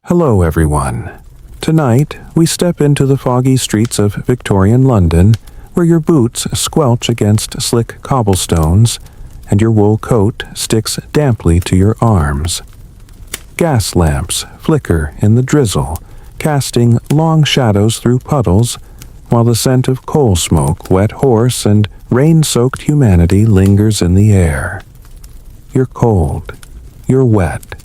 Hello, everyone. Tonight, we step into the foggy streets of Victorian London, where your boots squelch against slick cobblestones, and your wool coat sticks damply to your arms. Gas lamps flicker in the drizzle, casting long shadows through puddles, while the scent of coal smoke, wet horse, and rain-soaked humanity lingers in the air. You're cold. You're wet.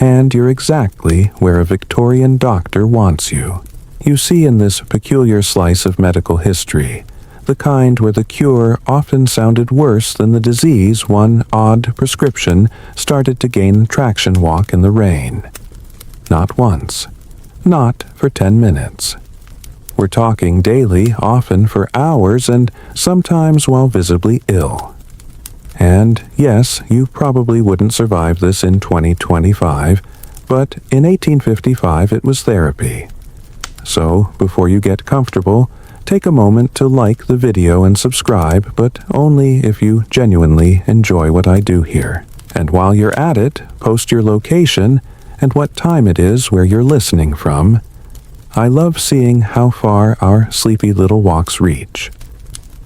And you're exactly where a Victorian doctor wants you. You see in this peculiar slice of medical history, the kind where the cure often sounded worse than the disease, one odd prescription started to gain traction walk in the rain. Not once. Not for 10 minutes. We're talking daily, often for hours, and sometimes while visibly ill. And yes, you probably wouldn't survive this in 2025, but in 1855 it was therapy. So, before you get comfortable, take a moment to like the video and subscribe, but only if you genuinely enjoy what I do here. And while you're at it, post your location and what time it is where you're listening from. I love seeing how far our sleepy little walks reach.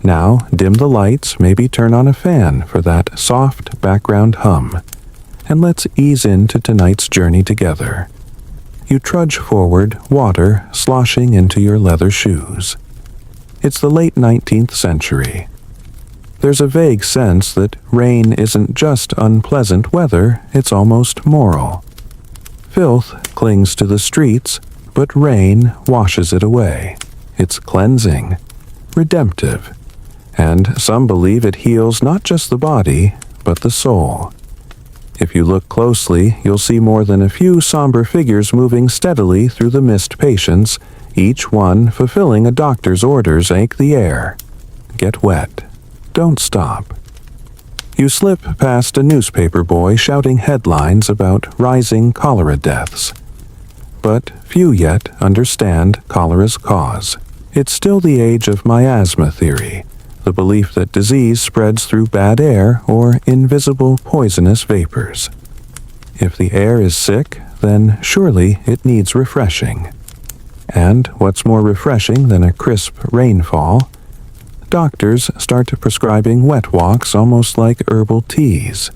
Now, dim the lights, maybe turn on a fan for that soft background hum, and let's ease into tonight's journey together. You trudge forward, water sloshing into your leather shoes. It's the late 19th century. There's a vague sense that rain isn't just unpleasant weather, it's almost moral. Filth clings to the streets, but rain washes it away. It's cleansing, redemptive. And some believe it heals not just the body, but the soul. If you look closely, you'll see more than a few somber figures moving steadily through the mist patients, each one fulfilling a doctor's orders: ache the air. Get wet. Don't stop. You slip past a newspaper boy shouting headlines about rising cholera deaths. But few yet understand cholera's cause. It's still the age of miasma theory, the belief that disease spreads through bad air or invisible poisonous vapors. If the air is sick, then surely it needs refreshing. And what's more refreshing than a crisp rainfall? Doctors start prescribing wet walks almost like herbal teas.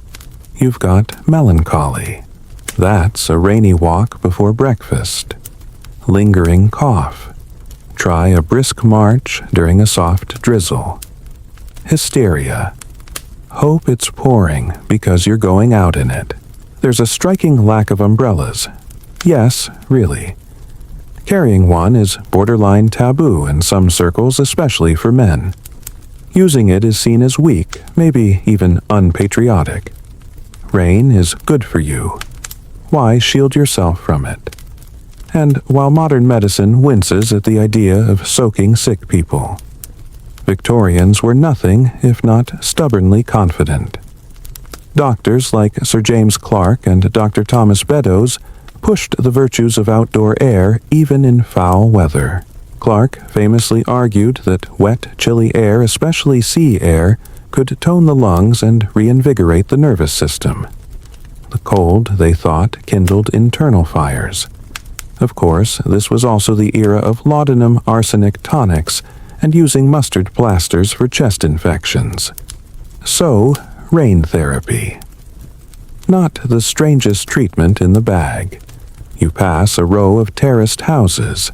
You've got melancholy. That's a rainy walk before breakfast. Lingering cough. Try a brisk march during a soft drizzle. Hysteria. Hope it's pouring because you're going out in it. There's a striking lack of umbrellas. Yes, really. Carrying one is borderline taboo in some circles, especially for men. Using it is seen as weak, maybe even unpatriotic. Rain is good for you. Why shield yourself from it? And while modern medicine winces at the idea of soaking sick people, Victorians were nothing if not stubbornly confident. Doctors like Sir James Clark and Dr. Thomas Beddoes pushed the virtues of outdoor air even in foul weather. Clark famously argued that wet, chilly air, especially sea air, could tone the lungs and reinvigorate the nervous system. The cold, they thought, kindled internal fires. Of course, this was also the era of laudanum arsenic tonics and using mustard plasters for chest infections. So, rain therapy. Not the strangest treatment in the bag. You pass a row of terraced houses.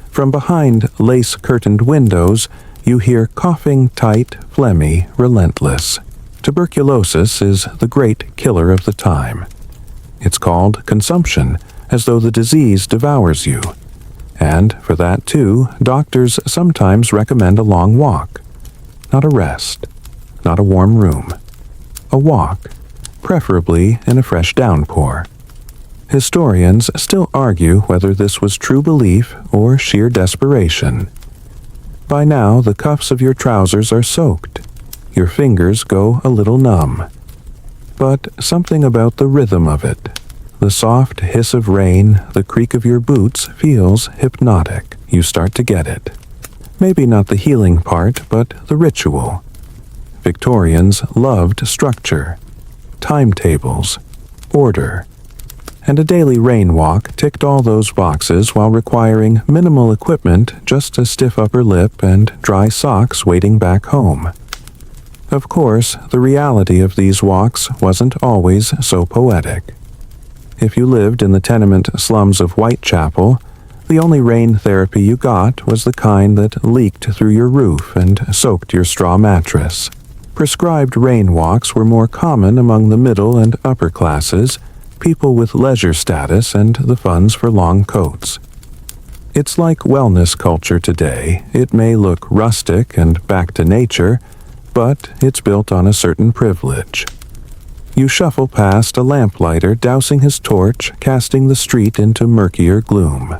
From behind lace-curtained windows, you hear coughing tight, phlegmy, relentless. Tuberculosis is the great killer of the time. It's called consumption, as though the disease devours you. And, for that too, doctors sometimes recommend a long walk. Not a rest. Not a warm room. A walk, preferably in a fresh downpour. Historians still argue whether this was true belief or sheer desperation. By now, the cuffs of your trousers are soaked. Your fingers go a little numb. But something about the rhythm of it, the soft hiss of rain, the creak of your boots feels hypnotic. You start to get it. Maybe not the healing part, but the ritual. Victorians loved structure, timetables, order. and a daily rain walk ticked all those boxes while requiring minimal equipment, just a stiff upper lip and dry socks waiting back home. Of course, the reality of these walks wasn't always so poetic. If you lived in the tenement slums of Whitechapel, the only rain therapy you got was the kind that leaked through your roof and soaked your straw mattress. Prescribed rain walks were more common among the middle and upper classes, people with leisure status and the funds for long coats. It's like wellness culture today. It may look rustic and back to nature, but it's built on a certain privilege. You shuffle past a lamplighter dousing his torch, casting the street into murkier gloom.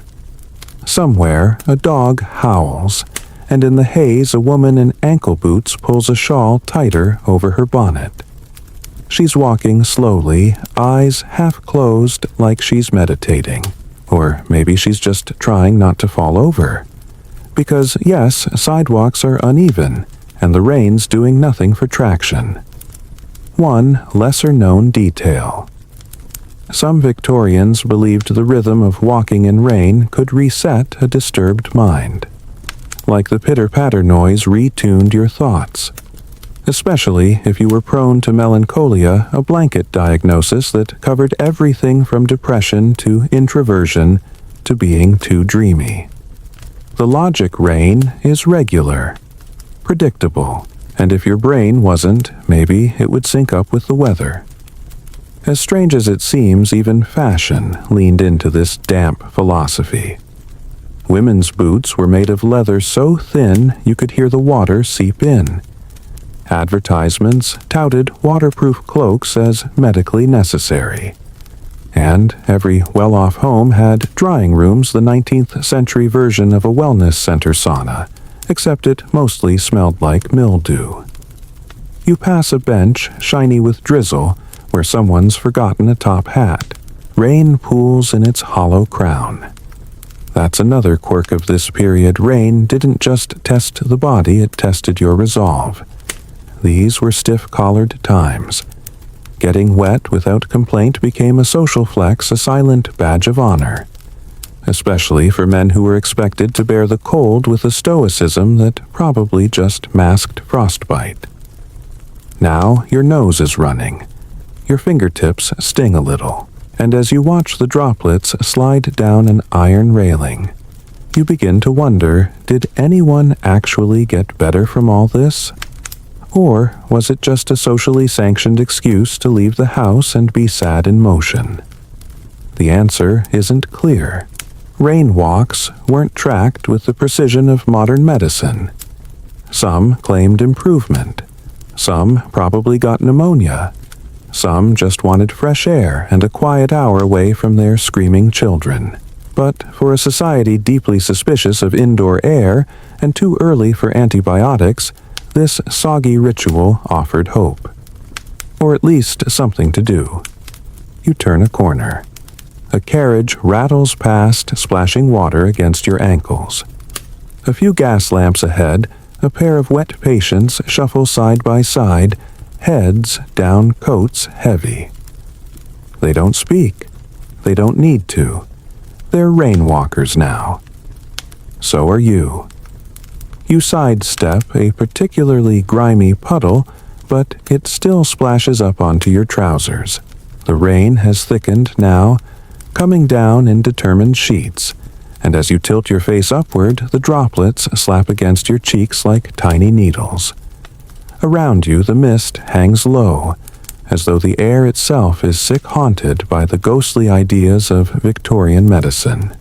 Somewhere, a dog howls, and in the haze a woman in ankle boots pulls a shawl tighter over her bonnet. She's walking slowly, eyes half closed like she's meditating. Or maybe she's just trying not to fall over. Because yes, sidewalks are uneven, and the rain's doing nothing for traction. One lesser-known detail. Some Victorians believed the rhythm of walking in rain could reset a disturbed mind. Like the pitter-patter noise retuned your thoughts. Especially if you were prone to melancholia, a blanket diagnosis that covered everything from depression to introversion to being too dreamy. The logic rain is regular, predictable, and if your brain wasn't, maybe it would sync up with the weather. As strange as it seems, even fashion leaned into this damp philosophy. Women's boots were made of leather so thin you could hear the water seep in. Advertisements touted waterproof cloaks as medically necessary. And every well-off home had drying rooms, the 19th century version of a wellness center sauna, except it mostly smelled like mildew. You pass a bench shiny with drizzle where someone's forgotten a top hat. Rain pools in its hollow crown. That's another quirk of this period. Rain didn't just test the body, it tested your resolve. These were stiff-collared times. Getting wet without complaint became a social flex, a silent badge of honor. Especially for men who were expected to bear the cold with a stoicism that probably just masked frostbite. Now your nose is running. Your fingertips sting a little, and as you watch the droplets slide down an iron railing, you begin to wonder, did anyone actually get better from all this? Or was it just a socially sanctioned excuse to leave the house and be sad in motion? The answer isn't clear. Rain walks weren't tracked with the precision of modern medicine. Some claimed improvement. Some probably got pneumonia. Some just wanted fresh air and a quiet hour away from their screaming children. But for a society deeply suspicious of indoor air and too early for antibiotics, this soggy ritual offered hope. Or at least something to do. You turn a corner. A carriage rattles past, splashing water against your ankles. A few gas lamps ahead, a pair of wet patients shuffle side by side, heads down, coats heavy. They don't speak. They don't need to. They're rainwalkers now. So are you. You sidestep a particularly grimy puddle, but it still splashes up onto your trousers. The rain has thickened now, coming down in determined sheets, and as you tilt your face upward, the droplets slap against your cheeks like tiny needles. Around you, the mist hangs low, as though the air itself is sick-haunted by the ghostly ideas of Victorian medicine.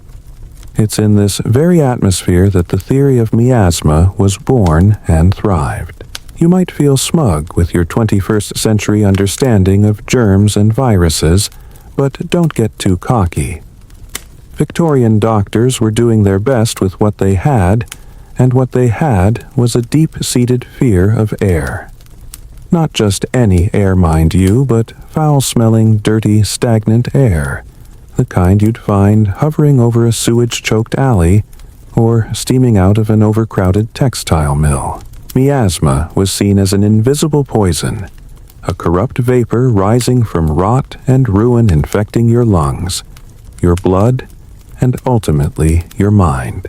It's in this very atmosphere that the theory of miasma was born and thrived. You might feel smug with your 21st century understanding of germs and viruses, but don't get too cocky. Victorian doctors were doing their best with what they had, and what they had was a deep-seated fear of air. Not just any air, mind you, but foul-smelling, dirty, stagnant air, the kind you'd find hovering over a sewage-choked alley or steaming out of an overcrowded textile mill. Miasma was seen as an invisible poison, a corrupt vapor rising from rot and ruin infecting your lungs, your blood, and ultimately your mind.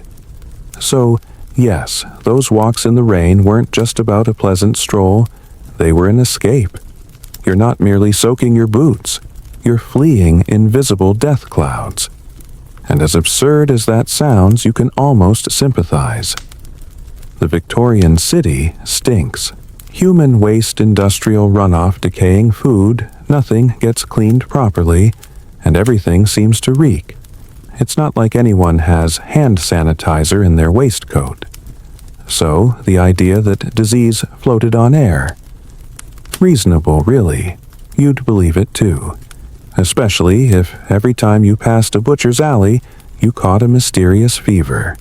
So, yes, those walks in the rain weren't just about a pleasant stroll, they were an escape. You're not merely soaking your boots, you're fleeing invisible death clouds. And as absurd as that sounds, you can almost sympathize. The Victorian city stinks. Human waste, industrial runoff, decaying food, nothing gets cleaned properly, and everything seems to reek. It's not like anyone has hand sanitizer in their waistcoat. So, the idea that disease floated on air. Reasonable, really. You'd believe it too. Especially if every time you passed a butcher's alley, you caught a mysterious fever.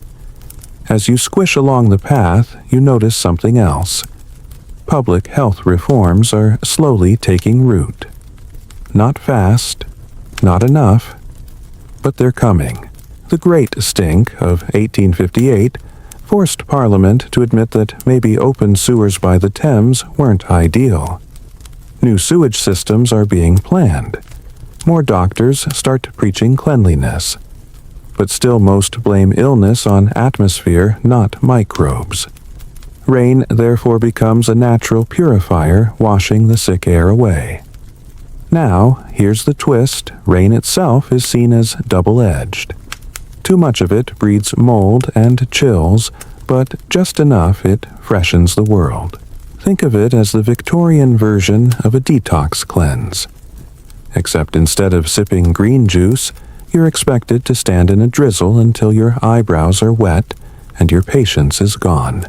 As you squish along the path, you notice something else. Public health reforms are slowly taking root. Not fast, not enough, but they're coming. The Great Stink of 1858 forced Parliament to admit that maybe open sewers by the Thames weren't ideal. New sewage systems are being planned. More doctors start preaching cleanliness. But still most blame illness on atmosphere, not microbes. Rain therefore becomes a natural purifier, washing the sick air away. Now, here's the twist, rain itself is seen as double-edged. Too much of it breeds mold and chills, but just enough it freshens the world. Think of it as the Victorian version of a detox cleanse. Except instead of sipping green juice, you're expected to stand in a drizzle until your eyebrows are wet and your patience is gone.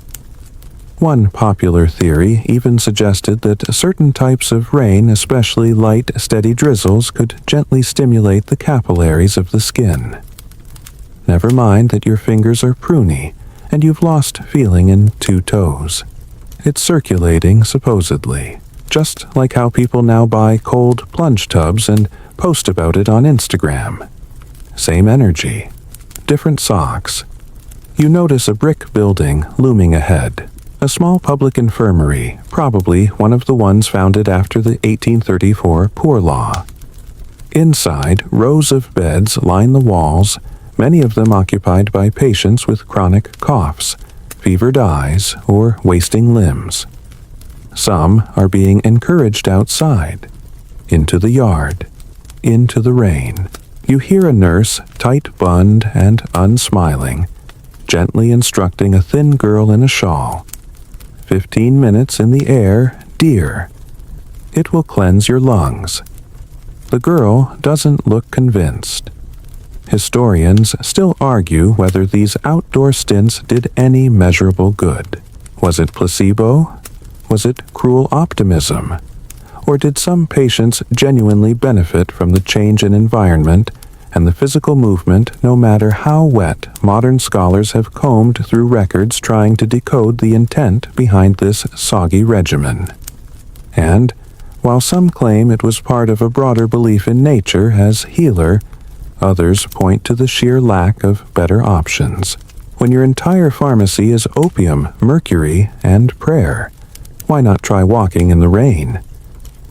One popular theory even suggested that certain types of rain, especially light, steady drizzles, could gently stimulate the capillaries of the skin. Never mind that your fingers are pruny and you've lost feeling in 2 toes. It's circulating, supposedly. Just like how people now buy cold plunge tubs and post about it on Instagram. Same energy, different socks. You notice a brick building looming ahead, a small public infirmary, probably one of the ones founded after the 1834 Poor Law. Inside, rows of beds line the walls, many of them occupied by patients with chronic coughs, fevered eyes, or wasting limbs. Some are being encouraged outside, into the yard, into the rain. You hear a nurse, tight-bunned and unsmiling, gently instructing a thin girl in a shawl. 15 minutes in the air, dear. It will cleanse your lungs. The girl doesn't look convinced. Historians still argue whether these outdoor stints did any measurable good. Was it placebo? Was it cruel optimism? Or did some patients genuinely benefit from the change in environment and the physical movement, no matter how wet modern scholars have combed through records trying to decode the intent behind this soggy regimen? And, while some claim it was part of a broader belief in nature as healer, others point to the sheer lack of better options. When your entire pharmacy is opium, mercury, and prayer, why not try walking in the rain?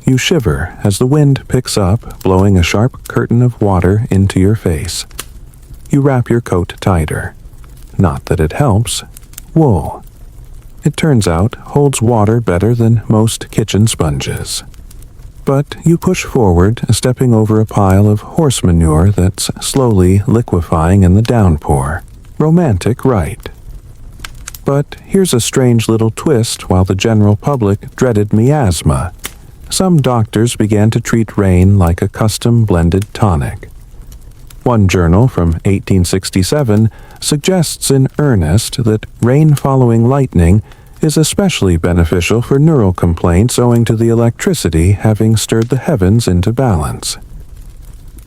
You shiver as the wind picks up, blowing a sharp curtain of water into your face. You wrap your coat tighter. Not that it helps. Wool. It turns out holds water better than most kitchen sponges. But you push forward, stepping over a pile of horse manure that's slowly liquefying in the downpour. Romantic, right? But here's a strange little twist while the general public dreaded miasma. Some doctors began to treat rain like a custom blended tonic. One journal from 1867 suggests in earnest that rain following lightning is especially beneficial for neural complaints owing to the electricity having stirred the heavens into balance.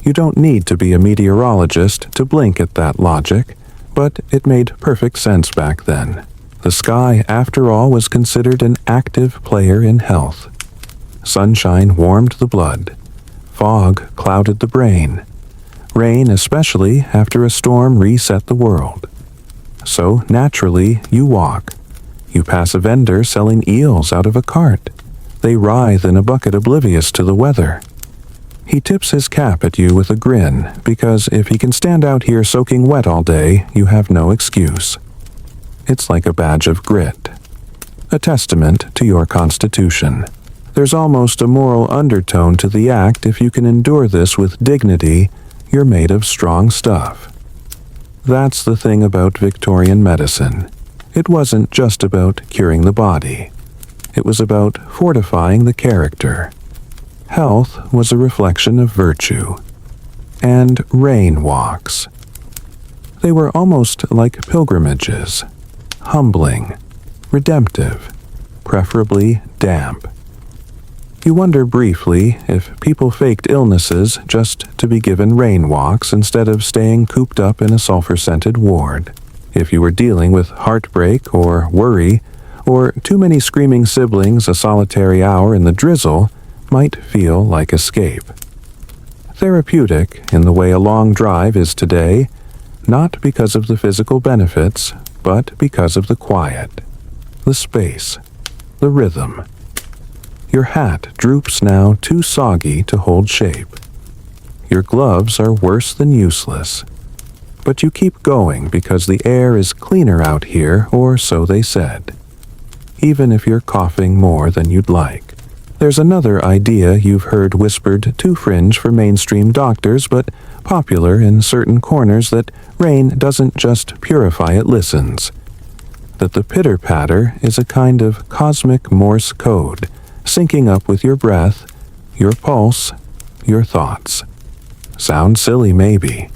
You don't need to be a meteorologist to blink at that logic, but it made perfect sense back then. The sky, after all, was considered an active player in health. Sunshine warmed the blood. Fog clouded the brain. Rain, especially after a storm, reset the world. So, naturally, you walk. You pass a vendor selling eels out of a cart. They writhe in a bucket oblivious to the weather. He tips his cap at you with a grin, because if he can stand out here soaking wet all day, you have no excuse. It's like a badge of grit, a testament to your constitution. There's almost a moral undertone to the act. If you can endure this with dignity, you're made of strong stuff. That's the thing about Victorian medicine. It wasn't just about curing the body. It was about fortifying the character. Health was a reflection of virtue. And rain walks. They were almost like pilgrimages, humbling, redemptive, preferably damp. You wonder briefly if people faked illnesses just to be given rain walks instead of staying cooped up in a sulfur-scented ward. If you were dealing with heartbreak or worry, or too many screaming siblings, a solitary hour in the drizzle might feel like escape. Therapeutic in the way a long drive is today, not because of the physical benefits, but because of the quiet, the space, the rhythm. Your hat droops now too soggy to hold shape. Your gloves are worse than useless. But you keep going because the air is cleaner out here, or so they said. Even if you're coughing more than you'd like. There's another idea you've heard whispered too fringe for mainstream doctors, but popular in certain corners, that rain doesn't just purify, it listens. That the pitter-patter is a kind of cosmic Morse code, syncing up with your breath, your pulse, your thoughts. Sounds silly, maybe.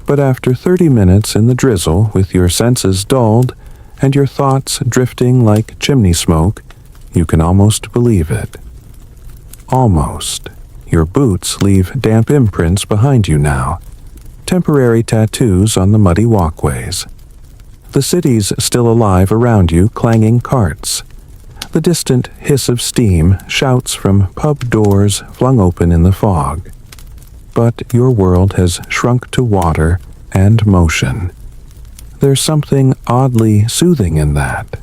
But after 30 minutes in the drizzle, with your senses dulled and your thoughts drifting like chimney smoke, you can almost believe it. Almost. Your boots leave damp imprints behind you now, temporary tattoos on the muddy walkways. The city's still alive around you, clanging carts. The distant hiss of steam shouts from pub doors flung open in the fog. But your world has shrunk to water and motion. There's something oddly soothing in that.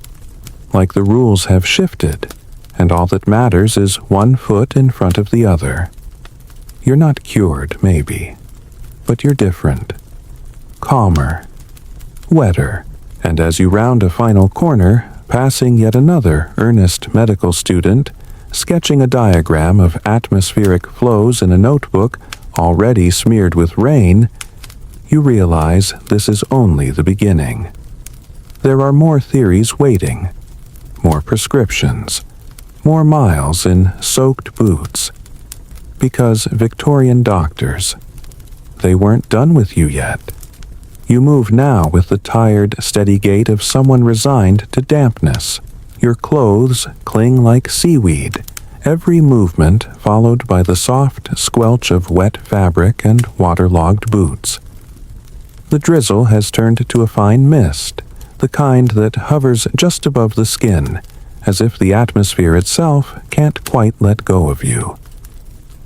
Like the rules have shifted, and all that matters is one foot in front of the other. You're not cured, maybe, but you're different. Calmer, wetter, and as you round a final corner, passing yet another earnest medical student, sketching a diagram of atmospheric flows in a notebook already smeared with rain, you realize this is only the beginning. There are more theories waiting, more prescriptions, more miles in soaked boots. Because Victorian doctors, they weren't done with you yet. You move now with the tired, steady gait of someone resigned to dampness. Your clothes cling like seaweed, every movement followed by the soft squelch of wet fabric and waterlogged boots. The drizzle has turned to a fine mist, the kind that hovers just above the skin, as if the atmosphere itself can't quite let go of you.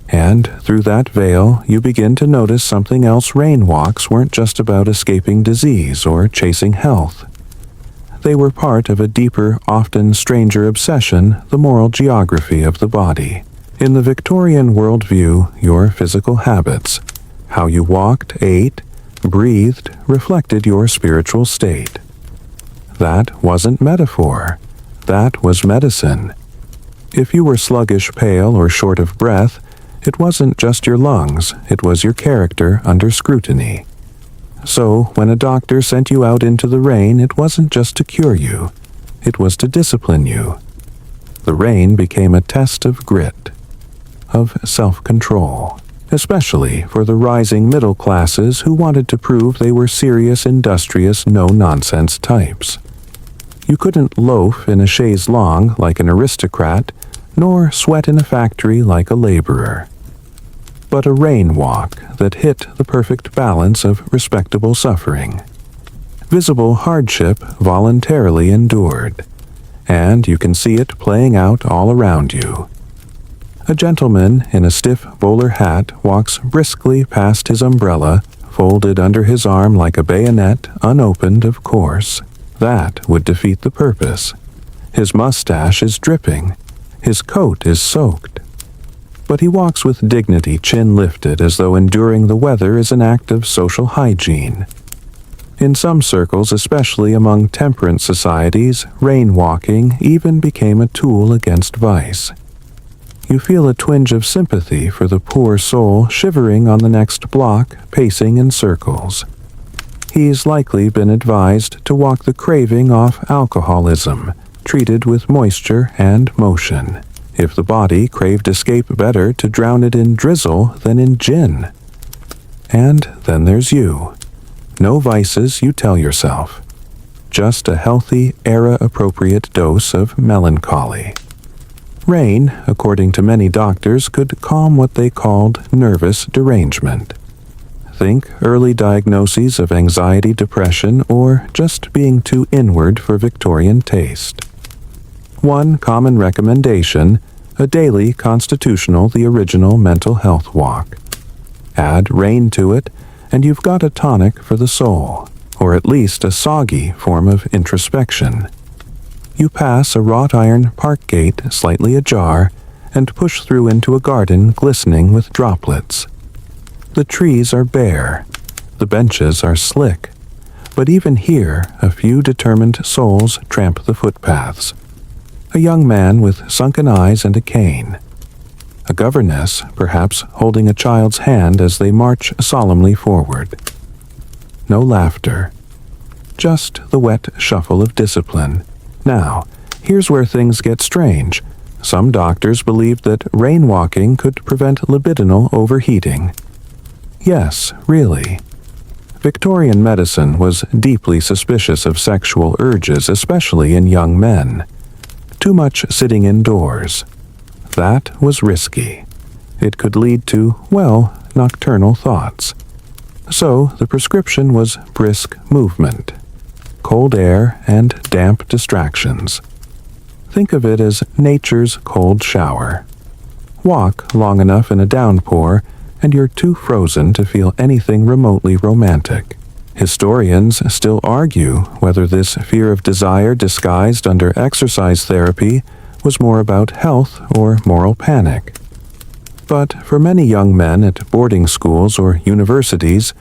And through that veil, you begin to notice something else. Rain walks weren't just about escaping disease or chasing health. They were part of a deeper, often stranger obsession, the moral geography of the body. In the Victorian worldview, your physical habits, how you walked, ate, breathed, reflected your spiritual state. That wasn't metaphor. That was medicine. If you were sluggish, pale, or short of breath, it wasn't just your lungs, it was your character under scrutiny. So, when a doctor sent you out into the rain, it wasn't just to cure you, it was to discipline you. The rain became a test of grit, of self-control, especially for the rising middle classes who wanted to prove they were serious, industrious, no-nonsense types. You couldn't loaf in a chaise longue like an aristocrat, nor sweat in a factory like a laborer. But a rain walk that hit the perfect balance of respectable suffering. Visible hardship voluntarily endured, and you can see it playing out all around you. A gentleman in a stiff bowler hat walks briskly past his umbrella, folded under his arm like a bayonet, unopened, of course. That would defeat the purpose. His mustache is dripping. His coat is soaked, but he walks with dignity, chin lifted, as though enduring the weather is an act of social hygiene. In some circles, especially among temperance societies, rain walking even became a tool against vice. You feel a twinge of sympathy for the poor soul shivering on the next block, pacing in circles. He's likely been advised to walk the craving off alcoholism, treated with moisture and motion. If the body craved escape, better to drown it in drizzle than in gin. And then there's you. No vices, you tell yourself. Just a healthy, era-appropriate dose of melancholy. Rain, according to many doctors, could calm what they called nervous derangement. Think early diagnoses of anxiety, depression, or just being too inward for Victorian taste. One common recommendation, a daily constitutional, the original mental health walk. Add rain to it, and you've got a tonic for the soul, or at least a soggy form of introspection. You pass a wrought iron park gate slightly ajar and push through into a garden glistening with droplets. The trees are bare, the benches are slick, but even here a few determined souls tramp the footpaths. A young man with sunken eyes and a cane. A governess, perhaps holding a child's hand as they march solemnly forward. No laughter, just the wet shuffle of discipline. Now, here's where things get strange. Some doctors believed that rain walking could prevent libidinal overheating. Yes, really. Victorian medicine was deeply suspicious of sexual urges, especially in young men. Too much sitting indoors. That was risky. It could lead to, well, nocturnal thoughts. So the prescription was brisk movement, cold air, and damp distractions. Think of it as nature's cold shower. Walk long enough in a downpour, and you're too frozen to feel anything remotely romantic. Historians still argue whether this fear of desire disguised under exercise therapy was more about health or moral panic. But for many young men at boarding schools or universities,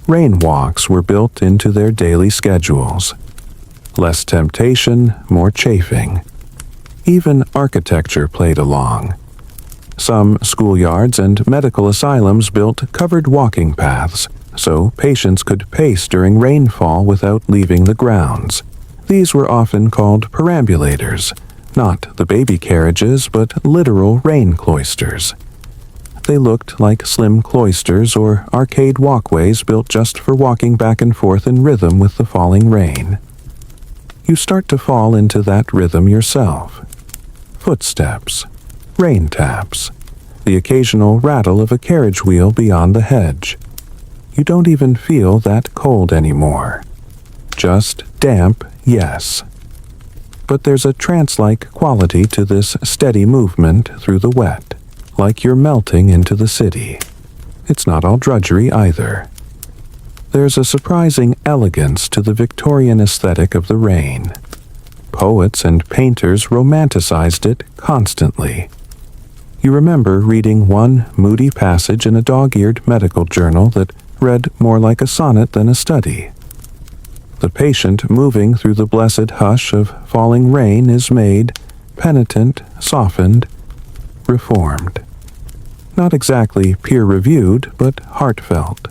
rain walks were built into their daily schedules. Less temptation, more chafing. Even architecture played along. Some schoolyards and medical asylums built covered walking paths, so patients could pace during rainfall without leaving the grounds. These were often called perambulators, not the baby carriages, but literal rain cloisters. They looked like slim cloisters or arcade walkways built just for walking back and forth in rhythm with the falling rain. You start to fall into that rhythm yourself. Footsteps, rain taps, the occasional rattle of a carriage wheel beyond the hedge. You don't even feel that cold anymore. Just damp, yes. But there's a trance-like quality to this steady movement through the wet, like you're melting into the city. It's not all drudgery either. There's a surprising elegance to the Victorian aesthetic of the rain. Poets and painters romanticized it constantly. You remember reading one moody passage in a dog-eared medical journal that read more like a sonnet than a study. The patient moving through the blessed hush of falling rain is made penitent, softened, reformed. Not exactly peer-reviewed, but heartfelt.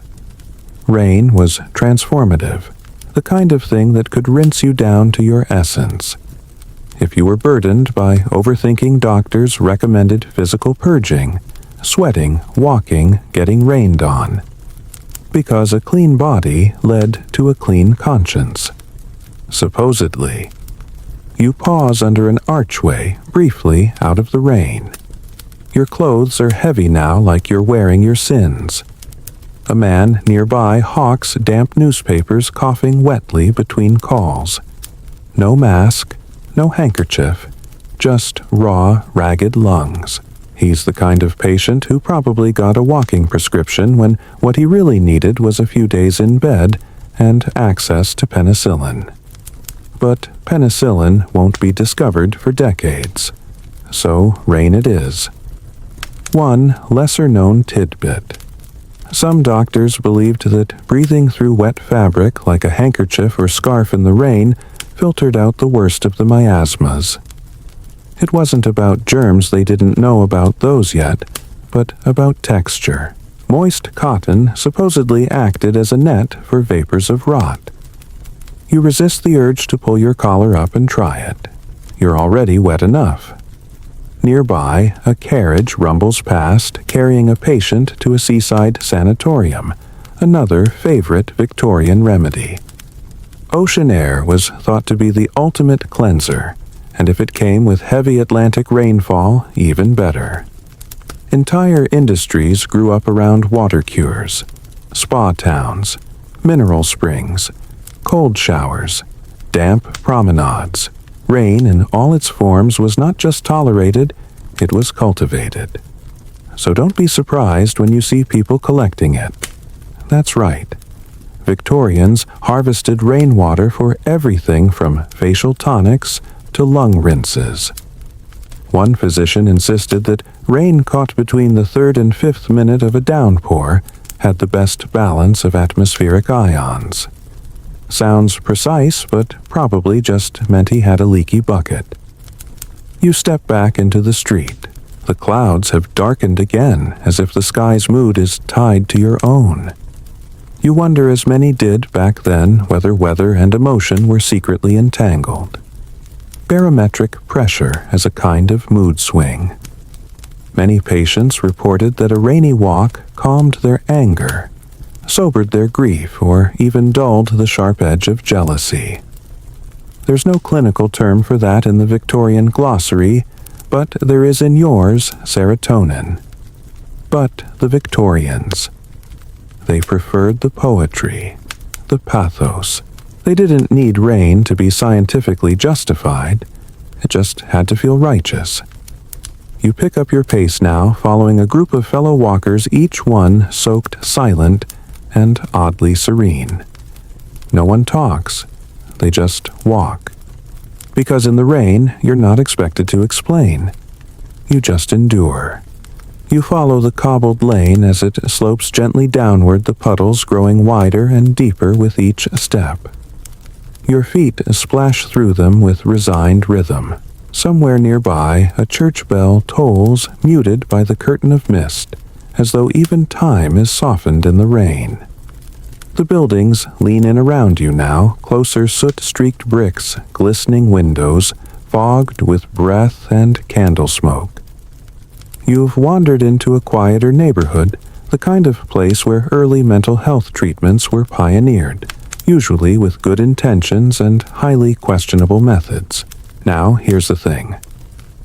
Rain was transformative, the kind of thing that could rinse you down to your essence. If you were burdened by overthinking doctors' recommended physical purging, sweating, walking, getting rained on. Because a clean body led to a clean conscience. Supposedly. You pause under an archway, briefly out of the rain. Your clothes are heavy now, like you're wearing your sins. A man nearby hawks damp newspapers, coughing wetly between calls. No mask, no handkerchief, just raw, ragged lungs. He's the kind of patient who probably got a walking prescription when what he really needed was a few days in bed and access to penicillin. But penicillin won't be discovered for decades. so rain it is. One lesser-known tidbit. Some doctors believed that breathing through wet fabric like a handkerchief or scarf in the rain filtered out the worst of the miasmas. It wasn't about germs, they didn't know about those yet, but about texture. Moist cotton supposedly acted as a net for vapors of rot. You resist the urge to pull your collar up and try it. You're already wet enough. Nearby, a carriage rumbles past, carrying a patient to a seaside sanatorium, another favorite Victorian remedy. Ocean air was thought to be the ultimate cleanser, and if it came with heavy Atlantic rainfall, even better. Entire industries grew up around water cures, spa towns, mineral springs, cold showers, damp promenades. Rain in all its forms was not just tolerated, it was cultivated. So don't be surprised when you see people collecting it. That's right. Victorians harvested rainwater for everything from facial tonics to lung rinses. One physician insisted that rain caught between the 3rd and 5th minute of a downpour had the best balance of atmospheric ions. Sounds precise, but probably just meant he had a leaky bucket. You step back into the street. The clouds have darkened again, as if the sky's mood is tied to your own. You wonder, as many did back then, whether weather and emotion were secretly entangled. Barometric pressure as a kind of mood swing. Many patients reported that a rainy walk calmed their anger, sobered their grief, or even dulled the sharp edge of jealousy. There's no clinical term for that in the Victorian glossary, but there is in yours, serotonin. But the Victorians. They preferred the poetry, the pathos. They didn't need rain to be scientifically justified. It just had to feel righteous. You pick up your pace now, following a group of fellow walkers, each one soaked silent and oddly serene. No one talks. They just walk. Because in the rain, you're not expected to explain. You just endure. You follow the cobbled lane as it slopes gently downward, the puddles growing wider and deeper with each step. Your feet splash through them with resigned rhythm. Somewhere nearby, a church bell tolls, muted by the curtain of mist, as though even time is softened in the rain. The buildings lean in around you now, closer soot-streaked bricks, glistening windows, fogged with breath and candle smoke. You've wandered into a quieter neighborhood, the kind of place where early mental health treatments were pioneered, usually with good intentions and highly questionable methods. Now, here's the thing.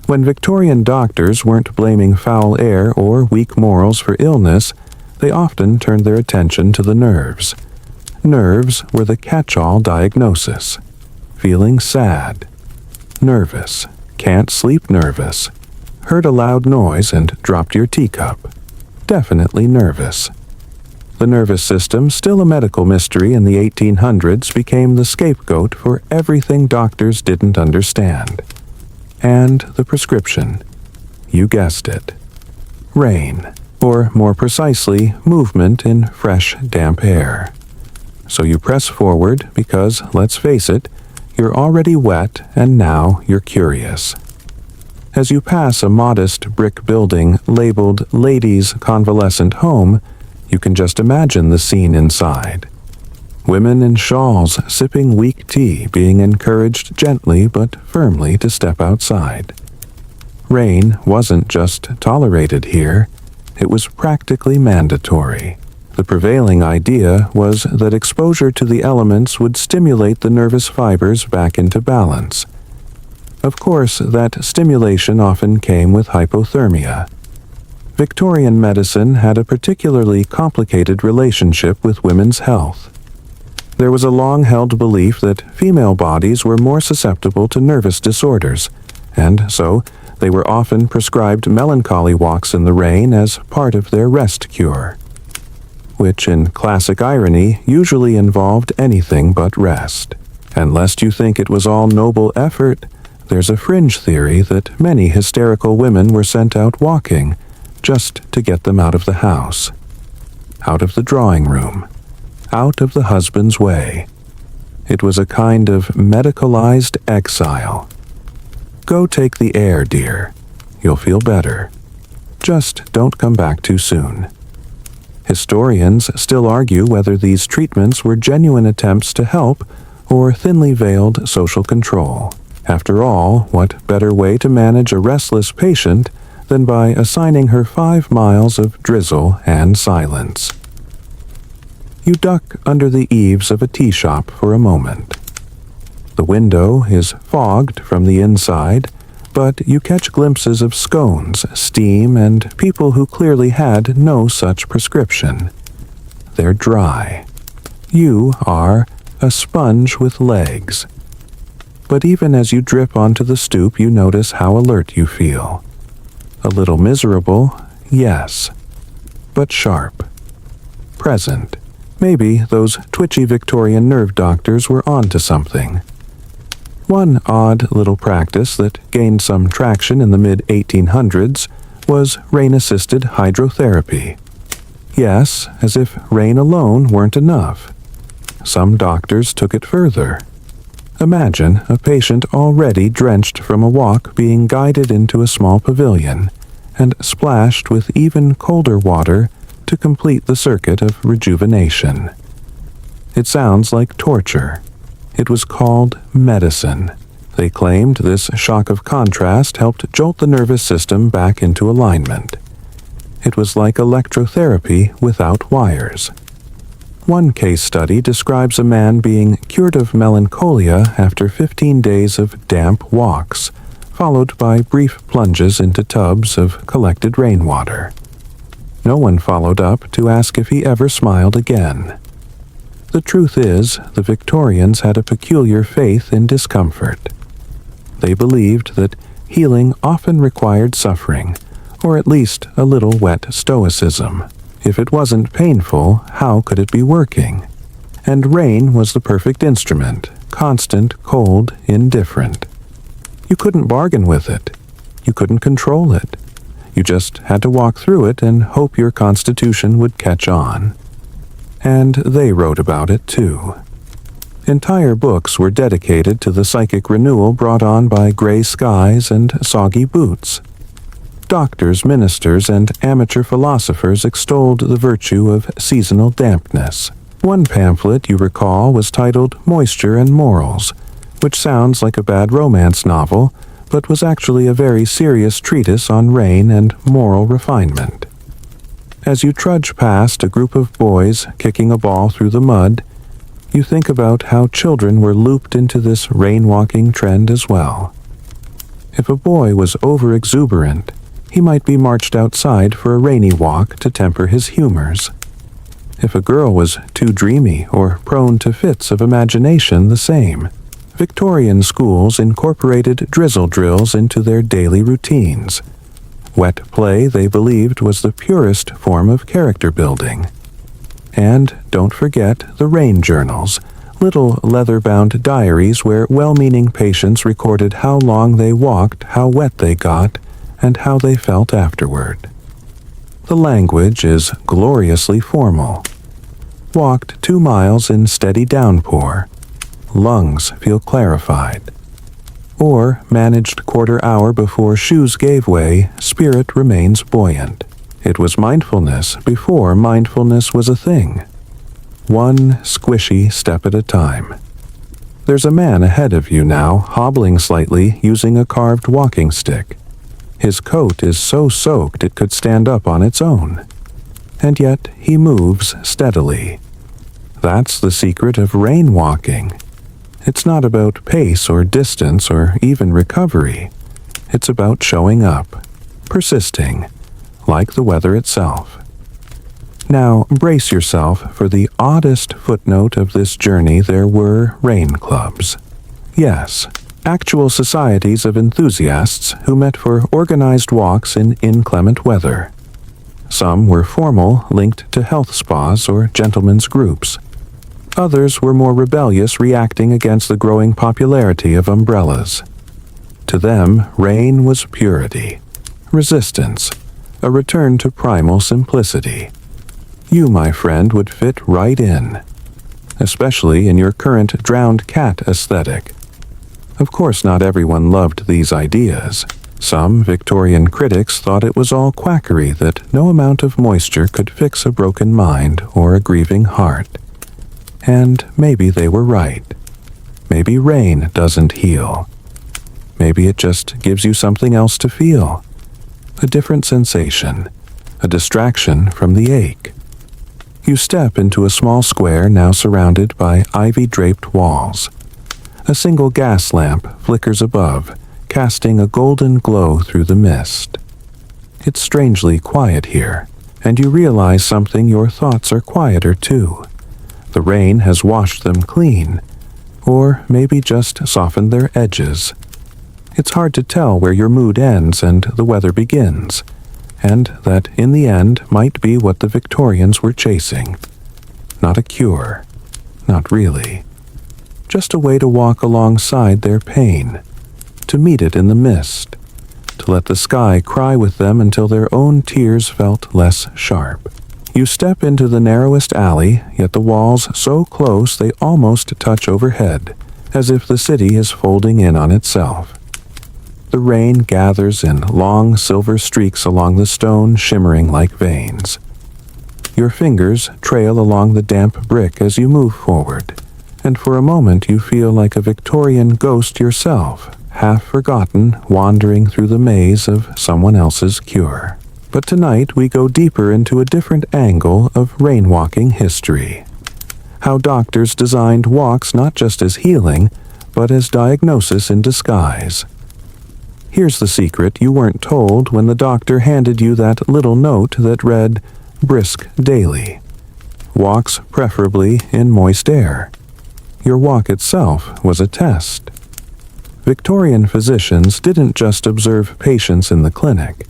When Victorian doctors weren't blaming foul air or weak morals for illness, they often turned their attention to the nerves. Nerves were the catch-all diagnosis. Feeling sad, nervous, can't sleep nervous, heard a loud noise and dropped your teacup. Definitely nervous. The nervous system, still a medical mystery in the 1800s, became the scapegoat for everything doctors didn't understand. And the prescription. You guessed it. Rain. Or more precisely, movement in fresh, damp air. So you press forward because, let's face it, you're already wet and now you're curious. As you pass a modest brick building labeled Ladies' Convalescent Home, you can just imagine the scene inside. Women in shawls sipping weak tea, being encouraged gently but firmly to step outside. Rain wasn't just tolerated here, it was practically mandatory. The prevailing idea was that exposure to the elements would stimulate the nervous fibers back into balance. Of course, that stimulation often came with hypothermia. Victorian medicine had a particularly complicated relationship with women's health. There was a long-held belief that female bodies were more susceptible to nervous disorders, and so they were often prescribed melancholy walks in the rain as part of their rest cure, which in classic irony usually involved anything but rest. And lest you think it was all noble effort, There's a fringe theory that many hysterical women were sent out walking just to get them out of the house, out of the drawing room, out of the husband's way. It was a kind of medicalized exile. Go take the air, dear. You'll feel better. Just don't come back too soon. Historians still argue whether these treatments were genuine attempts to help or thinly veiled social control. After all, what better way to manage a restless patient than by assigning her 5 miles of drizzle and silence? You duck under the eaves of a tea shop for a moment. The window is fogged from the inside, but you catch glimpses of scones, steam, and people who clearly had no such prescription. They're dry. You are a sponge with legs. But even as you drip onto the stoop, you notice how alert you feel. A little miserable, yes, but sharp. Present. Maybe those twitchy Victorian nerve doctors were onto something. One odd little practice that gained some traction in the mid-1800s was rain-assisted hydrotherapy. Yes, as if rain alone weren't enough. Some doctors took it further. Imagine a patient already drenched from a walk being guided into a small pavilion and splashed with even colder water to complete the circuit of rejuvenation. It sounds like torture. It was called medicine. They claimed this shock of contrast helped jolt the nervous system back into alignment. It was like electrotherapy without wires. One case study describes a man being cured of melancholia after 15 days of damp walks, followed by brief plunges into tubs of collected rainwater. No one followed up to ask if he ever smiled again. The truth is, the Victorians had a peculiar faith in discomfort. They believed that healing often required suffering, or at least a little wet stoicism. If it wasn't painful, how could it be working? And rain was the perfect instrument, constant, cold, indifferent. You couldn't bargain with it. You couldn't control it. You just had to walk through it and hope your constitution would catch on. And they wrote about it too. Entire books were dedicated to the psychic renewal brought on by gray skies and soggy boots. Doctors, ministers, and amateur philosophers extolled the virtue of seasonal dampness. One pamphlet, you recall, was titled Moisture and Morals, which sounds like a bad romance novel, but was actually a very serious treatise on rain and moral refinement. As you trudge past a group of boys kicking a ball through the mud, you think about how children were looped into this rain-walking trend as well. If a boy was over-exuberant, he might be marched outside for a rainy walk to temper his humors. If a girl was too dreamy or prone to fits of imagination, the same. Victorian schools incorporated drizzle drills into their daily routines. Wet play, they believed, was the purest form of character building. And don't forget the rain journals, little leather-bound diaries where well-meaning patients recorded how long they walked, how wet they got, and how they felt afterward. The language is gloriously formal. Walked 2 miles in steady downpour. Lungs feel clarified. Or managed quarter hour before shoes gave way, spirit remains buoyant. It was mindfulness before mindfulness was a thing. One squishy step at a time. There's a man ahead of you now, hobbling slightly, using a carved walking stick. His coat is so soaked it could stand up on its own. And yet he moves steadily. That's the secret of rain walking. It's not about pace or distance or even recovery. It's about showing up, persisting, like the weather itself. Now brace yourself for the oddest footnote of this journey. There were rain clubs. Yes, actual societies of enthusiasts who met for organized walks in inclement weather. Some were formal, linked to health spas or gentlemen's groups. Others were more rebellious, reacting against the growing popularity of umbrellas. To them, rain was purity, resistance, a return to primal simplicity. You, my friend, would fit right in, especially in your current drowned cat aesthetic. Of course, not everyone loved these ideas. Some Victorian critics thought it was all quackery that no amount of moisture could fix a broken mind or a grieving heart. And maybe they were right. Maybe rain doesn't heal. Maybe it just gives you something else to feel. A different sensation, a distraction from the ache. You step into a small square now surrounded by ivy-draped walls. A single gas lamp flickers above, casting a golden glow through the mist. It's strangely quiet here, and you realize something: your thoughts are quieter too. The rain has washed them clean, or maybe just softened their edges. It's hard to tell where your mood ends and the weather begins, and that in the end might be what the Victorians were chasing. Not a cure, not really. Just a way to walk alongside their pain, to meet it in the mist, to let the sky cry with them until their own tears felt less sharp. You step into the narrowest alley, yet the walls so close they almost touch overhead, as if the city is folding in on itself. The rain gathers in long silver streaks along the stone, shimmering like veins. Your fingers trail along the damp brick as you move forward, and for a moment you feel like a Victorian ghost yourself, half forgotten, wandering through the maze of someone else's cure. But tonight we go deeper into a different angle of rainwalking history. How doctors designed walks not just as healing, but as diagnosis in disguise. Here's the secret you weren't told when the doctor handed you that little note that read, "Brisk daily. Walks preferably in moist air." Your walk itself was a test. Victorian physicians didn't just observe patients in the clinic.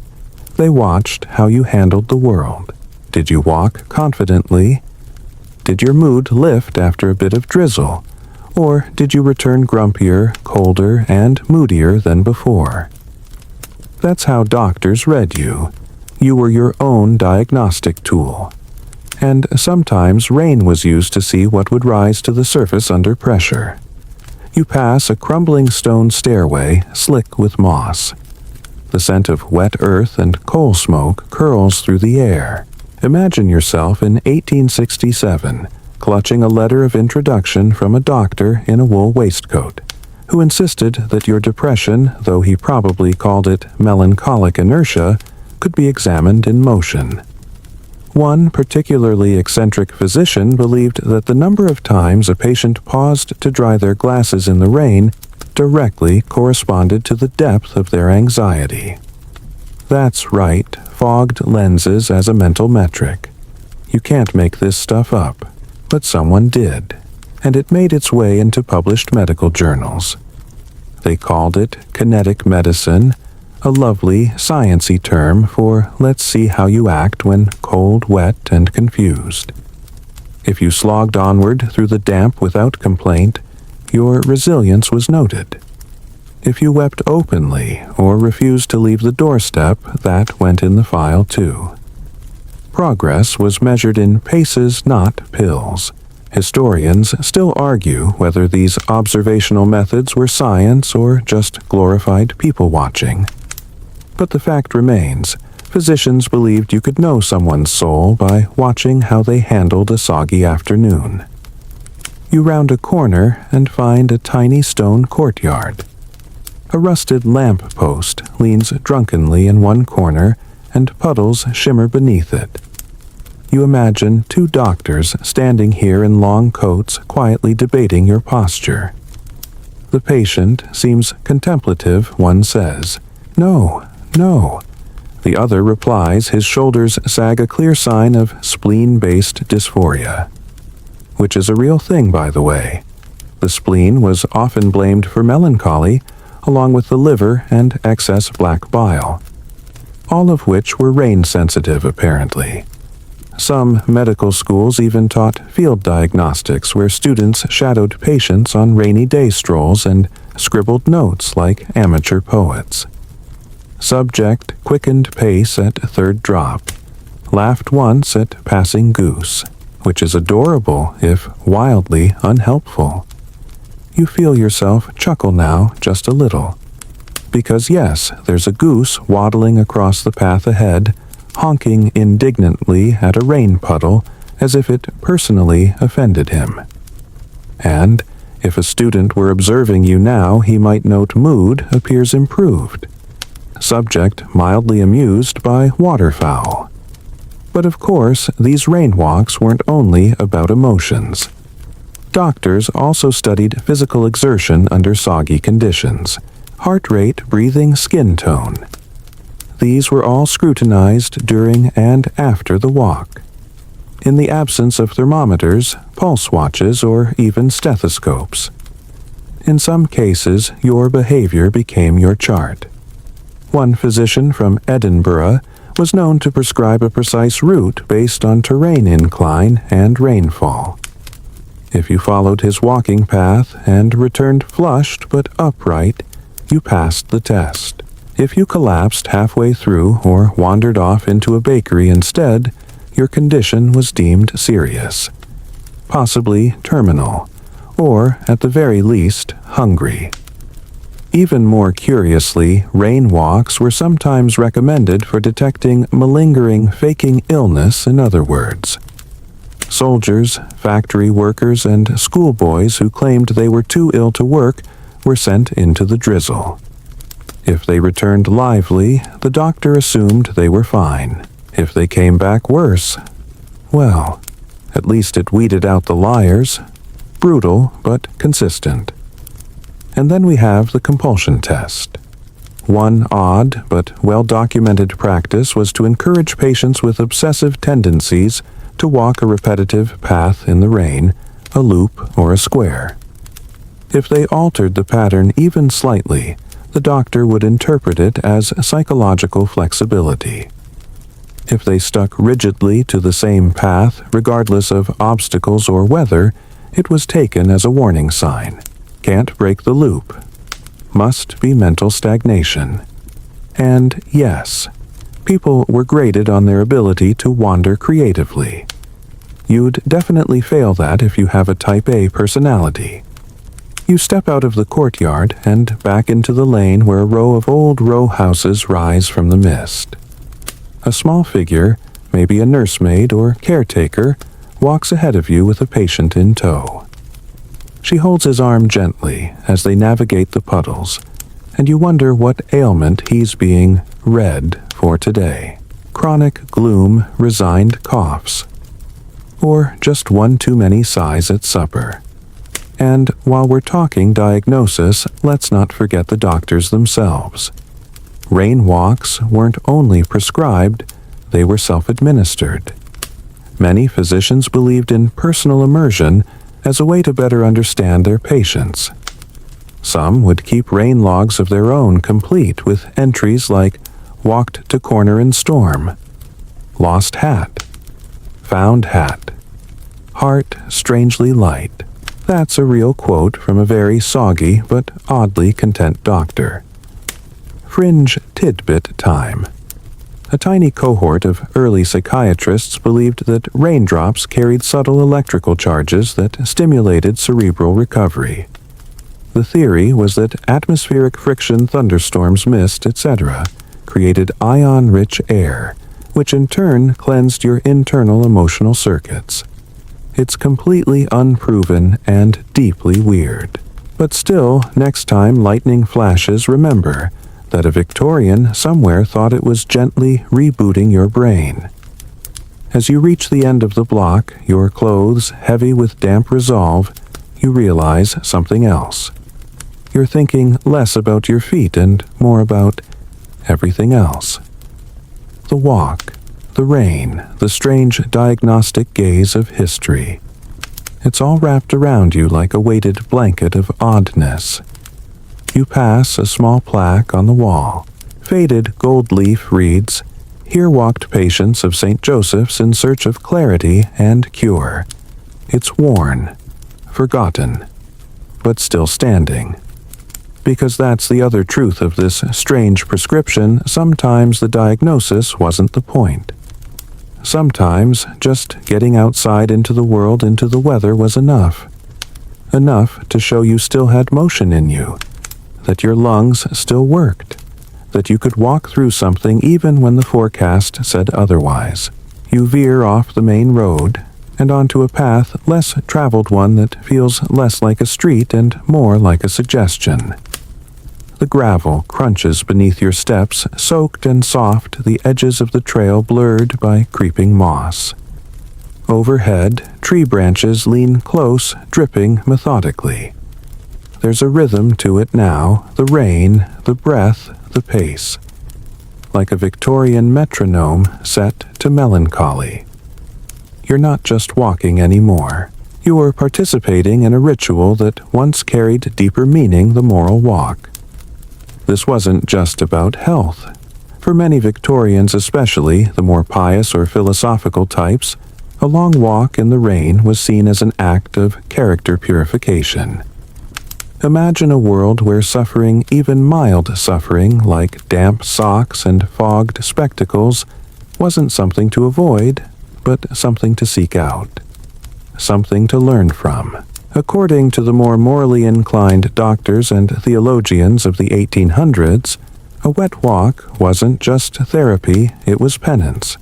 They watched how you handled the world. Did you walk confidently? Did your mood lift after a bit of drizzle? Or did you return grumpier, colder, and moodier than before? That's how doctors read you. You were your own diagnostic tool. And sometimes rain was used to see what would rise to the surface under pressure. You pass a crumbling stone stairway, slick with moss. The scent of wet earth and coal smoke curls through the air. Imagine yourself in 1867, clutching a letter of introduction from a doctor in a wool waistcoat, who insisted that your depression, though he probably called it melancholic inertia, could be examined in motion. One particularly eccentric physician believed that the number of times a patient paused to dry their glasses in the rain directly corresponded to the depth of their anxiety. That's right, fogged lenses as a mental metric. You can't make this stuff up, but someone did, and it made its way into published medical journals. They called it kinetic medicine, a lovely, science-y term for let's see how you act when cold, wet, and confused. If you slogged onward through the damp without complaint, your resilience was noted. If you wept openly or refused to leave the doorstep, that went in the file too. Progress was measured in paces, not pills. Historians still argue whether these observational methods were science or just glorified people-watching. But the fact remains, physicians believed you could know someone's soul by watching how they handled a soggy afternoon. You round a corner and find a tiny stone courtyard. A rusted lamp post leans drunkenly in one corner, and puddles shimmer beneath it. You imagine two doctors standing here in long coats, quietly debating your posture. The patient seems contemplative, one says. "No, no." The other replies, his shoulders sag, a clear sign of spleen-based dysphoria. Which is a real thing, by the way. The spleen was often blamed for melancholy, along with the liver and excess black bile, all of which were rain-sensitive, apparently. Some medical schools even taught field diagnostics, where students shadowed patients on rainy day strolls and scribbled notes like amateur poets. Subject quickened pace at third drop, laughed once at passing goose, which is adorable if wildly unhelpful. You feel yourself chuckle now just a little. Because yes, there's a goose waddling across the path ahead, honking indignantly at a rain puddle as if it personally offended him. And if a student were observing you now, he might note mood appears improved. Subject mildly amused by waterfowl. But of course, these rainwalks weren't only about emotions. Doctors also studied physical exertion under soggy conditions, heart rate, breathing, skin tone. These were all scrutinized during and after the walk. In the absence of thermometers, pulse watches, or even stethoscopes. In some cases, your behavior became your chart. One physician from Edinburgh was known to prescribe a precise route based on terrain incline and rainfall. If you followed his walking path and returned flushed but upright, you passed the test. If you collapsed halfway through or wandered off into a bakery instead, your condition was deemed serious, possibly terminal, or at the very least, hungry. Even more curiously, rain walks were sometimes recommended for detecting malingering, faking illness, in other words. Soldiers, factory workers, and schoolboys who claimed they were too ill to work were sent into the drizzle. If they returned lively, the doctor assumed they were fine. If they came back worse, well, at least it weeded out the liars. Brutal, but consistent. And then we have the compulsion test. One odd but well-documented practice was to encourage patients with obsessive tendencies to walk a repetitive path in the rain, a loop, or a square. If they altered the pattern even slightly, the doctor would interpret it as psychological flexibility. If they stuck rigidly to the same path, regardless of obstacles or weather, it was taken as a warning sign. Can't break the loop. Must be mental stagnation. And yes, people were graded on their ability to wander creatively. You'd definitely fail that if you have a Type A personality. You step out of the courtyard and back into the lane where a row of old row houses rise from the mist. A small figure, maybe a nursemaid or caretaker, walks ahead of you with a patient in tow. She holds his arm gently as they navigate the puddles, and you wonder what ailment he's being read for today. Chronic gloom, resigned coughs. Or just one too many sighs at supper. And while we're talking diagnosis, let's not forget the doctors themselves. Rain walks weren't only prescribed, they were self-administered. Many physicians believed in personal immersion as a way to better understand their patients. Some would keep rain logs of their own complete with entries like walked to corner in storm, lost hat, found hat, heart strangely light. That's a real quote from a very soggy but oddly content doctor. Fringe tidbit time. A tiny cohort of early psychiatrists believed that raindrops carried subtle electrical charges that stimulated cerebral recovery. The theory was that atmospheric friction, thunderstorms, mist, etc., created ion-rich air, which in turn cleansed your internal emotional circuits. It's completely unproven and deeply weird. But still, next time lightning flashes, remember that a Victorian somewhere thought it was gently rebooting your brain. As you reach the end of the block, your clothes heavy with damp resolve, you realize something else. You're thinking less about your feet and more about everything else. The walk, the rain, the strange diagnostic gaze of history. It's all wrapped around you like a weighted blanket of oddness. You pass a small plaque on the wall. Faded gold leaf reads, "Here walked patients of St. Joseph's in search of clarity and cure." It's worn, forgotten, but still standing. Because that's the other truth of this strange prescription. Sometimes the diagnosis wasn't the point. Sometimes just getting outside into the world, into the weather, was enough. Enough to show you still had motion in you, that your lungs still worked, that you could walk through something even when the forecast said otherwise. You veer off the main road and onto a path, less traveled, one that feels less like a street and more like a suggestion. The gravel crunches beneath your steps, soaked and soft, the edges of the trail blurred by creeping moss. Overhead, tree branches lean close, dripping methodically. There's a rhythm to it now, the rain, the breath, the pace. Like a Victorian metronome set to melancholy. You're not just walking anymore. You are participating in a ritual that once carried deeper meaning, the moral walk. This wasn't just about health. For many Victorians, especially the more pious or philosophical types, a long walk in the rain was seen as an act of character purification. Imagine a world where suffering, even mild suffering like damp socks and fogged spectacles, wasn't something to avoid, but something to seek out. Something to learn from. According to the more morally inclined doctors and theologians of the 1800s, a wet walk wasn't just therapy, it was penance.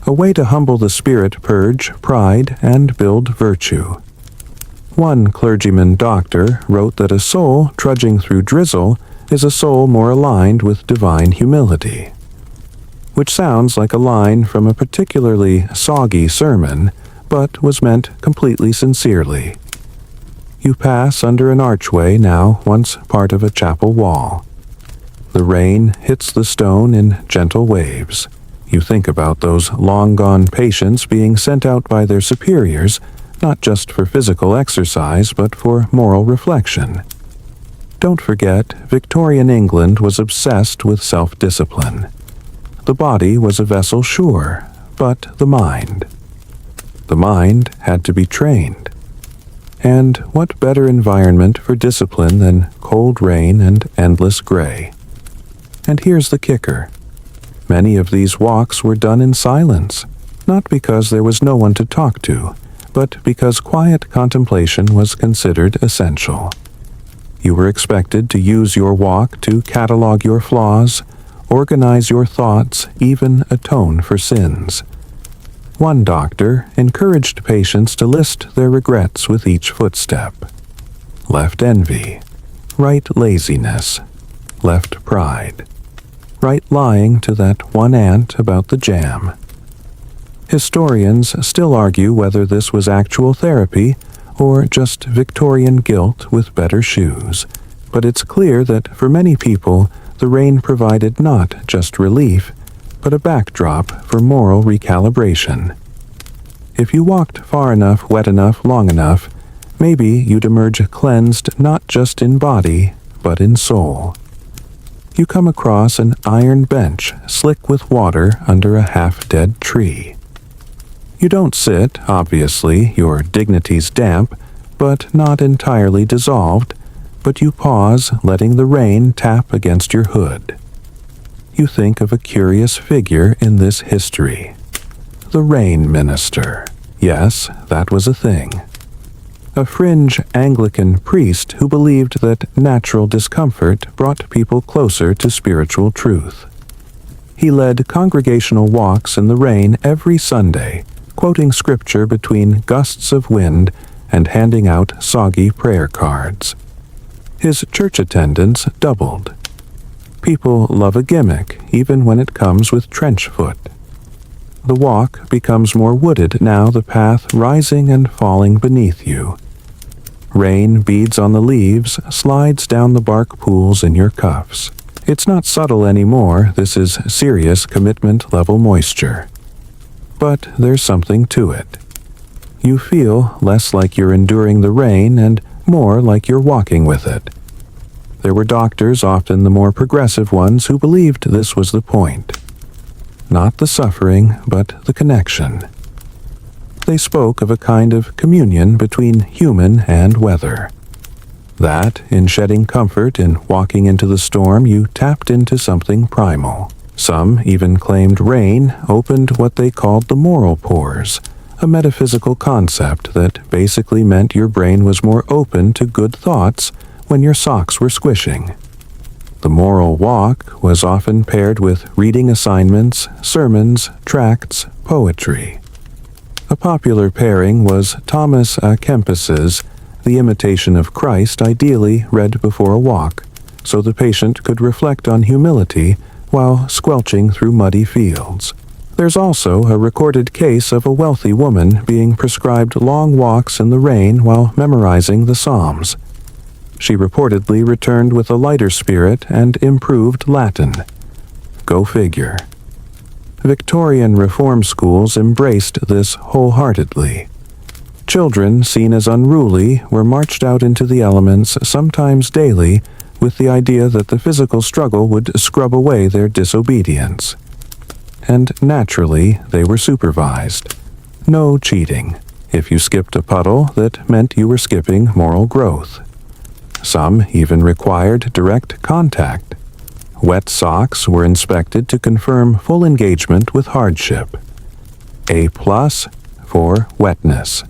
A way to humble the spirit, purge pride, and build virtue. One clergyman doctor wrote that a soul trudging through drizzle is a soul more aligned with divine humility. Which sounds like a line from a particularly soggy sermon, but was meant completely sincerely. You pass under an archway now once part of a chapel wall. The rain hits the stone in gentle waves. You think about those long-gone patients being sent out by their superiors, not just for physical exercise, but for moral reflection. Don't forget, Victorian England was obsessed with self-discipline. The body was a vessel, sure, but the mind. The mind had to be trained. And what better environment for discipline than cold rain and endless gray? And here's the kicker. Many of these walks were done in silence, not because there was no one to talk to, but because quiet contemplation was considered essential. You were expected to use your walk to catalog your flaws, organize your thoughts, even atone for sins. One doctor encouraged patients to list their regrets with each footstep. Left envy, right laziness, left pride, right lying to that one aunt about the jam. Historians still argue whether this was actual therapy or just Victorian guilt with better shoes, but it's clear that for many people, the rain provided not just relief, but a backdrop for moral recalibration. If you walked far enough, wet enough, long enough, maybe you'd emerge cleansed not just in body, but in soul. You come across an iron bench slick with water under a half-dead tree. You don't sit, obviously, your dignity's damp, but not entirely dissolved, but you pause, letting the rain tap against your hood. You think of a curious figure in this history. The rain minister. Yes, that was a thing. A fringe Anglican priest who believed that natural discomfort brought people closer to spiritual truth. He led congregational walks in the rain every Sunday, quoting scripture between gusts of wind and handing out soggy prayer cards. His church attendance doubled. People love a gimmick, even when it comes with trench foot. The walk becomes more wooded now, the path rising and falling beneath you. Rain beads on the leaves, slides down the bark pools in your cuffs. It's not subtle anymore, this is serious commitment-level moisture. But there's something to it. You feel less like you're enduring the rain and more like you're walking with it. There were doctors, often the more progressive ones, who believed this was the point. Not the suffering, but the connection. They spoke of a kind of communion between human and weather. That, in shedding comfort in walking into the storm, you tapped into something primal. Some even claimed rain opened what they called the moral pores, a metaphysical concept that basically meant your brain was more open to good thoughts when your socks were squishing. The moral walk was often paired with reading assignments, sermons, tracts, poetry. A popular pairing was Thomas à Kempis's The Imitation of Christ, ideally read before a walk, so the patient could reflect on humility while squelching through muddy fields. There's also a recorded case of a wealthy woman being prescribed long walks in the rain while memorizing the Psalms. She reportedly returned with a lighter spirit and improved Latin. Go figure. Victorian reform schools embraced this wholeheartedly. Children seen as unruly were marched out into the elements, sometimes daily, with the idea that the physical struggle would scrub away their disobedience. And naturally, they were supervised. No cheating. If you skipped a puddle, that meant you were skipping moral growth. Some even required direct contact. Wet socks were inspected to confirm full engagement with hardship. A+ for wetness.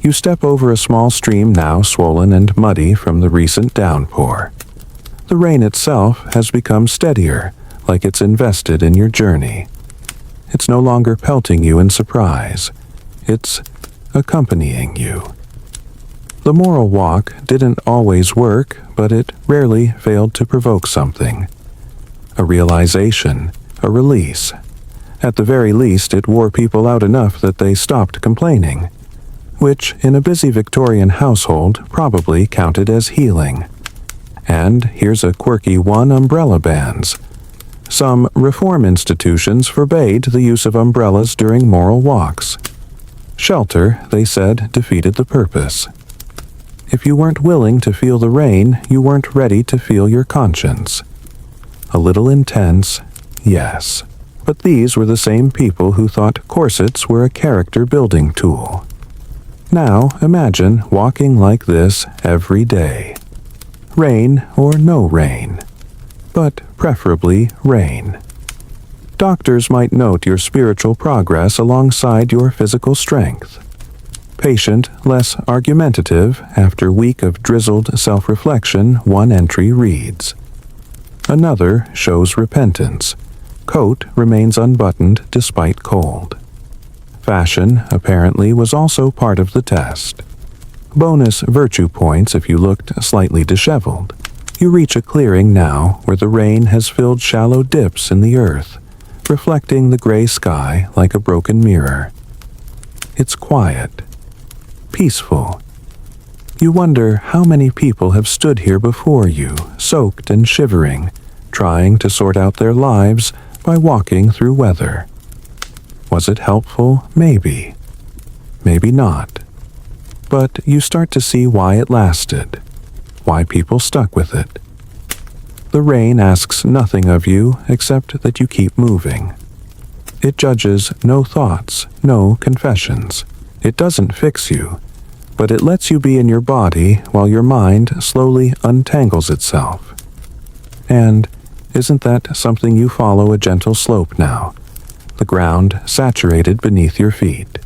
You step over a small stream now swollen and muddy from the recent downpour. The rain itself has become steadier, like it's invested in your journey. It's no longer pelting you in surprise. It's accompanying you. The moral walk didn't always work, but it rarely failed to provoke something. A realization, a release. At the very least, it wore people out enough that they stopped complaining, which, in a busy Victorian household, probably counted as healing. And here's a quirky one: umbrella bans. Some reform institutions forbade the use of umbrellas during moral walks. Shelter, they said, defeated the purpose. If you weren't willing to feel the rain, you weren't ready to feel your conscience. A little intense, yes. But these were the same people who thought corsets were a character-building tool. Now, imagine walking like this every day. Rain or no rain. But preferably rain. Doctors might note your spiritual progress alongside your physical strength. Patient, less argumentative, after week of drizzled self-reflection, one entry reads. Another shows repentance. Coat remains unbuttoned despite cold. Fashion, apparently, was also part of the test. Bonus virtue points if you looked slightly disheveled. You reach a clearing now where the rain has filled shallow dips in the earth, reflecting the gray sky like a broken mirror. It's quiet. Peaceful. You wonder how many people have stood here before you, soaked and shivering, trying to sort out their lives by walking through weather. Was it helpful? Maybe. Maybe not. But you start to see why it lasted, why people stuck with it. The rain asks nothing of you except that you keep moving. It judges no thoughts, no confessions. It doesn't fix you, but it lets you be in your body while your mind slowly untangles itself. And isn't that something you follow a gentle slope now, the ground saturated beneath your feet?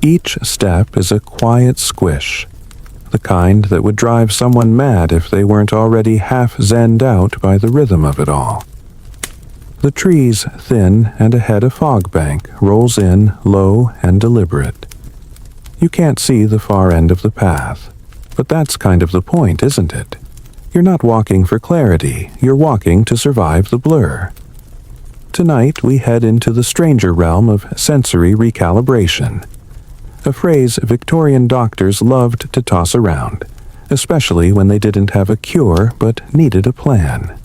Each step is a quiet squish, the kind that would drive someone mad if they weren't already half zenned out by the rhythm of it all. The trees thin and ahead a fog bank rolls in low and deliberate. You can't see the far end of the path, but that's kind of the point, isn't it? You're not walking for clarity, you're walking to survive the blur. Tonight we head into the stranger realm of sensory recalibration, a phrase Victorian doctors loved to toss around, especially when they didn't have a cure but needed a plan.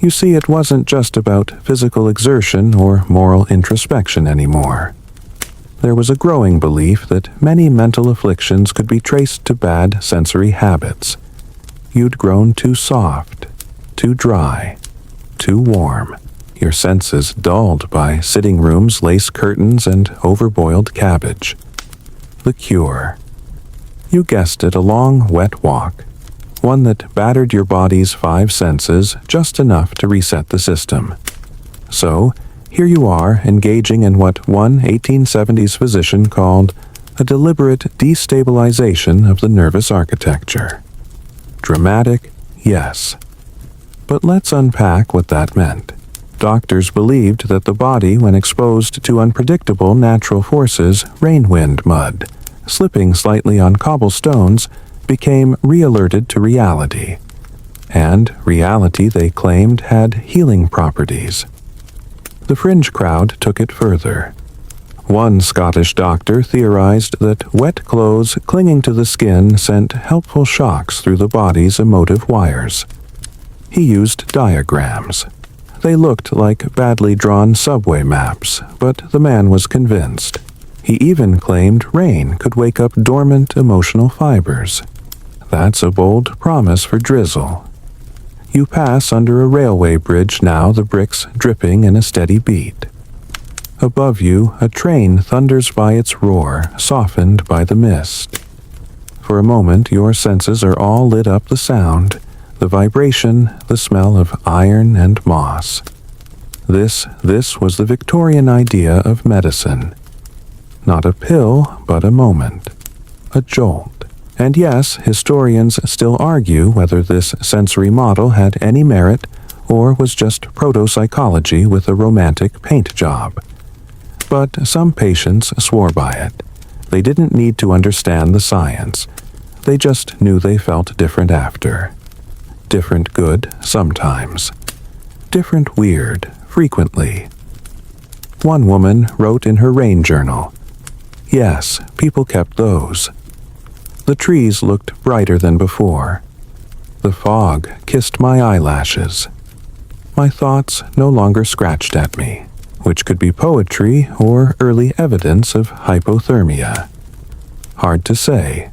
You see, it wasn't just about physical exertion or moral introspection anymore. There was a growing belief that many mental afflictions could be traced to bad sensory habits. You'd grown too soft, too dry, too warm, your senses dulled by sitting rooms, lace curtains, and overboiled cabbage. The cure. You guessed it, a long, wet walk. one that battered your body's 5 senses just enough to reset the system. So, here you are engaging in what one 1870s physician called a deliberate destabilization of the nervous architecture. Dramatic, yes. But let's unpack what that meant. Doctors believed that the body, when exposed to unpredictable natural forces, rain, wind, mud, slipping slightly on cobblestones, became re-alerted to reality. And reality, they claimed, had healing properties. The fringe crowd took it further. One Scottish doctor theorized that wet clothes clinging to the skin sent helpful shocks through the body's emotive wires. He used diagrams. They looked like badly drawn subway maps, but the man was convinced. He even claimed rain could wake up dormant emotional fibers. That's a bold promise for drizzle. You pass under a railway bridge now, the bricks dripping in a steady beat. Above you, a train thunders by its roar, softened by the mist. For a moment, your senses are all lit up: the sound, the vibration, the smell of iron and moss. This was the Victorian idea of medicine. Not a pill, but a moment. A jolt. And yes, historians still argue whether this sensory model had any merit or was just proto-psychology with a romantic paint job. But some patients swore by it. They didn't need to understand the science. They just knew they felt different after. Different good, sometimes. Different weird, frequently. One woman wrote in her rain journal. Yes, people kept those. The trees looked brighter than before. The fog kissed my eyelashes. My thoughts no longer scratched at me, which could be poetry or early evidence of hypothermia. Hard to say.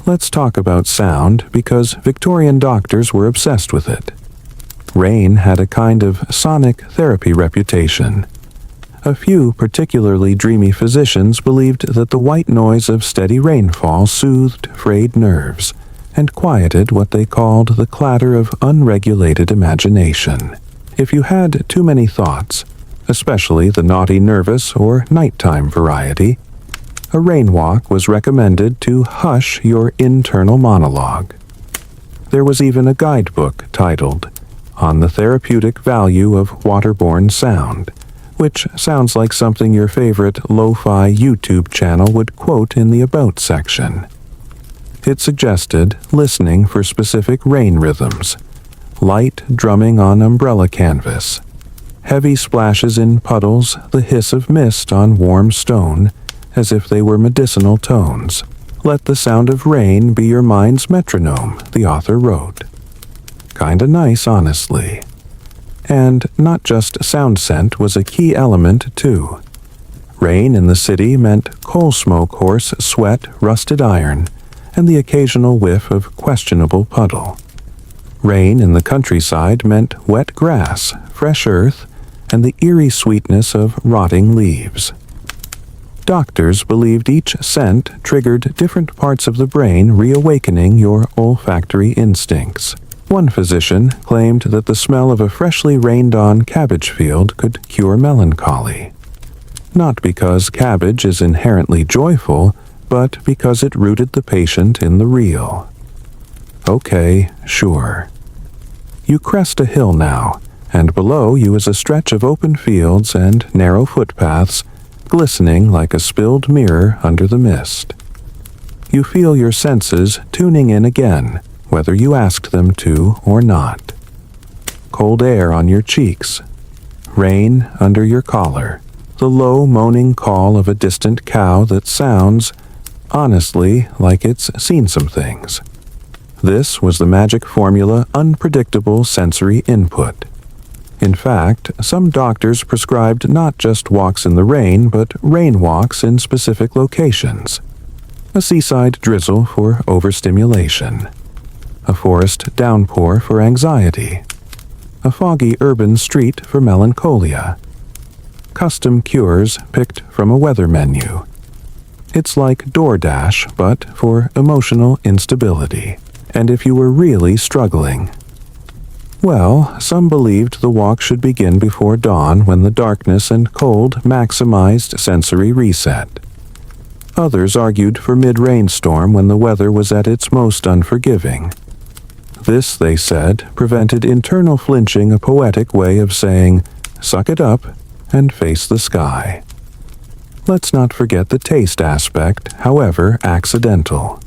Let's talk about sound, because Victorian doctors were obsessed with it. Rain had a kind of sonic therapy reputation. A few particularly dreamy physicians believed that the white noise of steady rainfall soothed frayed nerves and quieted what they called the clatter of unregulated imagination. If you had too many thoughts, especially the naughty nervous or nighttime variety, a rain walk was recommended to hush your internal monologue. There was even a guidebook titled On the Therapeutic Value of Waterborne Sound, which sounds like something your favorite lo-fi YouTube channel would quote in the About section. It suggested listening for specific rain rhythms, light drumming on umbrella canvas, heavy splashes in puddles, the hiss of mist on warm stone, as if they were medicinal tones. Let the sound of rain be your mind's metronome, the author wrote. Kinda nice, honestly. And not just sound scent was a key element, too. Rain in the city meant coal smoke, horse sweat, rusted iron, and the occasional whiff of questionable puddle. Rain in the countryside meant wet grass, fresh earth, and the eerie sweetness of rotting leaves. Doctors believed each scent triggered different parts of the brain, reawakening your olfactory instincts. One physician claimed that the smell of a freshly rained-on cabbage field could cure melancholy. Not because cabbage is inherently joyful, but because it rooted the patient in the real. Okay, sure. You crest a hill now, and below you is a stretch of open fields and narrow footpaths, glistening like a spilled mirror under the mist. You feel your senses tuning in again, whether you asked them to or not. Cold air on your cheeks, rain under your collar, the low moaning call of a distant cow that sounds, honestly, like it's seen some things. This was the magic formula: unpredictable sensory input. In fact, some doctors prescribed not just walks in the rain, but rain walks in specific locations. A seaside drizzle for overstimulation. A forest downpour for anxiety. A foggy urban street for melancholia. Custom cures picked from a weather menu. It's like DoorDash, but for emotional instability. and if you were really struggling. Well, some believed the walk should begin before dawn when the darkness and cold maximized sensory reset. Others argued for mid-rainstorm when the weather was at its most unforgiving. This, they said, prevented internal flinching, a poetic way of saying, suck it up and face the sky. Let's not forget the taste aspect, however accidental.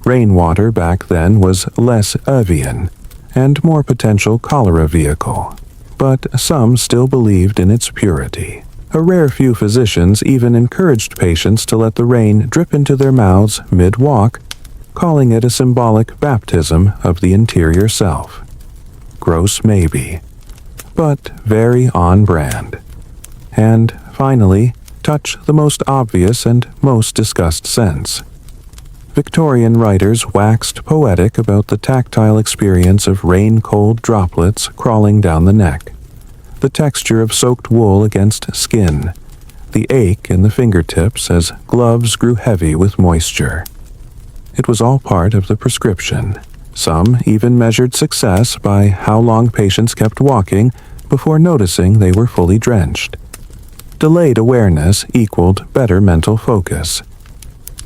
Rainwater back then was less Evian and more potential cholera vehicle, but some still believed in its purity. A rare few physicians even encouraged patients to let the rain drip into their mouths mid-walk, calling it a symbolic baptism of the interior self. Gross maybe, but very on-brand. And, finally, touch the most obvious and most discussed sense. Victorian writers waxed poetic about the tactile experience of rain-cold droplets crawling down the neck, the texture of soaked wool against skin, the ache in the fingertips as gloves grew heavy with moisture. It was all part of the prescription. Some even measured success by how long patients kept walking before noticing they were fully drenched. Delayed awareness equaled better mental focus.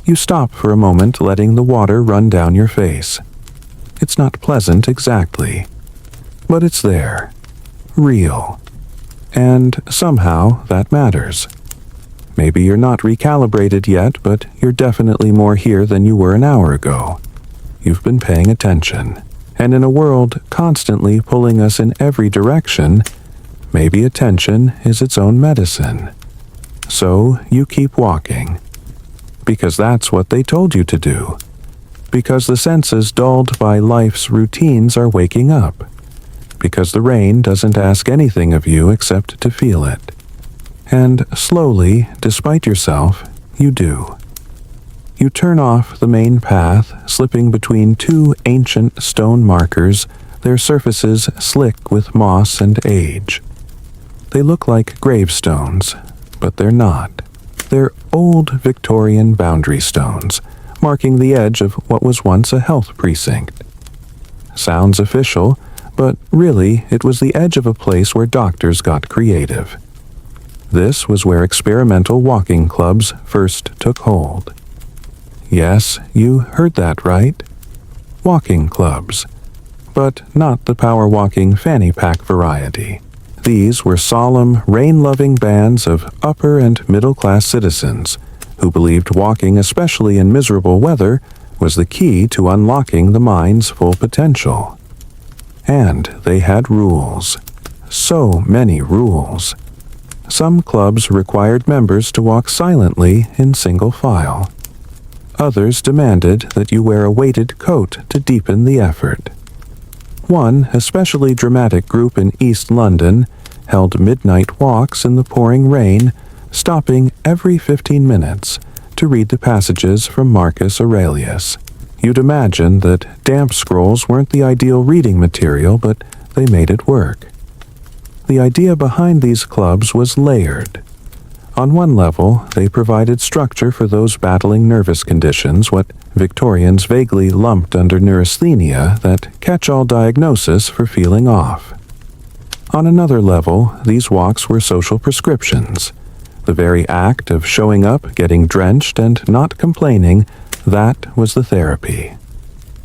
You stop for a moment, letting the water run down your face. It's not pleasant exactly, but it's there, real. And somehow that matters. Maybe you're not recalibrated yet, but you're definitely more here than you were an hour ago. You've been paying attention. And in a world constantly pulling us in every direction, maybe attention is its own medicine. So you keep walking. Because that's what they told you to do. Because the senses dulled by life's routines are waking up. Because the rain doesn't ask anything of you except to feel it. And slowly, despite yourself, you do. You turn off the main path, slipping between two ancient stone markers, their surfaces slick with moss and age. They look like gravestones, but they're not. They're old Victorian boundary stones, marking the edge of what was once a health precinct. Sounds official, but really it was the edge of a place where doctors got creative. This was where experimental walking clubs first took hold. Yes, you heard that right. Walking clubs. But not the power-walking fanny pack variety. These were solemn, rain-loving bands of upper and middle-class citizens who believed walking, especially in miserable weather, was the key to unlocking the mind's full potential. And they had rules. So many rules. Some clubs required members to walk silently in single file. Others demanded that you wear a weighted coat to deepen the effort. One especially dramatic group in East London held midnight walks in the pouring rain, stopping every 15 minutes to read the passages from Marcus Aurelius. You'd imagine that damp scrolls weren't the ideal reading material, but they made it work. The idea behind these clubs was layered. On one level, they provided structure for those battling nervous conditions, what Victorians vaguely lumped under neurasthenia, that catch-all diagnosis for feeling off. On another level, these walks were social prescriptions. The very act of showing up, getting drenched, and not complaining, that was the therapy.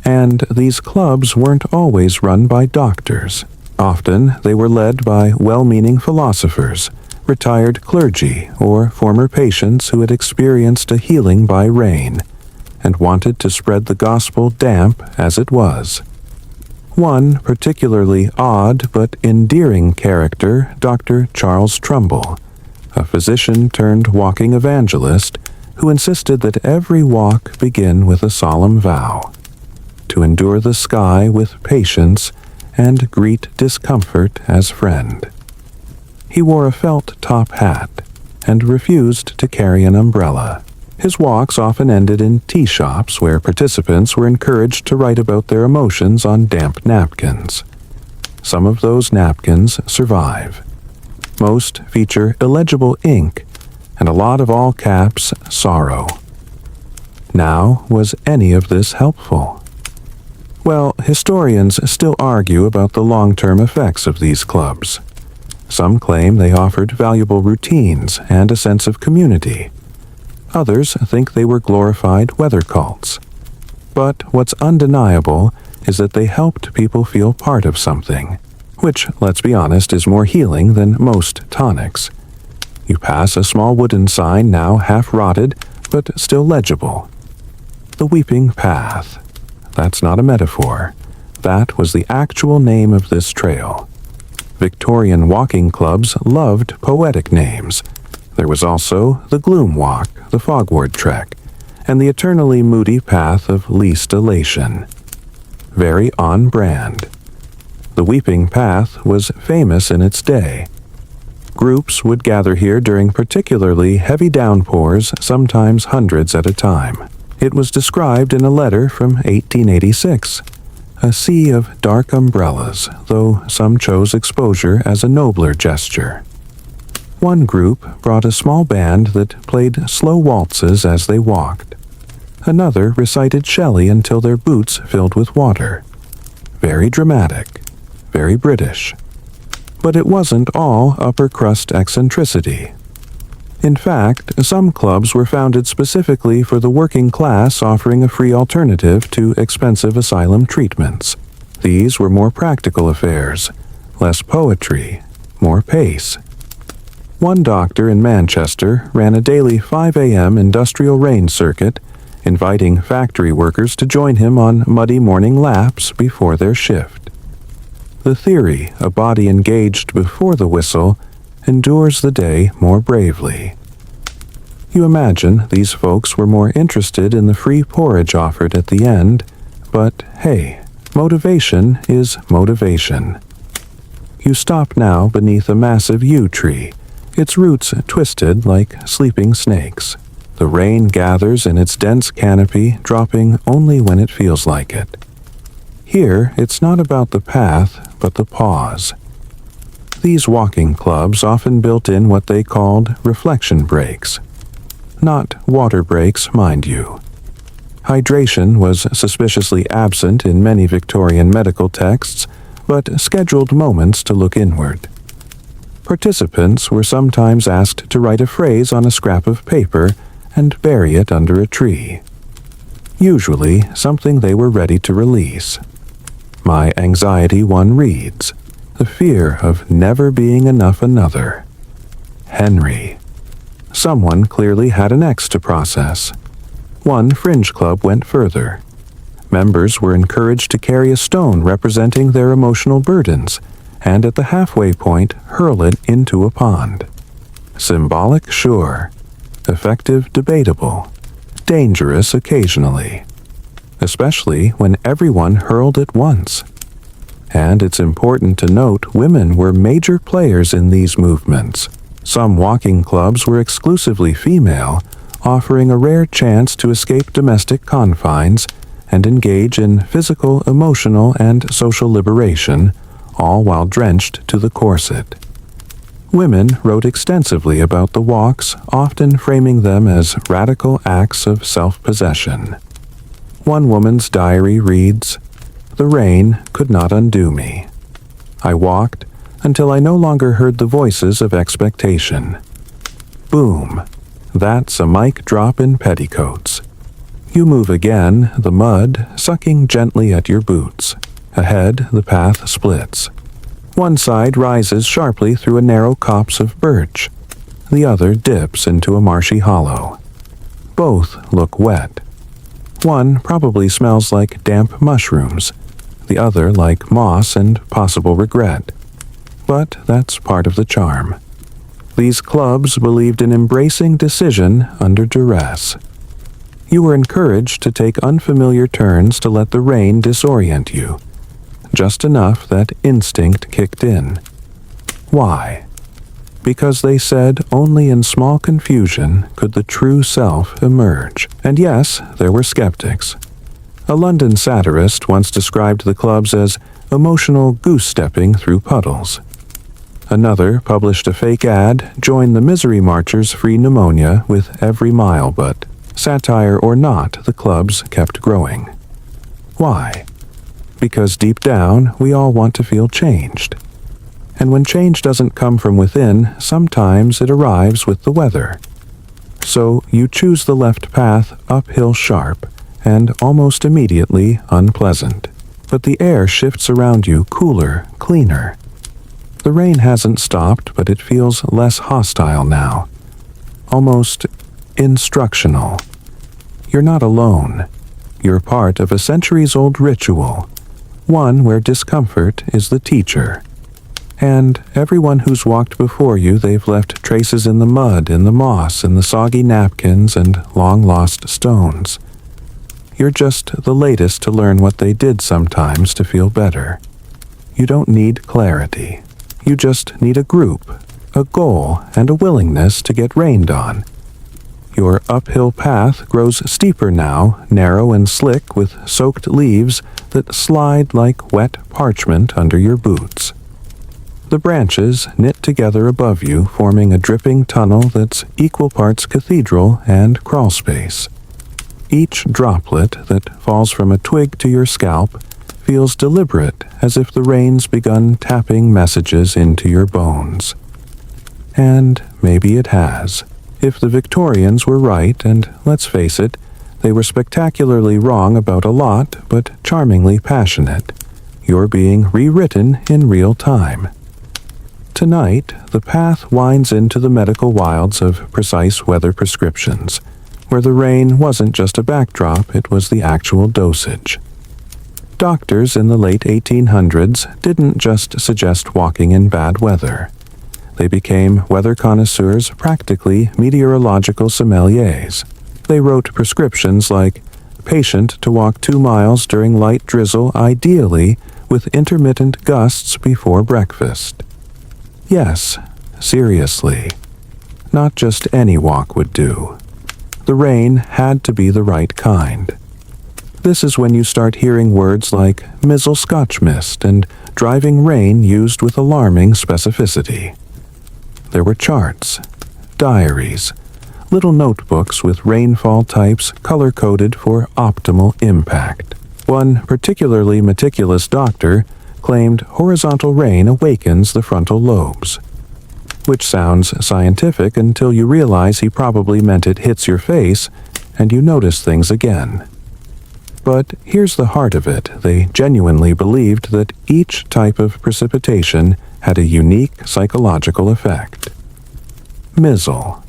And these clubs weren't always run by doctors. Often, they were led by well-meaning philosophers, retired clergy, or former patients who had experienced a healing by rain and wanted to spread the gospel damp as it was. One particularly odd but endearing character, Dr. Charles Trumbull, a physician-turned-walking evangelist who insisted that every walk begin with a solemn vow, to endure the sky with patience and greet discomfort as friend. He wore a felt top hat and refused to carry an umbrella. His walks often ended in tea shops where participants were encouraged to write about their emotions on damp napkins. Some of those napkins survive. Most feature illegible ink and a lot of all caps sorrow. Now, was any of this helpful? Well, historians still argue about the long-term effects of these clubs. Some claim they offered valuable routines and a sense of community. Others think they were glorified weather cults. But what's undeniable is that they helped people feel part of something, which, let's be honest, is more healing than most tonics. You pass a small wooden sign, now half-rotted, but still legible. The Weeping Path. That's not a metaphor. That was the actual name of this trail. Victorian walking clubs loved poetic names. There was also the Gloom Walk, the Fogward Trek, and the eternally moody path of least elation. Very on brand. The Weeping Path was famous in its day. Groups would gather here during particularly heavy downpours, sometimes hundreds at a time. It was described in a letter from 1886. A sea of dark umbrellas, though some chose exposure as a nobler gesture. One group brought a small band that played slow waltzes as they walked. Another recited Shelley until their boots filled with water. Very dramatic, very British. But it wasn't all upper-crust eccentricity. In fact, some clubs were founded specifically for the working class, offering a free alternative to expensive asylum treatments. These were more practical affairs, less poetry, more pace. One doctor in Manchester ran a daily 5 a.m. industrial rain circuit, inviting factory workers to join him on muddy morning laps before their shift. The theory, a body engaged before the whistle, endures the day more bravely. You imagine these folks were more interested in the free porridge offered at the end, but hey, motivation is motivation. You stop now beneath a massive yew tree, its roots twisted like sleeping snakes. The rain gathers in its dense canopy, dropping only when it feels like it. Here, it's not about the path, but the pause. These walking clubs often built in what they called reflection breaks. Not water breaks, mind you. Hydration was suspiciously absent in many Victorian medical texts, but scheduled moments to look inward. Participants were sometimes asked to write a phrase on a scrap of paper and bury it under a tree. Usually something they were ready to release. My anxiety one reads, the fear of never being enough another. Henry. Someone clearly had an ex to process. One fringe club went further. Members were encouraged to carry a stone representing their emotional burdens, and at the halfway point hurl it into a pond. Symbolic, sure. Effective, debatable. Dangerous occasionally. Especially when everyone hurled at once. And it's important to note women were major players in these movements. Some walking clubs were exclusively female, offering a rare chance to escape domestic confines and engage in physical, emotional, and social liberation, all while drenched to the corset. Women wrote extensively about the walks, often framing them as radical acts of self-possession. One woman's diary reads, "The rain could not undo me. I walked until I no longer heard the voices of expectation." Boom. That's a mic drop in petticoats. You move again, the mud sucking gently at your boots. Ahead, the path splits. One side rises sharply through a narrow copse of birch. The other dips into a marshy hollow. Both look wet. One probably smells like damp mushrooms, the other like moss and possible regret. But that's part of the charm. These clubs believed in embracing decision under duress. You were encouraged to take unfamiliar turns to let the rain disorient you. Just enough that instinct kicked in. Why? Because they said only in small confusion could the true self emerge. And yes, there were skeptics. A London satirist once described the clubs as emotional goose-stepping through puddles. Another published a fake ad, "Join the Misery Marchers, free pneumonia," with every mile, but satire or not, the clubs kept growing. Why? because deep down we all want to feel changed. And when change doesn't come from within, sometimes it arrives with the weather. So you choose the left path uphill sharp, and almost immediately unpleasant. But the air shifts around you cooler, cleaner. The rain hasn't stopped, but it feels less hostile now. Almost instructional. You're not alone. You're part of a centuries-old ritual, one where discomfort is the teacher. And everyone who's walked before you, they've left traces in the mud, in the moss, in the soggy napkins, and long-lost stones. You're just the latest to learn what they did sometimes to feel better. You don't need clarity. You just need a group, a goal, and a willingness to get rained on. Your uphill path grows steeper now, narrow and slick with soaked leaves that slide like wet parchment under your boots. The branches knit together above you, forming a dripping tunnel that's equal parts cathedral and crawl space. Each droplet that falls from a twig to your scalp feels deliberate, as if the rain's begun tapping messages into your bones. And maybe it has. If the Victorians were right, and let's face it, they were spectacularly wrong about a lot, but charmingly passionate, you're being rewritten in real time. Tonight, the path winds into the medical wilds of precise weather prescriptions, where the rain wasn't just a backdrop, it was the actual dosage. Doctors in the late 1800s didn't just suggest walking in bad weather. They became weather connoisseurs, practically meteorological sommeliers. They wrote prescriptions like, patient to walk 2 miles during light drizzle, ideally with intermittent gusts before breakfast. Yes, seriously. Not just any walk would do. The rain had to be the right kind. This is when you start hearing words like mizzle Scotch mist and driving rain used with alarming specificity. There were charts, diaries, little notebooks with rainfall types color-coded for optimal impact. One particularly meticulous doctor claimed horizontal rain awakens the frontal lobes, which sounds scientific until you realize he probably meant it hits your face and you notice things again. But here's the heart of it. They genuinely believed that each type of precipitation had a unique psychological effect. Mizzle.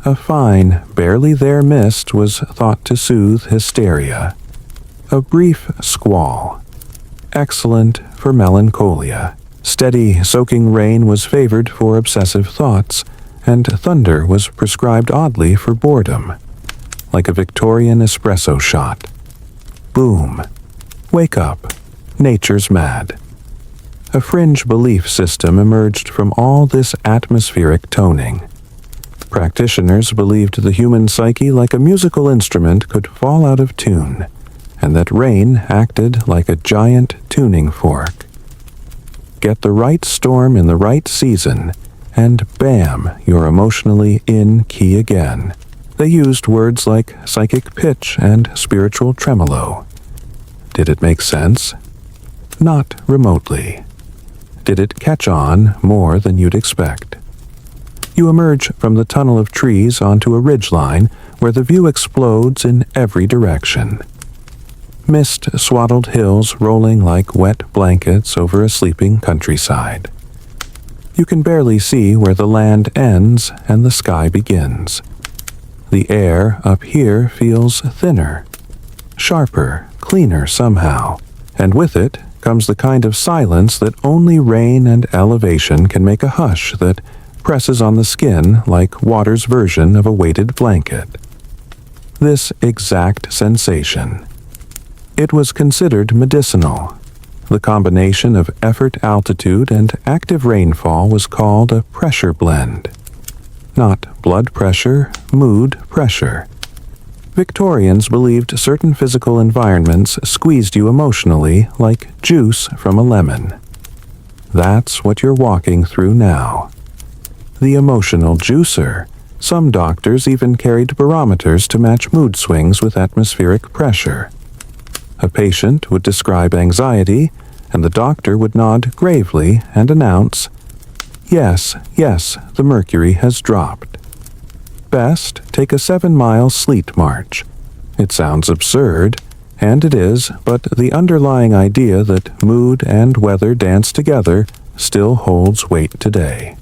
A fine, barely there mist was thought to soothe hysteria. A brief squall. Excellent for melancholia. Steady, soaking rain was favored for obsessive thoughts, and thunder was prescribed oddly for boredom. Like a Victorian espresso shot. Boom. Wake up. Nature's mad. A fringe belief system emerged from all this atmospheric toning. Practitioners believed the human psyche, like a musical instrument, could fall out of tune, and that rain acted like a giant tuning fork. Get the right storm in the right season, and bam, you're emotionally in key again. They used words like psychic pitch and spiritual tremolo. Did it make sense? Not remotely. Did it catch on more than you'd expect? You emerge from the tunnel of trees onto a ridgeline where the view explodes in every direction. Mist-swaddled hills rolling like wet blankets over a sleeping countryside. You can barely see where the land ends and the sky begins. The air up here feels thinner, sharper, cleaner somehow, and with it comes the kind of silence that only rain and elevation can make, a hush that presses on the skin like water's version of a weighted blanket. This exact sensation. It was considered medicinal. The combination of effort altitude and active rainfall was called a pressure blend. Not blood pressure, mood pressure. Victorians believed certain physical environments squeezed you emotionally like juice from a lemon. That's what you're walking through now. The emotional juicer. Some doctors even carried barometers to match mood swings with atmospheric pressure. A patient would describe anxiety, and the doctor would nod gravely and announce, "Yes, yes, the mercury has dropped." Best, take a 7-mile sleet march. It sounds absurd, and it is, but the underlying idea that mood and weather dance together still holds weight today.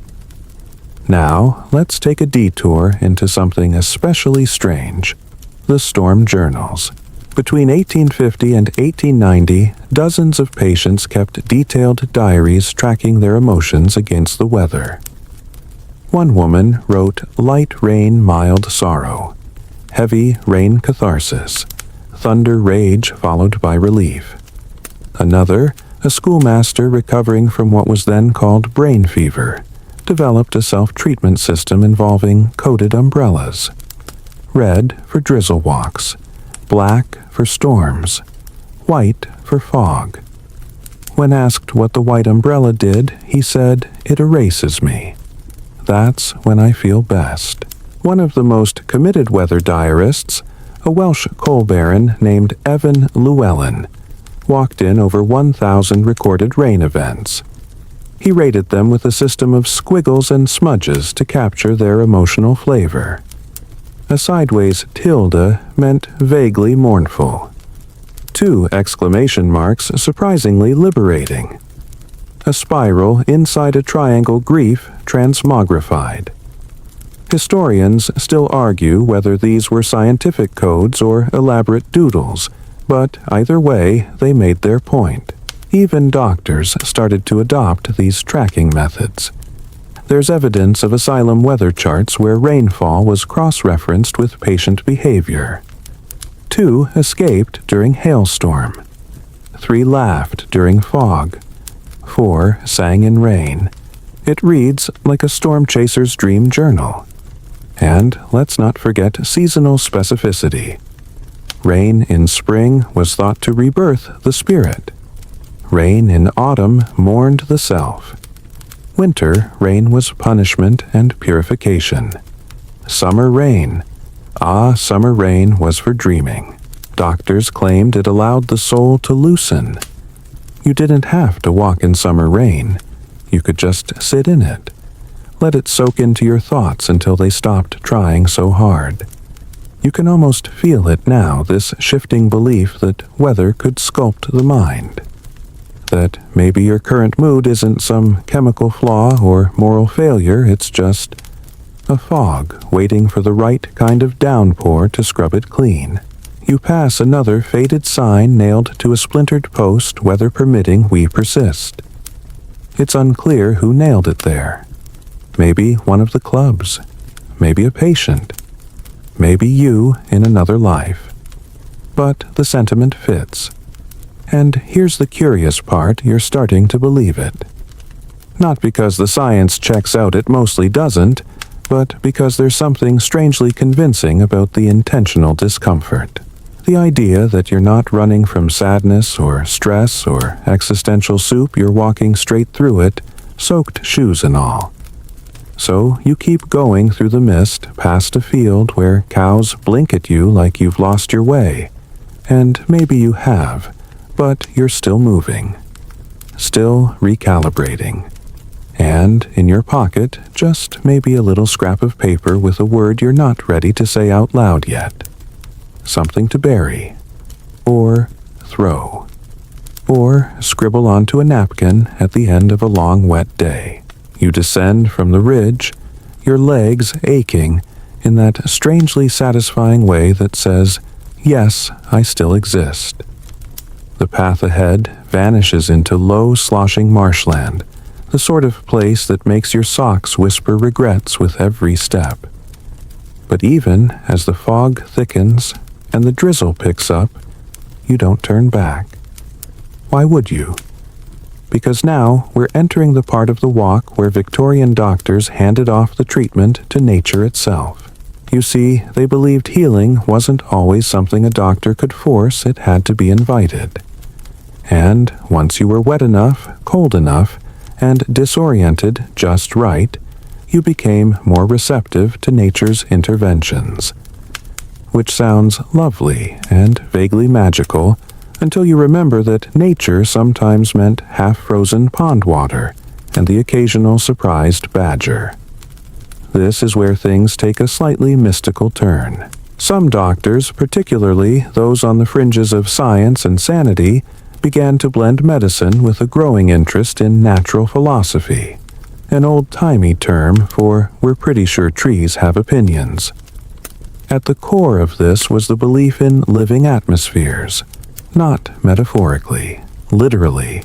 Now, let's take a detour into something especially strange: the storm journals. Between 1850 and 1890, dozens of patients kept detailed diaries tracking their emotions against the weather. One woman wrote light rain, mild sorrow, heavy rain, catharsis, thunder, rage followed by relief. Another, a schoolmaster recovering from what was then called brain fever, developed a self-treatment system involving coated umbrellas. Red for drizzle walks, black for storms, white for fog. When asked what the white umbrella did, he said, "It erases me. That's when I feel best." One of the most committed weather diarists, a Welsh coal baron named Evan Llewellyn, walked in over 1,000 recorded rain events. He rated them with a system of squiggles and smudges to capture their emotional flavor. A sideways tilde meant vaguely mournful. 2 exclamation marks surprisingly liberating. A spiral inside a triangle, grief transmogrified. Historians still argue whether these were scientific codes or elaborate doodles, but either way, they made their point. Even doctors started to adopt these tracking methods. There's evidence of asylum weather charts where rainfall was cross-referenced with patient behavior. 2 escaped during hailstorm. 3 laughed during fog. 4 sang in rain. It reads like a storm chaser's dream journal. And let's not forget seasonal specificity. Rain in spring was thought to rebirth the spirit. Rain in autumn mourned the self. Winter rain was punishment and purification. Summer rain, summer rain was for dreaming. Doctors claimed it allowed the soul to loosen. You didn't have to walk in summer rain. You could just sit in it. Let it soak into your thoughts until they stopped trying so hard. You can almost feel it now, this shifting belief that weather could sculpt the mind. That maybe your current mood isn't some chemical flaw or moral failure, it's just a fog waiting for the right kind of downpour to scrub it clean. You pass another faded sign nailed to a splintered post, weather permitting, we persist. It's unclear who nailed it there. Maybe one of the clubs, maybe a patient, maybe you in another life. But the sentiment fits. And here's the curious part, you're starting to believe it. Not because the science checks out, it mostly doesn't, but because there's something strangely convincing about the intentional discomfort. The idea that you're not running from sadness or stress or existential soup, you're walking straight through it, soaked shoes and all. So you keep going through the mist, past a field where cows blink at you like you've lost your way. And maybe you have, but you're still moving, still recalibrating. And in your pocket, just maybe a little scrap of paper with a word you're not ready to say out loud yet. Something to bury, or throw, or scribble onto a napkin at the end of a long wet day. You descend from the ridge, your legs aching in that strangely satisfying way that says, yes, I still exist. The path ahead vanishes into low, sloshing marshland, the sort of place that makes your socks whisper regrets with every step. But even as the fog thickens and the drizzle picks up, you don't turn back. Why would you? Because now we're entering the part of the walk where Victorian doctors handed off the treatment to nature itself. You see, they believed healing wasn't always something a doctor could force, it had to be invited. And once you were wet enough, cold enough, and disoriented just right, you became more receptive to nature's interventions. Which sounds lovely and vaguely magical until you remember that nature sometimes meant half-frozen pond water and the occasional surprised badger. This is where things take a slightly mystical turn. Some doctors, particularly those on the fringes of science and sanity, began to blend medicine with a growing interest in natural philosophy, an old-timey term for "we're pretty sure trees have opinions." At the core of this was the belief in living atmospheres, not metaphorically, literally.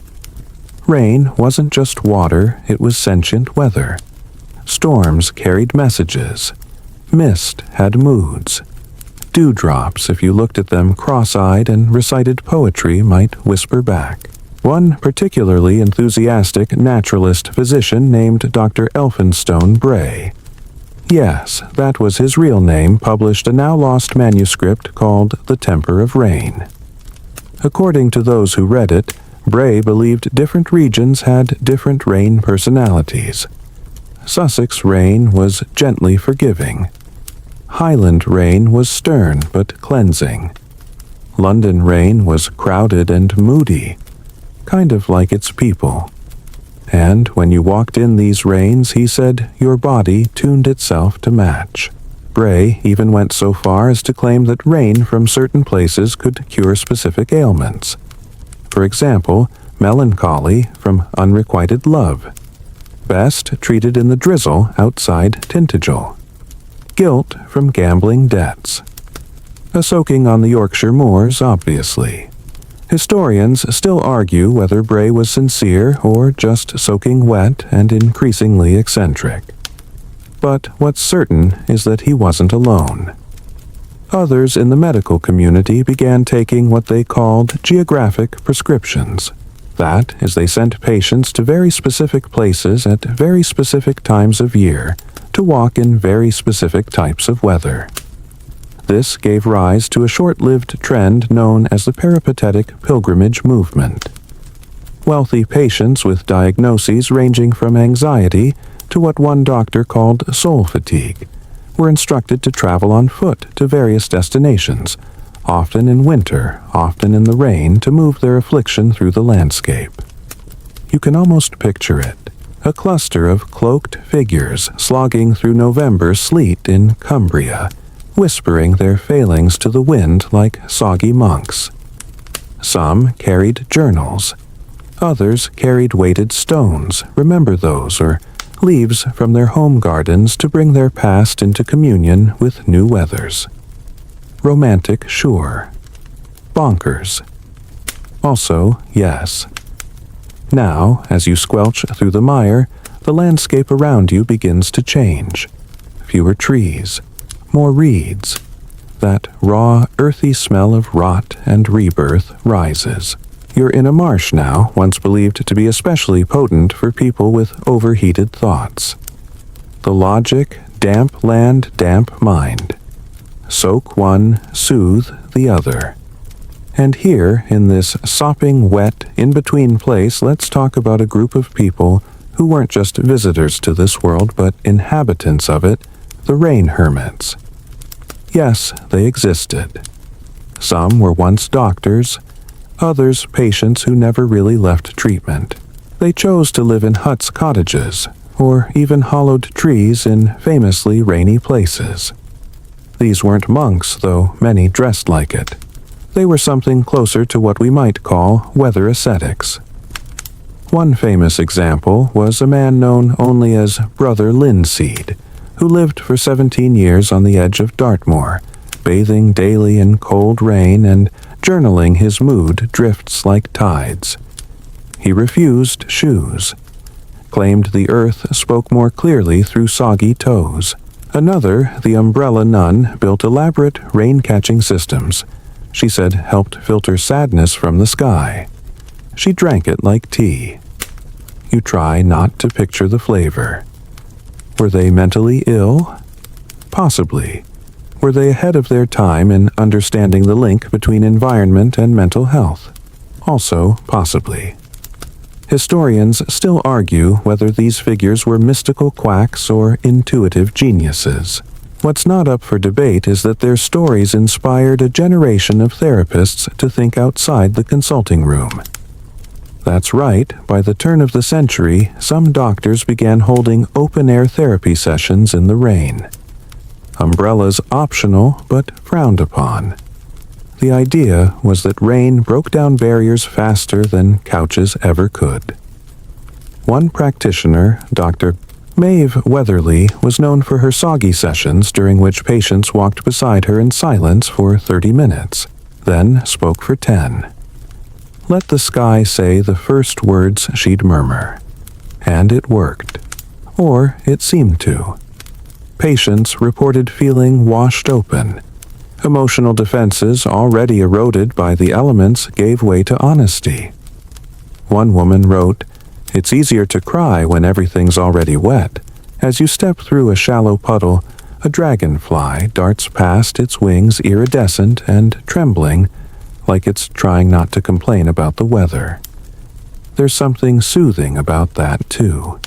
Rain wasn't just water, it was sentient weather. Storms carried messages. Mist had moods. Dewdrops, if you looked at them cross-eyed and recited poetry, might whisper back. One particularly enthusiastic naturalist physician named Dr. Elphinstone Bray. Yes, that was his real name, published a now-lost manuscript called The Temper of Rain. According to those who read it, Bray believed different regions had different rain personalities. Sussex rain was gently forgiving. Highland rain was stern but cleansing. London rain was crowded and moody, kind of like its people. And when you walked in these rains, he said, your body tuned itself to match. Bray even went so far as to claim that rain from certain places could cure specific ailments. For example, melancholy from unrequited love. Best treated in the drizzle outside Tintagel. Guilt from gambling debts. A soaking on the Yorkshire moors, obviously. Historians still argue whether Bray was sincere or just soaking wet and increasingly eccentric. But what's certain is that he wasn't alone. Others in the medical community began taking what they called geographic prescriptions. That is, they sent patients to very specific places at very specific times of year to walk in very specific types of weather. This gave rise to a short-lived trend known as the peripatetic pilgrimage movement. Wealthy patients with diagnoses ranging from anxiety to what one doctor called soul fatigue were instructed to travel on foot to various destinations, often in winter, often in the rain, to move their affliction through the landscape. You can almost picture it, a cluster of cloaked figures slogging through November sleet in Cumbria, whispering their failings to the wind like soggy monks. Some carried journals. Others carried weighted stones, remember those, or leaves from their home gardens to bring their past into communion with new weathers. Romantic, sure. Bonkers. Also, yes. Now, as you squelch through the mire, the landscape around you begins to change. Fewer trees, more reeds. That raw, earthy smell of rot and rebirth rises. You're in a marsh now, once believed to be especially potent for people with overheated thoughts. The logic, damp land, damp mind. Soak one, soothe the other. And here, in this sopping, wet, in-between place, let's talk about a group of people who weren't just visitors to this world, but inhabitants of it, the rain hermits. Yes, they existed. Some were once doctors, others patients who never really left treatment. They chose to live in huts, cottages, or even hollowed trees in famously rainy places. These weren't monks, though many dressed like it. They were something closer to what we might call weather ascetics. One famous example was a man known only as Brother Linseed, who lived for 17 years on the edge of Dartmoor, bathing daily in cold rain and journaling his mood drifts like tides. He refused shoes, claimed the earth spoke more clearly through soggy toes. Another, the umbrella nun, built elaborate rain-catching systems. She said helped filter sadness from the sky. She drank it like tea. You try not to picture the flavor. Were they mentally ill? Possibly. Were they ahead of their time in understanding the link between environment and mental health? Also, possibly. Historians still argue whether these figures were mystical quacks or intuitive geniuses. What's not up for debate is that their stories inspired a generation of therapists to think outside the consulting room. That's right, by the turn of the century, some doctors began holding open-air therapy sessions in the rain. Umbrellas optional, but frowned upon. The idea was that rain broke down barriers faster than couches ever could. One practitioner, Dr. Maeve Weatherly, was known for her soggy sessions during which patients walked beside her in silence for 30 minutes, then spoke for 10. Let the sky say the first words she'd murmur. And it worked. Or it seemed to. Patients reported feeling washed open. Emotional defenses already eroded by the elements gave way to honesty. One woman wrote, "It's easier to cry when everything's already wet. As you step through a shallow puddle, a dragonfly darts past, its wings iridescent and trembling, like it's trying not to complain about the weather." There's something soothing about that, too.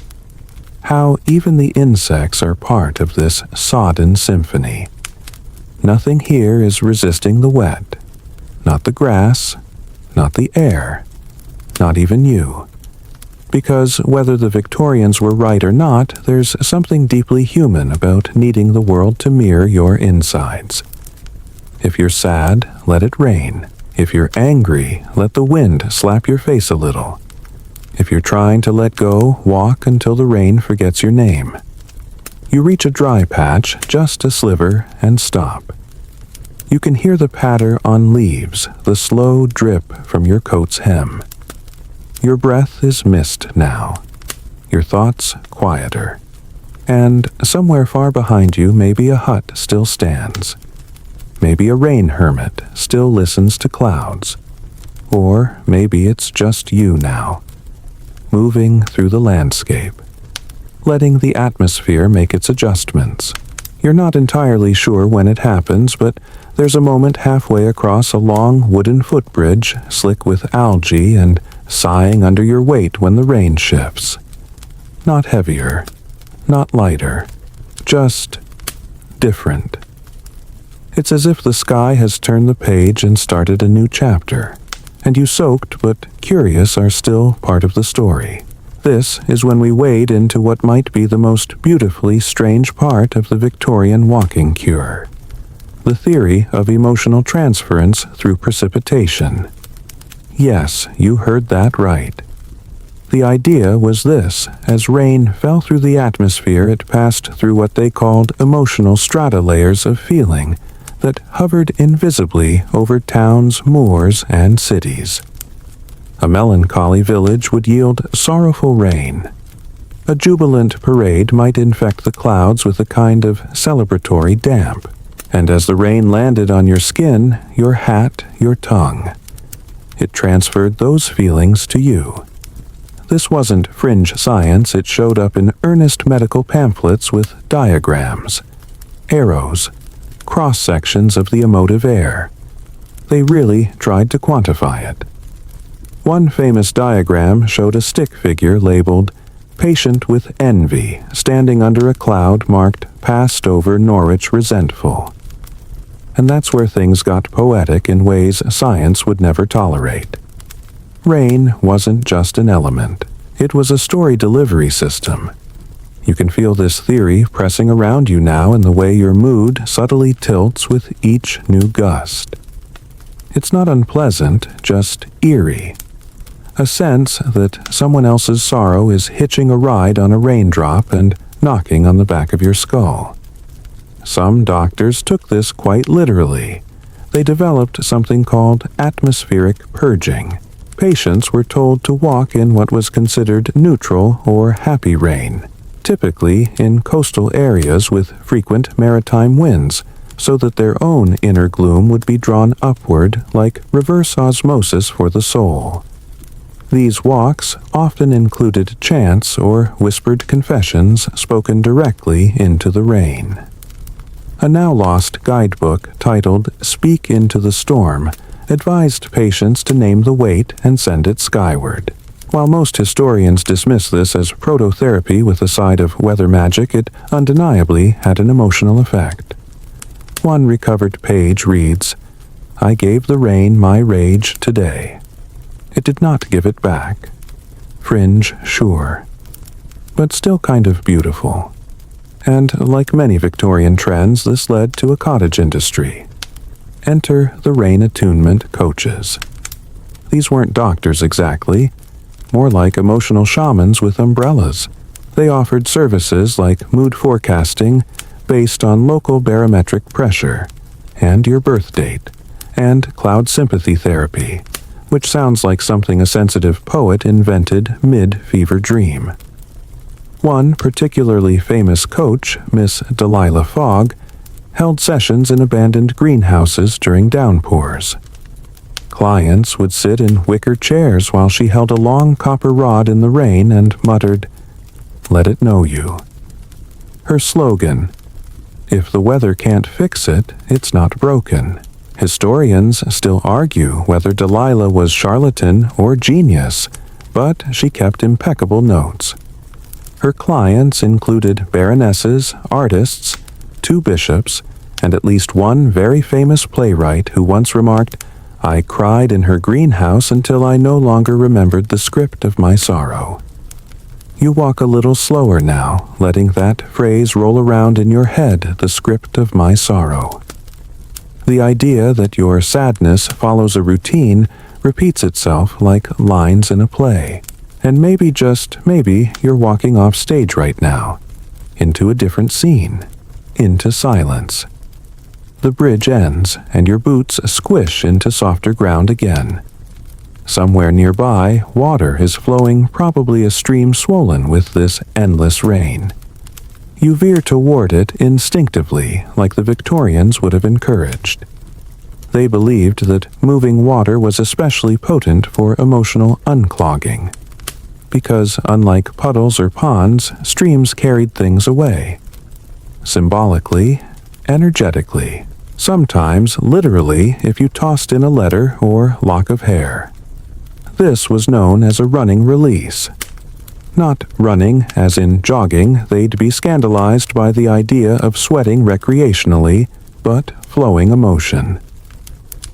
How even the insects are part of this sodden symphony. Nothing here is resisting the wet. Not the grass, not the air, not even you. Because whether the Victorians were right or not, there's something deeply human about needing the world to mirror your insides. If you're sad, let it rain. If you're angry, let the wind slap your face a little. If you're trying to let go, walk until the rain forgets your name. You reach a dry patch, just a sliver, and stop. You can hear the patter on leaves, the slow drip from your coat's hem. Your breath is mist now. Your thoughts quieter. And somewhere far behind you, maybe a hut still stands. Maybe a rain hermit still listens to clouds. Or maybe it's just you now, moving through the landscape, letting the atmosphere make its adjustments. You're not entirely sure when it happens, but there's a moment halfway across a long wooden footbridge, slick with algae and sighing under your weight when the rain shifts. Not heavier, not lighter, just different. It's as if the sky has turned the page and started a new chapter, and you soaked but curious are still part of the story. This is when we wade into what might be the most beautifully strange part of the Victorian walking cure. The theory of emotional transference through precipitation. Yes, you heard that right. The idea was this: as rain fell through the atmosphere, it passed through what they called emotional strata layers of feeling that hovered invisibly over towns, moors, and cities. A melancholy village would yield sorrowful rain. A jubilant parade might infect the clouds with a kind of celebratory damp, and as the rain landed on your skin, your hat, your tongue, it transferred those feelings to you. This wasn't fringe science, it showed up in earnest medical pamphlets with diagrams, arrows, cross-sections of the emotive air. They really tried to quantify it. One famous diagram showed a stick figure labeled "Patient with Envy" standing under a cloud marked "Passed over Norwich Resentful." And that's where things got poetic in ways science would never tolerate. Rain wasn't just an element. It was a story delivery system. You can feel this theory pressing around you now in the way your mood subtly tilts with each new gust. It's not unpleasant, just eerie. A sense that someone else's sorrow is hitching a ride on a raindrop and knocking on the back of your skull. Some doctors took this quite literally. They developed something called atmospheric purging. Patients were told to walk in what was considered neutral or happy rain, typically in coastal areas with frequent maritime winds, so that their own inner gloom would be drawn upward like reverse osmosis for the soul. These walks often included chants or whispered confessions spoken directly into the rain. A now-lost guidebook titled "Speak into the Storm" advised patients to name the weight and send it skyward. While most historians dismiss this as prototherapy with a side of weather magic, it undeniably had an emotional effect. One recovered page reads, "I gave the rain my rage today. It did not give it back. Fringe, sure, but still kind of beautiful." And like many Victorian trends, this led to a cottage industry. Enter the rain attunement coaches. These weren't doctors exactly, more like emotional shamans with umbrellas. They offered services like mood forecasting based on local barometric pressure, and your birth date, and cloud sympathy therapy, which sounds like something a sensitive poet invented mid-fever dream. One particularly famous coach, Miss Delilah Fogg, held sessions in abandoned greenhouses during downpours. Clients would sit in wicker chairs while she held a long copper rod in the rain and muttered, "Let it know you." Her slogan, "If the weather can't fix it, it's not broken." Historians still argue whether Delilah was charlatan or genius, but she kept impeccable notes. Her clients included baronesses, artists, 2 bishops, and at least one very famous playwright who once remarked, "I cried in her greenhouse until I no longer remembered the script of my sorrow." You walk a little slower now, letting that phrase roll around in your head, the script of my sorrow. The idea that your sadness follows a routine repeats itself like lines in a play. And maybe, just maybe, you're walking off stage right now, into a different scene, into silence. The bridge ends, and your boots squish into softer ground again. Somewhere nearby, water is flowing, probably a stream swollen with this endless rain. You veer toward it instinctively, like the Victorians would have encouraged. They believed that moving water was especially potent for emotional unclogging, because unlike puddles or ponds, streams carried things away. Symbolically, energetically, sometimes literally if you tossed in a letter or lock of hair. This was known as a running release. Not running as in jogging, they'd be scandalized by the idea of sweating recreationally, but flowing emotion.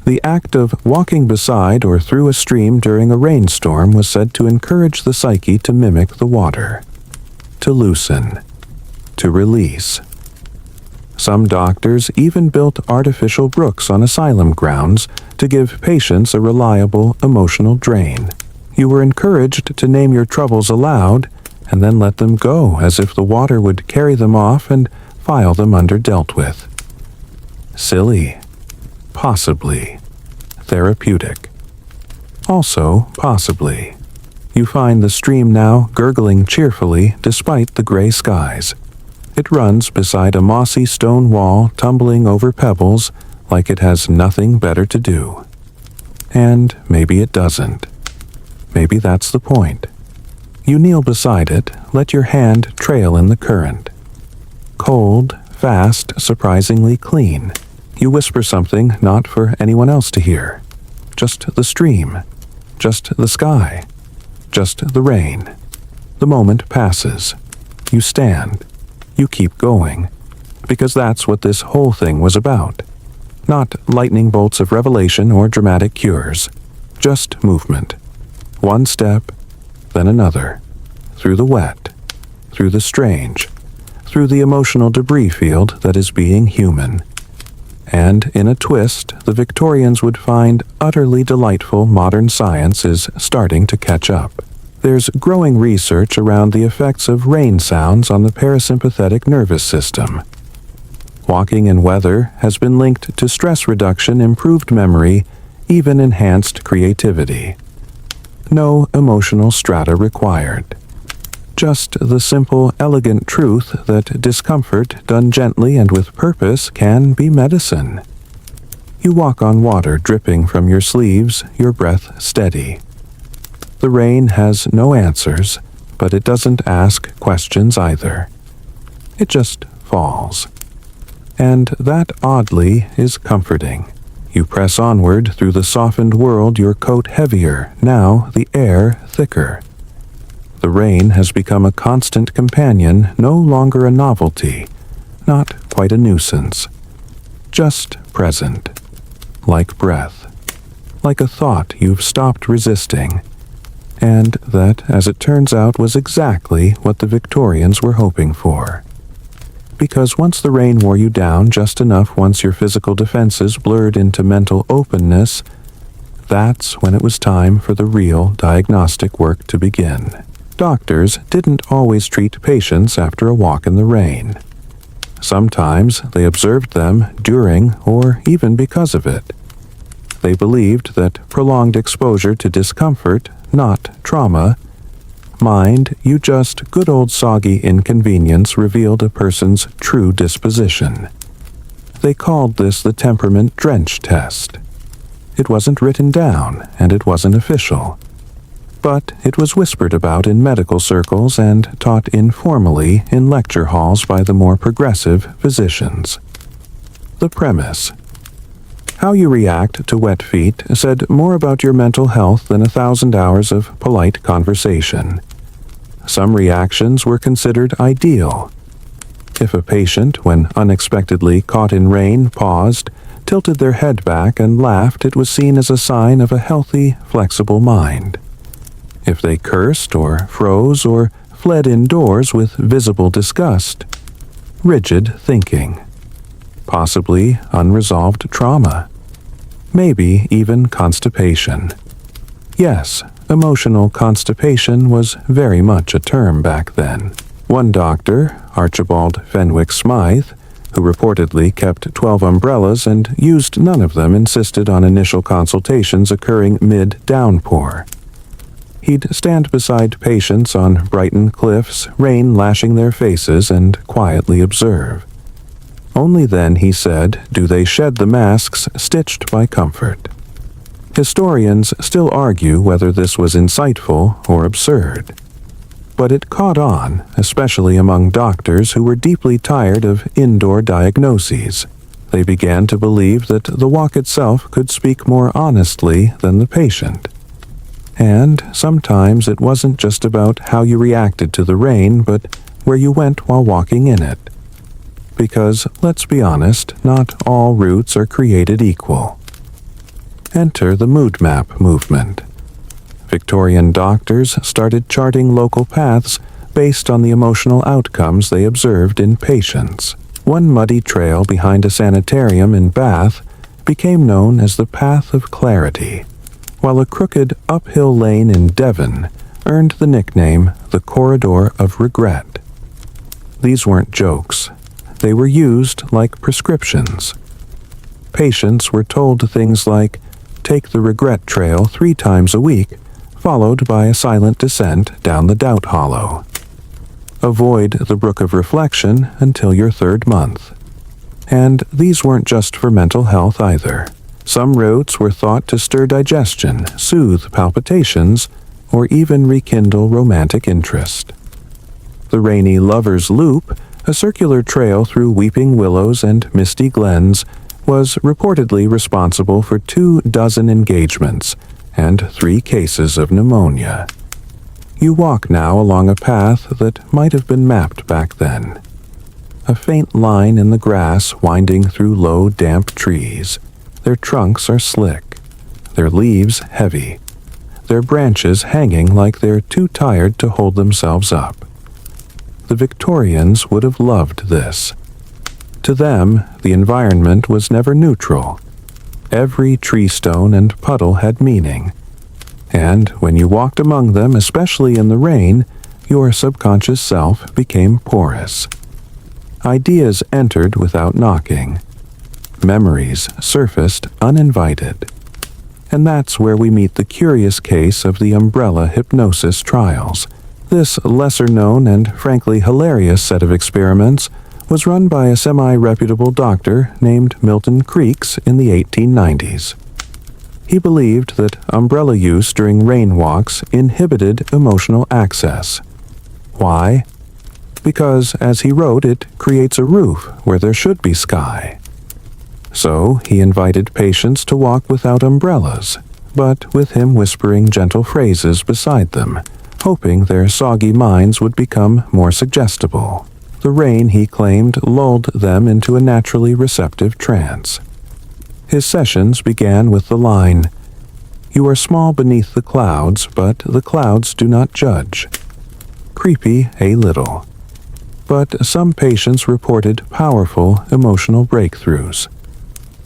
The act of walking beside or through a stream during a rainstorm was said to encourage the psyche to mimic the water, to loosen, to release. Some doctors even built artificial brooks on asylum grounds to give patients a reliable emotional drain. You were encouraged to name your troubles aloud and then let them go as if the water would carry them off and file them under dealt with. Silly. Possibly. Therapeutic. Also, possibly. You find the stream now gurgling cheerfully despite the gray skies. It runs beside a mossy stone wall tumbling over pebbles like it has nothing better to do. And maybe it doesn't. Maybe that's the point. You kneel beside it, let your hand trail in the current. Cold, fast, surprisingly clean. You whisper something not for anyone else to hear. Just the stream. Just the sky. Just the rain. The moment passes. You stand. You keep going. Because that's what this whole thing was about. Not lightning bolts of revelation or dramatic cures. Just movement. One step, then another. Through the wet. Through the strange. Through the emotional debris field that is being human. And in a twist, the Victorians would find utterly delightful modern science is starting to catch up. There's growing research around the effects of rain sounds on the parasympathetic nervous system. Walking in weather has been linked to stress reduction, improved memory, even enhanced creativity. No emotional strata required. Just the simple, elegant truth that discomfort done gently and with purpose can be medicine. You walk on water dripping from your sleeves, your breath steady. The rain has no answers, but it doesn't ask questions either. It just falls. And that, oddly, is comforting. You press onward through the softened world, your coat heavier, now the air thicker. the rain has become a constant companion, no longer a novelty, not quite a nuisance, just present, like breath, like a thought you've stopped resisting, and that, as it turns out, was exactly what the Victorians were hoping for. Because once the rain wore you down just enough, once your physical defenses blurred into mental openness, that's when it was time for the real diagnostic work to begin. Doctors didn't always treat patients after a walk in the rain. Sometimes they observed them during or even because of it. They believed that prolonged exposure to discomfort, not trauma, mind you just good old soggy inconvenience, revealed a person's true disposition. They called this the temperament drench test. It wasn't written down, and it wasn't official. But it was whispered about in medical circles and taught informally in lecture halls by the more progressive physicians. The premise: how you react to wet feet said more about your mental health than 1,000 hours of polite conversation. Some reactions were considered ideal. If a patient, when unexpectedly caught in rain, paused, tilted their head back, and laughed, it was seen as a sign of a healthy, flexible mind. If they cursed or froze or fled indoors with visible disgust, rigid thinking. Possibly unresolved trauma. Maybe even constipation. Yes, emotional constipation was very much a term back then. One doctor, Archibald Fenwick Smythe, who reportedly kept 12 umbrellas and used none of them, insisted on initial consultations occurring mid-downpour. He'd stand beside patients on Brighton cliffs, rain lashing their faces, and quietly observe. Only then, he said, do they shed the masks stitched by comfort. Historians still argue whether this was insightful or absurd. But it caught on, especially among doctors who were deeply tired of indoor diagnoses. They began to believe that the walk itself could speak more honestly than the patient. And sometimes it wasn't just about how you reacted to the rain, but where you went while walking in it. Because, let's be honest, not all routes are created equal. Enter the mood map movement. Victorian doctors started charting local paths based on the emotional outcomes they observed in patients. One muddy trail behind a sanitarium in Bath became known as the Path of Clarity, while a crooked uphill lane in Devon earned the nickname the Corridor of Regret. These weren't jokes. They were used like prescriptions. Patients were told things like, take the regret trail 3 times a week, followed by a silent descent down the doubt hollow. Avoid the brook of reflection until your 3rd month. And these weren't just for mental health either. Some routes were thought to stir digestion, soothe palpitations, or even rekindle romantic interest. The rainy Lover's Loop, a circular trail through weeping willows and misty glens, was reportedly responsible for 24 engagements and 3 cases of pneumonia. You walk now along a path that might have been mapped back then. A faint line in the grass winding through low, damp trees. Their trunks are slick, their leaves heavy, their branches hanging like they're too tired to hold themselves up. The Victorians would have loved this. To them, the environment was never neutral. Every tree stone and puddle had meaning. And when you walked among them, especially in the rain, your subconscious self became porous. Ideas entered without knocking. Memories surfaced uninvited. And that's where we meet the curious case of the umbrella hypnosis trials. This lesser-known and frankly hilarious set of experiments was run by a semi-reputable doctor named Milton Creeks in the 1890s. He believed that umbrella use during rain walks inhibited emotional access. Why? Because, as he wrote, it creates a roof where there should be sky. So he invited patients to walk without umbrellas, but with him whispering gentle phrases beside them, hoping their soggy minds would become more suggestible. The rain, he claimed, lulled them into a naturally receptive trance. His sessions began with the line, "You are small beneath the clouds, but the clouds do not judge." Creepy a little. But some patients reported powerful emotional breakthroughs.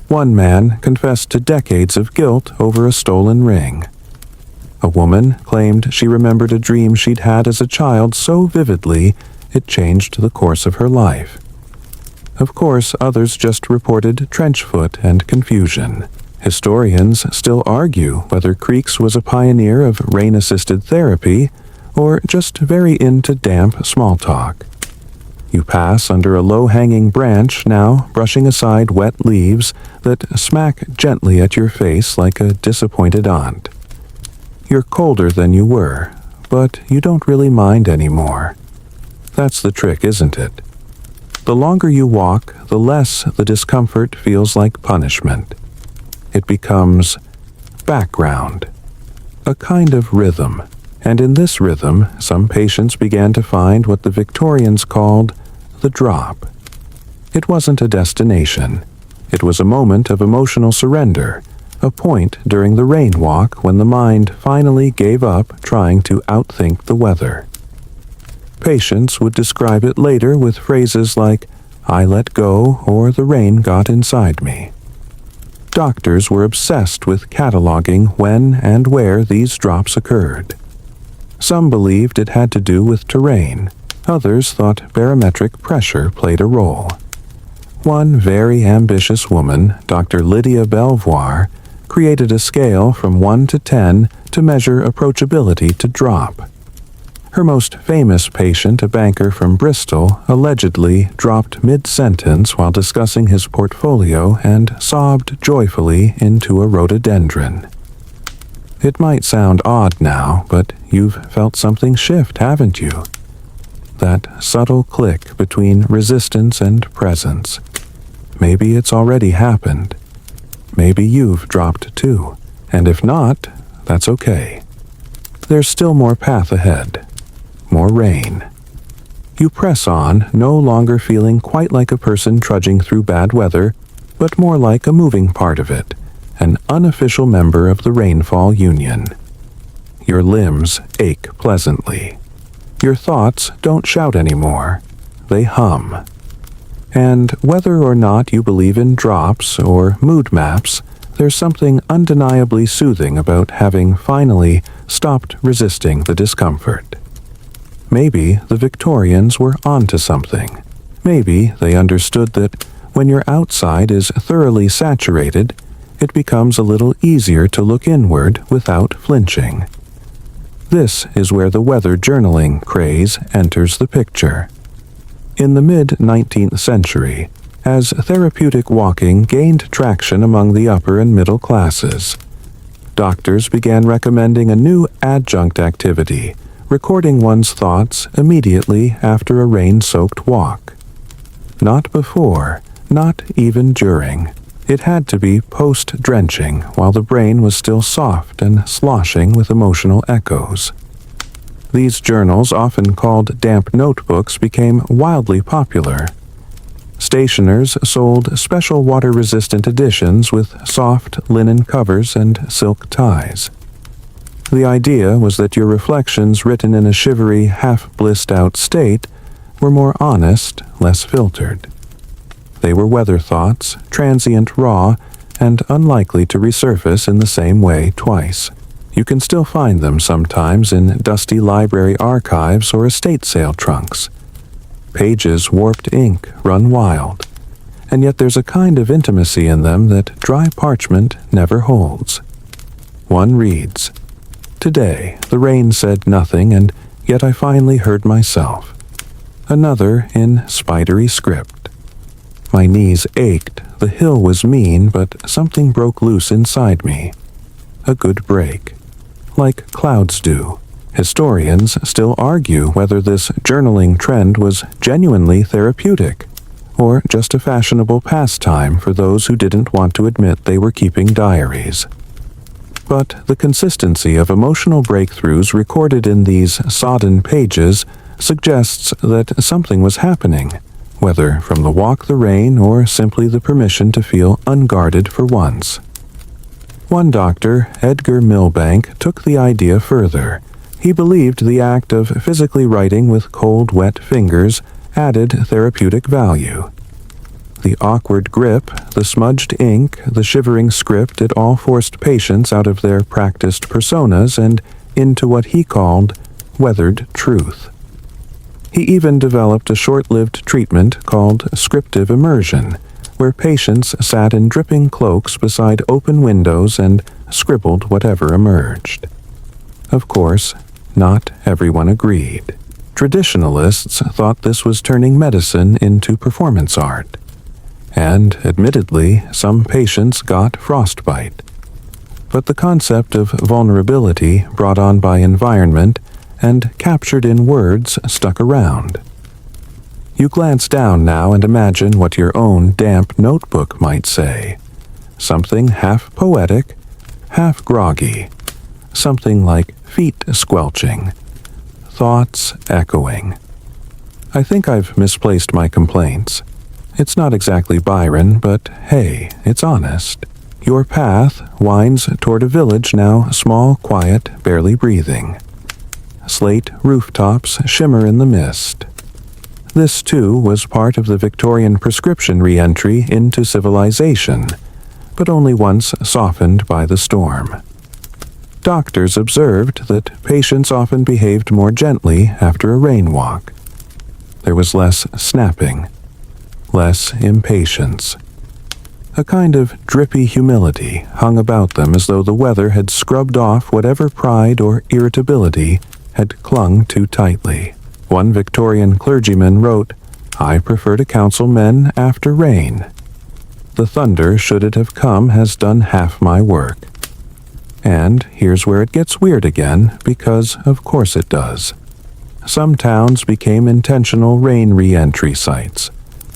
One man confessed to decades of guilt over a stolen ring. A woman claimed she remembered a dream she'd had as a child so vividly it changed the course of her life. Of course, others just reported trench foot and confusion. Historians still argue whether Creeks was a pioneer of rain-assisted therapy or just very into damp small talk. You pass under a low-hanging branch now, brushing aside wet leaves that smack gently at your face like a disappointed aunt. You're colder than you were, but you don't really mind anymore. That's the trick, isn't it? The longer you walk, the less the discomfort feels like punishment. It becomes background, a kind of rhythm. And in this rhythm, some patients began to find what the Victorians called the drop. It wasn't a destination. It was a moment of emotional surrender, a point during the rain walk when the mind finally gave up trying to outthink the weather. Patients would describe it later with phrases like, "I let go," or "the rain got inside me." Doctors were obsessed with cataloging when and where these drops occurred. Some believed it had to do with terrain. Others thought barometric pressure played a role. One very ambitious woman, Dr. Lydia Belvoir, created a scale from 1 to 10 to measure approachability to drop. Her most famous patient, a banker from Bristol, allegedly dropped mid-sentence while discussing his portfolio and sobbed joyfully into a rhododendron. It might sound odd now, but you've felt something shift, haven't you? That subtle click between resistance and presence. Maybe it's already happened. Maybe you've dropped too. And if not, that's okay. There's still more path ahead. More rain. You press on, no longer feeling quite like a person trudging through bad weather, but more like a moving part of it, an unofficial member of the rainfall union. Your limbs ache pleasantly. Your thoughts don't shout anymore. They hum. And whether or not you believe in drops or mood maps, there's something undeniably soothing about having finally stopped resisting the discomfort. Maybe the Victorians were onto something. Maybe they understood that when your outside is thoroughly saturated, it becomes a little easier to look inward without flinching. This is where the weather journaling craze enters the picture. In the mid-19th century, as therapeutic walking gained traction among the upper and middle classes, doctors began recommending a new adjunct activity, recording one's thoughts immediately after a rain-soaked walk. Not before, not even during. It had to be post-drenching, while the brain was still soft and sloshing with emotional echoes. These journals, often called damp notebooks, became wildly popular. Stationers sold special water-resistant editions with soft linen covers and silk ties. The idea was that your reflections, written in a shivery, half-blissed-out state, were more honest, less filtered. They were weather thoughts, transient, raw, and unlikely to resurface in the same way twice. You can still find them sometimes in dusty library archives or estate sale trunks. Pages warped ink, run wild, and yet there's a kind of intimacy in them that dry parchment never holds. One reads, "Today, the rain said nothing, and yet I finally heard myself." Another in spidery script. My knees ached, the hill was mean, but something broke loose inside me. A good break. Like clouds do. Historians still argue whether this journaling trend was genuinely therapeutic, or just a fashionable pastime for those who didn't want to admit they were keeping diaries. but the consistency of emotional breakthroughs recorded in these sodden pages suggests that something was happening, whether from the walk the rain or simply the permission to feel unguarded for once. One doctor, Edgar Milbank, took the idea further. He believed the act of physically writing with cold, wet fingers added therapeutic value. The awkward grip, the smudged ink, the shivering script, it all forced patients out of their practiced personas and into what he called weathered truth. He even developed a short-lived treatment called scriptive immersion, where patients sat in dripping cloaks beside open windows and scribbled whatever emerged. Of course, not everyone agreed. Traditionalists thought this was turning medicine into performance art. And, admittedly, some patients got frostbite. But the concept of vulnerability brought on by environment and captured in words stuck around. You glance down now and imagine what your own damp notebook might say. Something half poetic, half groggy. Something like feet squelching, thoughts echoing. I think I've misplaced my complaints. It's not exactly Byron, but hey, it's honest. Your path winds toward a village now small, quiet, barely breathing. Slate rooftops shimmer in the mist. This, too, was part of the Victorian prescription re-entry into civilization, but only once softened by the storm. Doctors observed that patients often behaved more gently after a rain walk. There was less snapping, less impatience. A kind of drippy humility hung about them as though the weather had scrubbed off whatever pride or irritability had clung too tightly. One Victorian clergyman wrote, "I prefer to counsel men after rain. The thunder, should it have come, has done half my work." And here's where it gets weird again, because of course it does. Some towns became intentional rain re-entry sites,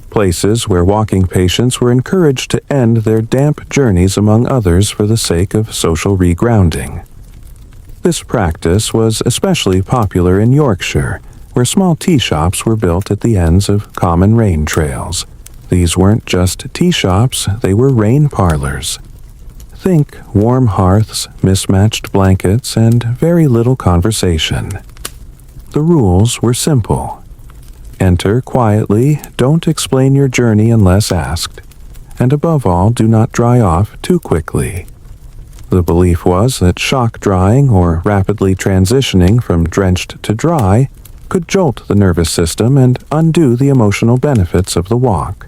places where walking patients were encouraged to end their damp journeys among others for the sake of social regrounding. This practice was especially popular in Yorkshire, where small tea shops were built at the ends of common rain trails. These weren't just tea shops, they were rain parlors. Think warm hearths, mismatched blankets, and very little conversation. The rules were simple. Enter quietly, don't explain your journey unless asked, and above all, do not dry off too quickly. The belief was that shock drying or rapidly transitioning from drenched to dry could jolt the nervous system and undo the emotional benefits of the walk.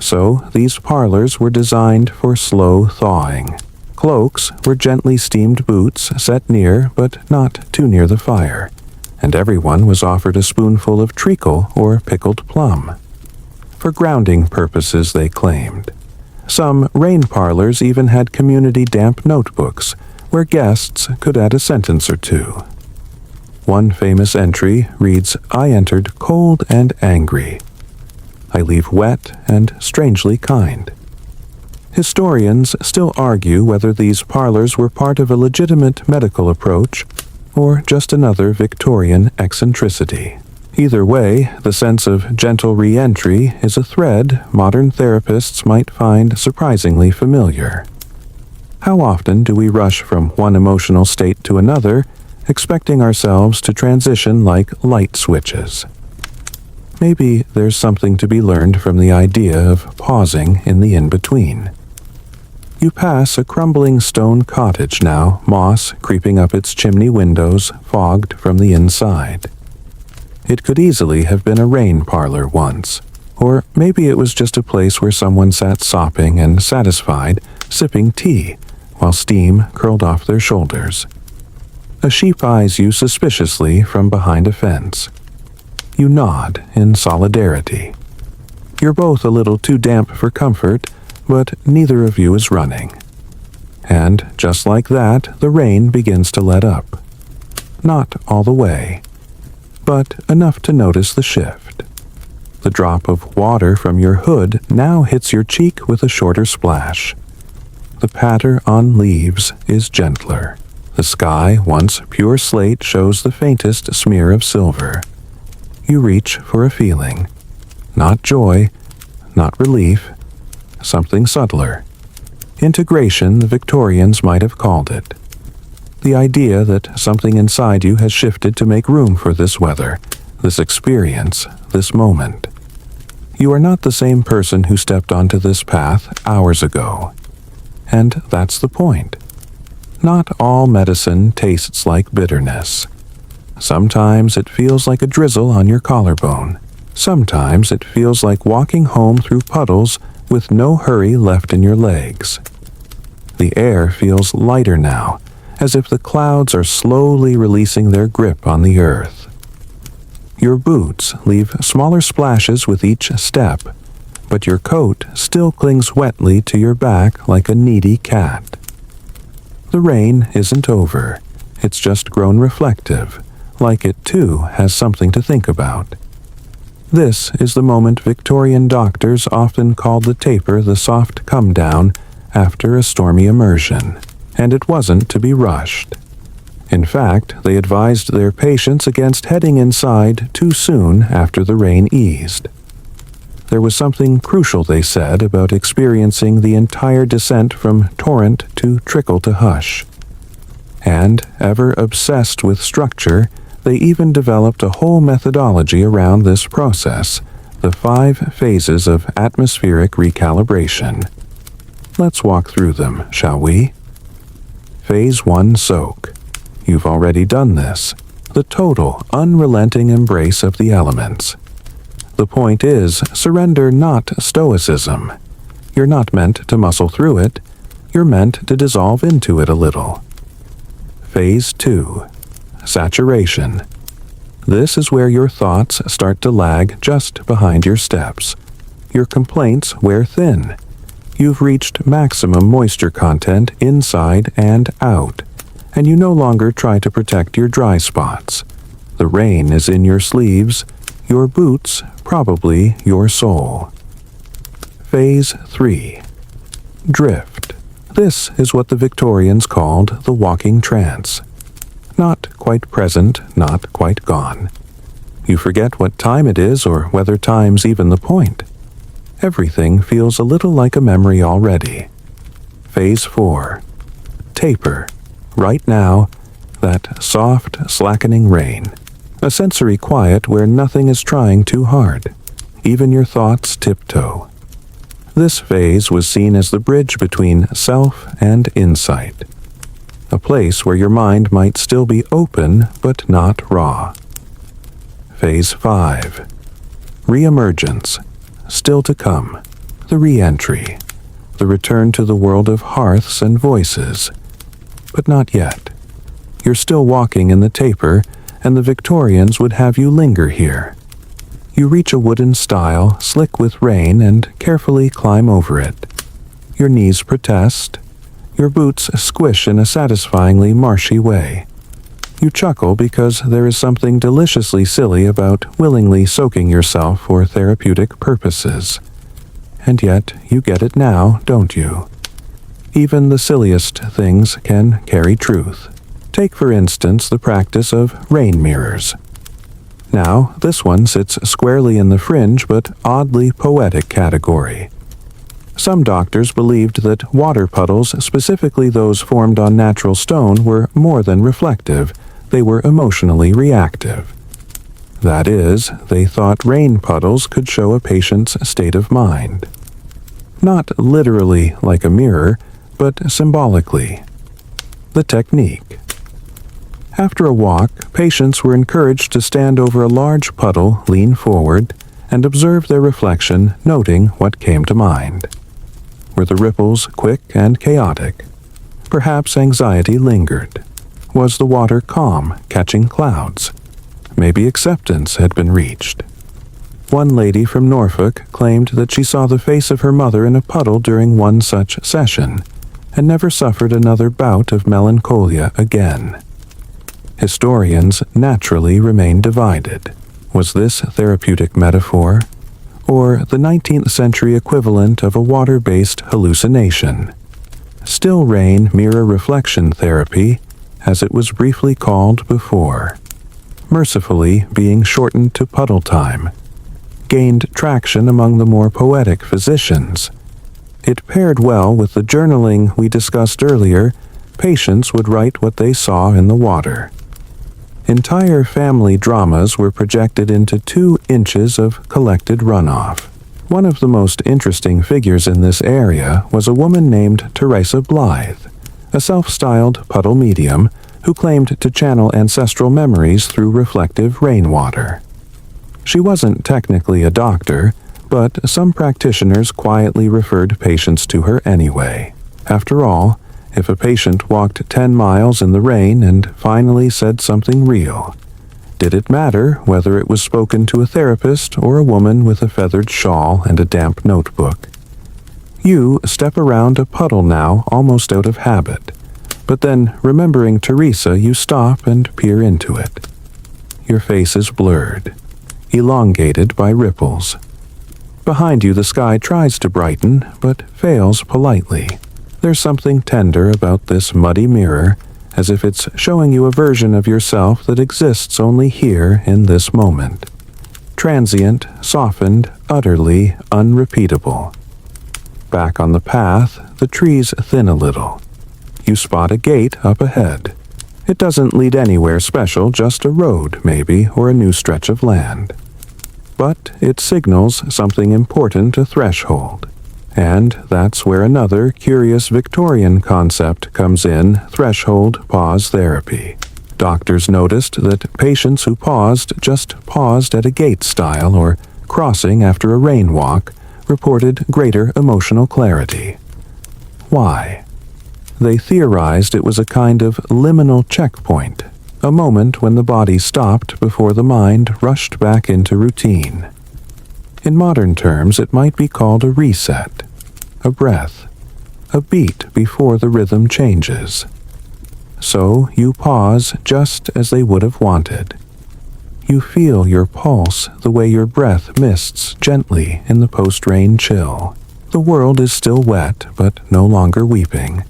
So these parlors were designed for slow thawing. Cloaks were gently steamed boots set near but not too near the fire, and everyone was offered a spoonful of treacle or pickled plum. For grounding purposes, they claimed. Some rain parlors even had community damp notebooks where guests could add a sentence or two. One famous entry reads, "I entered cold and angry. I leave wet and strangely kind." Historians still argue whether these parlors were part of a legitimate medical approach or just another Victorian eccentricity. Either way, the sense of gentle re-entry is a thread modern therapists might find surprisingly familiar. How often do we rush from one emotional state to another, expecting ourselves to transition like light switches? Maybe there's something to be learned from the idea of pausing in the in-between. You pass a crumbling stone cottage now, moss creeping up its chimney windows, fogged from the inside. It could easily have been a rain parlor once, or maybe it was just a place where someone sat sopping and satisfied, sipping tea, while steam curled off their shoulders. A sheep eyes you suspiciously from behind a fence. You nod in solidarity. You're both a little too damp for comfort, but neither of you is running. And just like that, the rain begins to let up. Not all the way, but enough to notice the shift. The drop of water from your hood now hits your cheek with a shorter splash. The patter on leaves is gentler. The sky, once pure slate, shows the faintest smear of silver. You reach for a feeling. Not joy, not relief, something subtler. Integration, the Victorians might have called it. The idea that something inside you has shifted to make room for this weather, this experience, this moment. You are not the same person who stepped onto this path hours ago. And that's the point. Not all medicine tastes like bitterness. Sometimes it feels like a drizzle on your collarbone. Sometimes it feels like walking home through puddles with no hurry left in your legs. The air feels lighter now, as if the clouds are slowly releasing their grip on the earth. Your boots leave smaller splashes with each step, but your coat still clings wetly to your back like a needy cat. The rain isn't over. It's just grown reflective, like it too has something to think about. This is the moment Victorian doctors often called the taper the soft come-down after a stormy immersion, and it wasn't to be rushed. In fact, they advised their patients against heading inside too soon after the rain eased. There was something crucial, they said, about experiencing the entire descent from torrent to trickle to hush. And, ever obsessed with structure, they even developed a whole methodology around this process, the 5 phases of atmospheric recalibration. Let's walk through them, shall we? Phase 1, soak. You've already done this. The total, unrelenting embrace of the elements. The point is, surrender, not stoicism. You're not meant to muscle through it. You're meant to dissolve into it a little. Phase 2. Saturation. This is where your thoughts start to lag just behind your steps. Your complaints wear thin. You've reached maximum moisture content inside and out, and you no longer try to protect your dry spots. The rain is in your sleeves, your boots, probably your soul. Phase 3. Drift. This is what the Victorians called the walking trance. Not quite present, not quite gone. You forget what time it is or whether time's even the point. Everything feels a little like a memory already. Phase 4. Taper. Right now, that soft, slackening rain. A sensory quiet where nothing is trying too hard. Even your thoughts tiptoe. This phase was seen as the bridge between self and insight. A place where your mind might still be open but not raw. Phase 5. Re-emergence. Still to come. The re-entry. The return to the world of hearths and voices. But not yet. You're still walking in the taper, and the Victorians would have you linger here. You reach a wooden stile, slick with rain, and carefully climb over it. Your knees protest. Your boots squish in a satisfyingly marshy way. You chuckle because there is something deliciously silly about willingly soaking yourself for therapeutic purposes. And yet, you get it now, don't you? Even the silliest things can carry truth. Take, for instance, the practice of rain mirrors. Now, this one sits squarely in the fringe but oddly poetic category. Some doctors believed that water puddles, specifically those formed on natural stone, were more than reflective. They were emotionally reactive. That is, they thought rain puddles could show a patient's state of mind. Not literally like a mirror, but symbolically. The technique. After a walk, patients were encouraged to stand over a large puddle, lean forward, and observe their reflection, noting what came to mind. Were the ripples quick and chaotic? Perhaps anxiety lingered. Was the water calm, catching clouds? Maybe acceptance had been reached. One lady from Norfolk claimed that she saw the face of her mother in a puddle during one such session, and never suffered another bout of melancholia again. Historians naturally remain divided. Was this therapeutic metaphor, or the 19th century equivalent of a water-based hallucination? still rain mirror reflection therapy, as it was briefly called before, mercifully being shortened to puddle time, gained traction among the more poetic physicians. It paired well with the journaling we discussed earlier. Patients would write what they saw in the water. Entire family dramas were projected into 2 inches of collected runoff. One of the most interesting figures in this area was a woman named Teresa Blythe, a self-styled puddle medium who claimed to channel ancestral memories through reflective rainwater. She wasn't technically a doctor, but some practitioners quietly referred patients to her anyway. After all, if a patient walked 10 miles in the rain and finally said something real, did it matter whether it was spoken to a therapist or a woman with a feathered shawl and a damp notebook? You step around a puddle now almost out of habit, but then, remembering Teresa, you stop and peer into it. Your face is blurred, elongated by ripples. Behind you the sky tries to brighten, but fails politely. There's something tender about this muddy mirror, as if it's showing you a version of yourself that exists only here in this moment. Transient, softened, utterly unrepeatable. Back on the path, the trees thin a little. You spot a gate up ahead. It doesn't lead anywhere special, just a road, maybe, or a new stretch of land. But it signals something important, a threshold. And that's where another curious Victorian concept comes in, threshold pause therapy. Doctors noticed that patients who just paused at a gate style or crossing after a rain walk reported greater emotional clarity. Why? They theorized it was a kind of liminal checkpoint, a moment when the body stopped before the mind rushed back into routine. In modern terms, it might be called a reset, a breath, a beat before the rhythm changes. So you pause just as they would have wanted. You feel your pulse the way your breath mists gently in the post-rain chill. The world is still wet, but no longer weeping.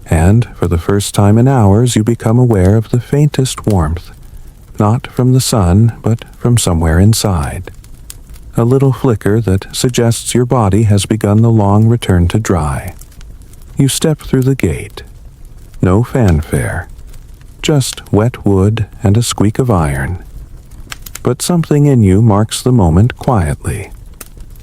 And for the first time in hours, you become aware of the faintest warmth, not from the sun, but from somewhere inside. A little flicker that suggests your body has begun the long return to dry. You step through the gate. No fanfare. Just wet wood and a squeak of iron. But something in you marks the moment quietly.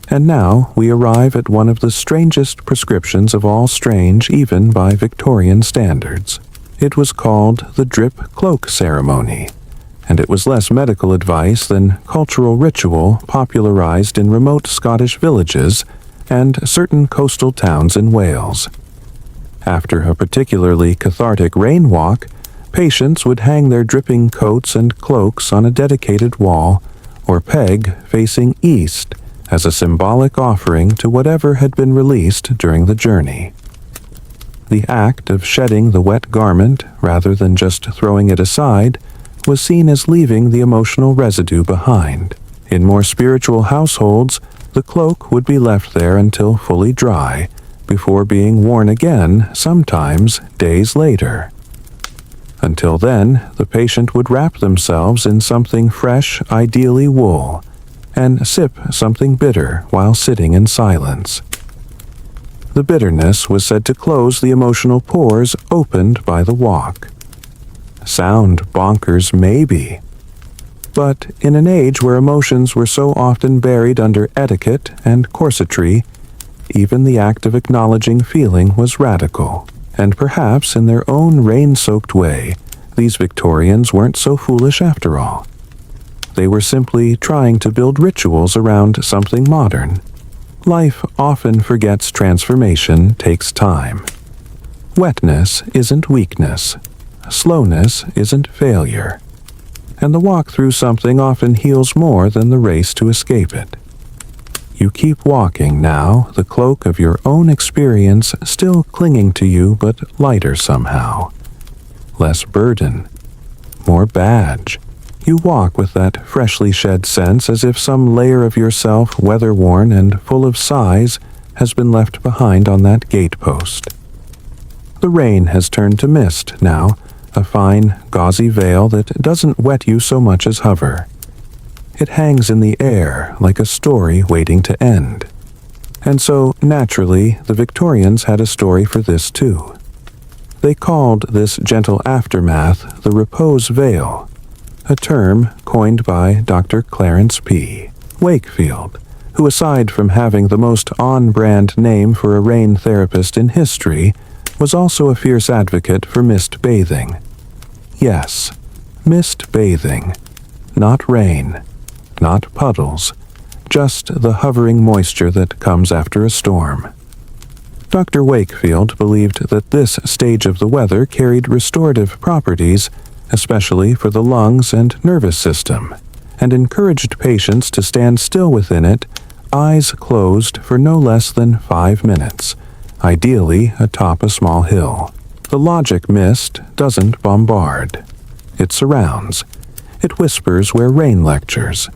And now we arrive at one of the strangest prescriptions of all strange, even by Victorian standards. It was called the drip cloak ceremony, and it was less medical advice than cultural ritual popularized in remote Scottish villages and certain coastal towns in Wales. After a particularly cathartic rain walk, patients would hang their dripping coats and cloaks on a dedicated wall or peg facing east as a symbolic offering to whatever had been released during the journey. The act of shedding the wet garment, rather than just throwing it aside, was seen as leaving the emotional residue behind. In more spiritual households, the cloak would be left there until fully dry, before being worn again, sometimes days later. Until then, the patient would wrap themselves in something fresh, ideally wool, and sip something bitter while sitting in silence. The bitterness was said to close the emotional pores opened by the walk. Sound bonkers, maybe. But in an age where emotions were so often buried under etiquette and corsetry, even the act of acknowledging feeling was radical. And perhaps in their own rain-soaked way, these Victorians weren't so foolish after all. They were simply trying to build rituals around something modern. Life often forgets transformation takes time. Wetness isn't weakness. Slowness isn't failure. And the walk through something often heals more than the race to escape it. You keep walking now, the cloak of your own experience still clinging to you, but lighter somehow. Less burden. More badge. You walk with that freshly shed sense as if some layer of yourself, weather-worn and full of sighs, has been left behind on that gatepost. The rain has turned to mist now, a fine, gauzy veil that doesn't wet you so much as hover. It hangs in the air like a story waiting to end. And so, naturally, the Victorians had a story for this too. They called this gentle aftermath the repose veil, a term coined by Dr. Clarence P. Wakefield, who, aside from having the most on-brand name for a rain therapist in history, was also a fierce advocate for mist bathing. Yes, mist bathing. Not rain, not puddles, just the hovering moisture that comes after a storm. Dr. Wakefield believed that this stage of the weather carried restorative properties, especially for the lungs and nervous system, and encouraged patients to stand still within it, eyes closed for no less than 5 minutes, ideally atop a small hill. The logic mist doesn't bombard. It surrounds. It whispers where rain lectures.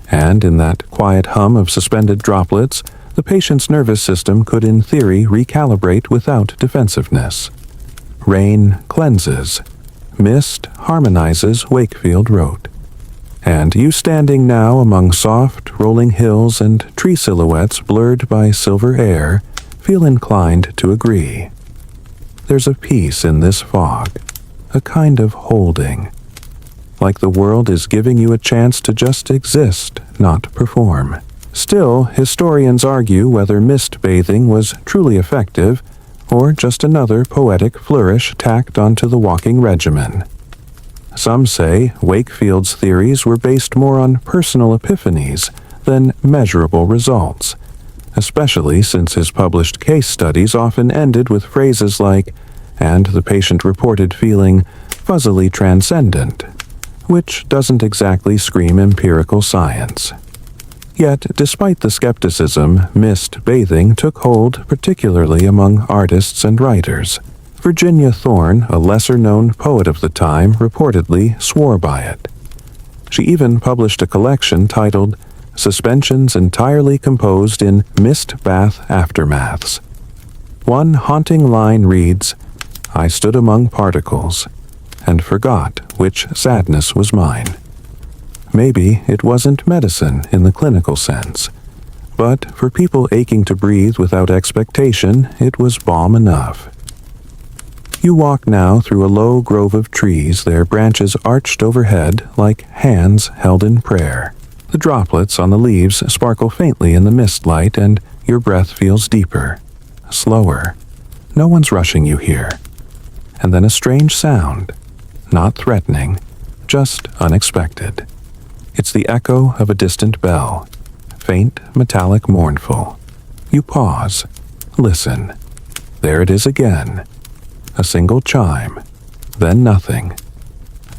And in that quiet hum of suspended droplets, the patient's nervous system could in theory recalibrate without defensiveness. Rain cleanses. Mist harmonizes, Wakefield wrote. And you standing now among soft, rolling hills and tree silhouettes blurred by silver air, feel inclined to agree. There's a peace in this fog, a kind of holding, like the world is giving you a chance to just exist, not perform. Still, historians argue whether mist bathing was truly effective or just another poetic flourish tacked onto the walking regimen. Some say Wakefield's theories were based more on personal epiphanies than measurable results, especially since his published case studies often ended with phrases like, "and the patient reported feeling fuzzily transcendent," which doesn't exactly scream empirical science. Yet, despite the skepticism, mist bathing took hold particularly among artists and writers. Virginia Thorne, a lesser-known poet of the time, reportedly swore by it. She even published a collection titled Suspensions Entirely Composed in Mist Bath Aftermaths. One haunting line reads, "I stood among particles, and forgot which sadness was mine." Maybe it wasn't medicine in the clinical sense, but for people aching to breathe without expectation, it was balm enough. You walk now through a low grove of trees, their branches arched overhead like hands held in prayer. The droplets on the leaves sparkle faintly in the mist light, and your breath feels deeper, slower. No one's rushing you here. And then a strange sound, not threatening, just unexpected. It's the echo of a distant bell, faint, metallic, mournful. You pause, listen. There it is again. A single chime, then nothing.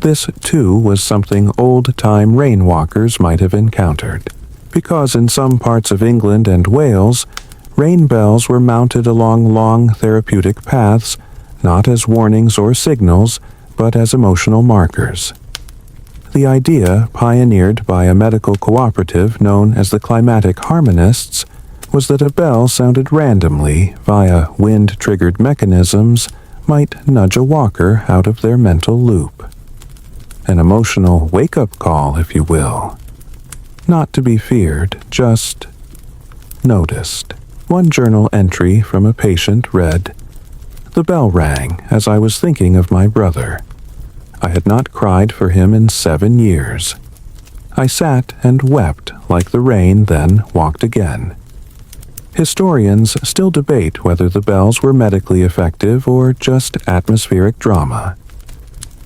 This, too, was something old-time rainwalkers might have encountered, because in some parts of England and Wales, rain bells were mounted along long therapeutic paths, not as warnings or signals, but as emotional markers. The idea, pioneered by a medical cooperative known as the Climatic Harmonists, was that a bell sounded randomly via wind-triggered mechanisms might nudge a walker out of their mental loop. An emotional wake-up call, if you will. Not to be feared, just noticed. One journal entry from a patient read, "The bell rang as I was thinking of my brother. I had not cried for him in 7 years. I sat and wept like the rain, then walked again." Historians still debate whether the bells were medically effective or just atmospheric drama.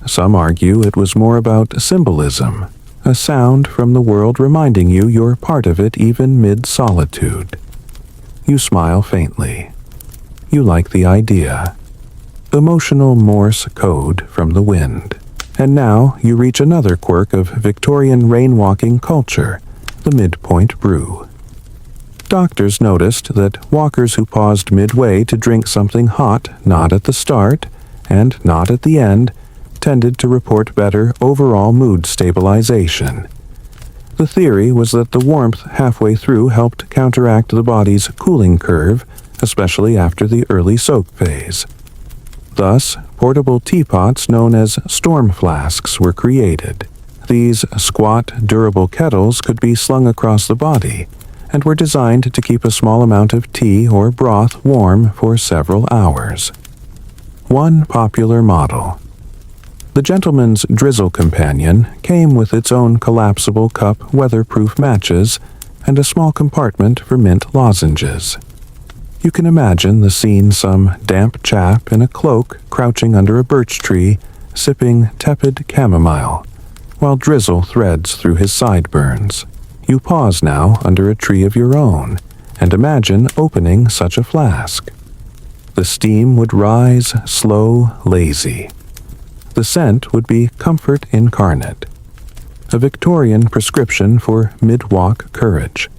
Some argue it was more about symbolism, a sound from the world reminding you you're part of it even mid-solitude. You smile faintly. You like the idea. Emotional Morse code from the wind. And now you reach another quirk of Victorian rainwalking culture, the midpoint brew. Doctors noticed that walkers who paused midway to drink something hot, not at the start and not at the end, tended to report better overall mood stabilization. The theory was that the warmth halfway through helped counteract the body's cooling curve, especially after the early soak phase. Thus, portable teapots known as storm flasks were created. These squat, durable kettles could be slung across the body and were designed to keep a small amount of tea or broth warm for several hours. One popular model. The gentleman's drizzle companion came with its own collapsible cup weatherproof matches and a small compartment for mint lozenges. You can imagine the scene: some damp chap in a cloak crouching under a birch tree, sipping tepid chamomile, while drizzle threads through his sideburns. You pause now under a tree of your own and imagine opening such a flask. The steam would rise slow, lazy. The scent would be comfort incarnate, a Victorian prescription for mid-walk courage.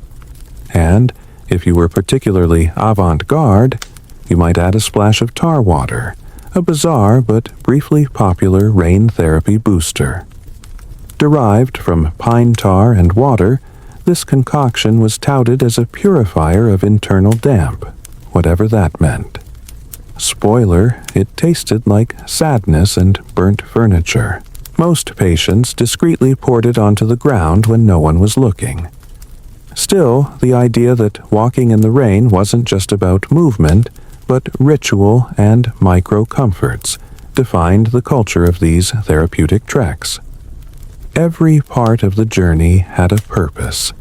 And, if you were particularly avant-garde, you might add a splash of tar water, a bizarre but briefly popular rain therapy booster. Derived from pine tar and water, this concoction was touted as a purifier of internal damp, whatever that meant. Spoiler, it tasted like sadness and burnt furniture. Most patients discreetly poured it onto the ground when no one was looking. Still, the idea that walking in the rain wasn't just about movement, but ritual and micro-comforts defined the culture of these therapeutic treks. Every part of the journey had a purpose,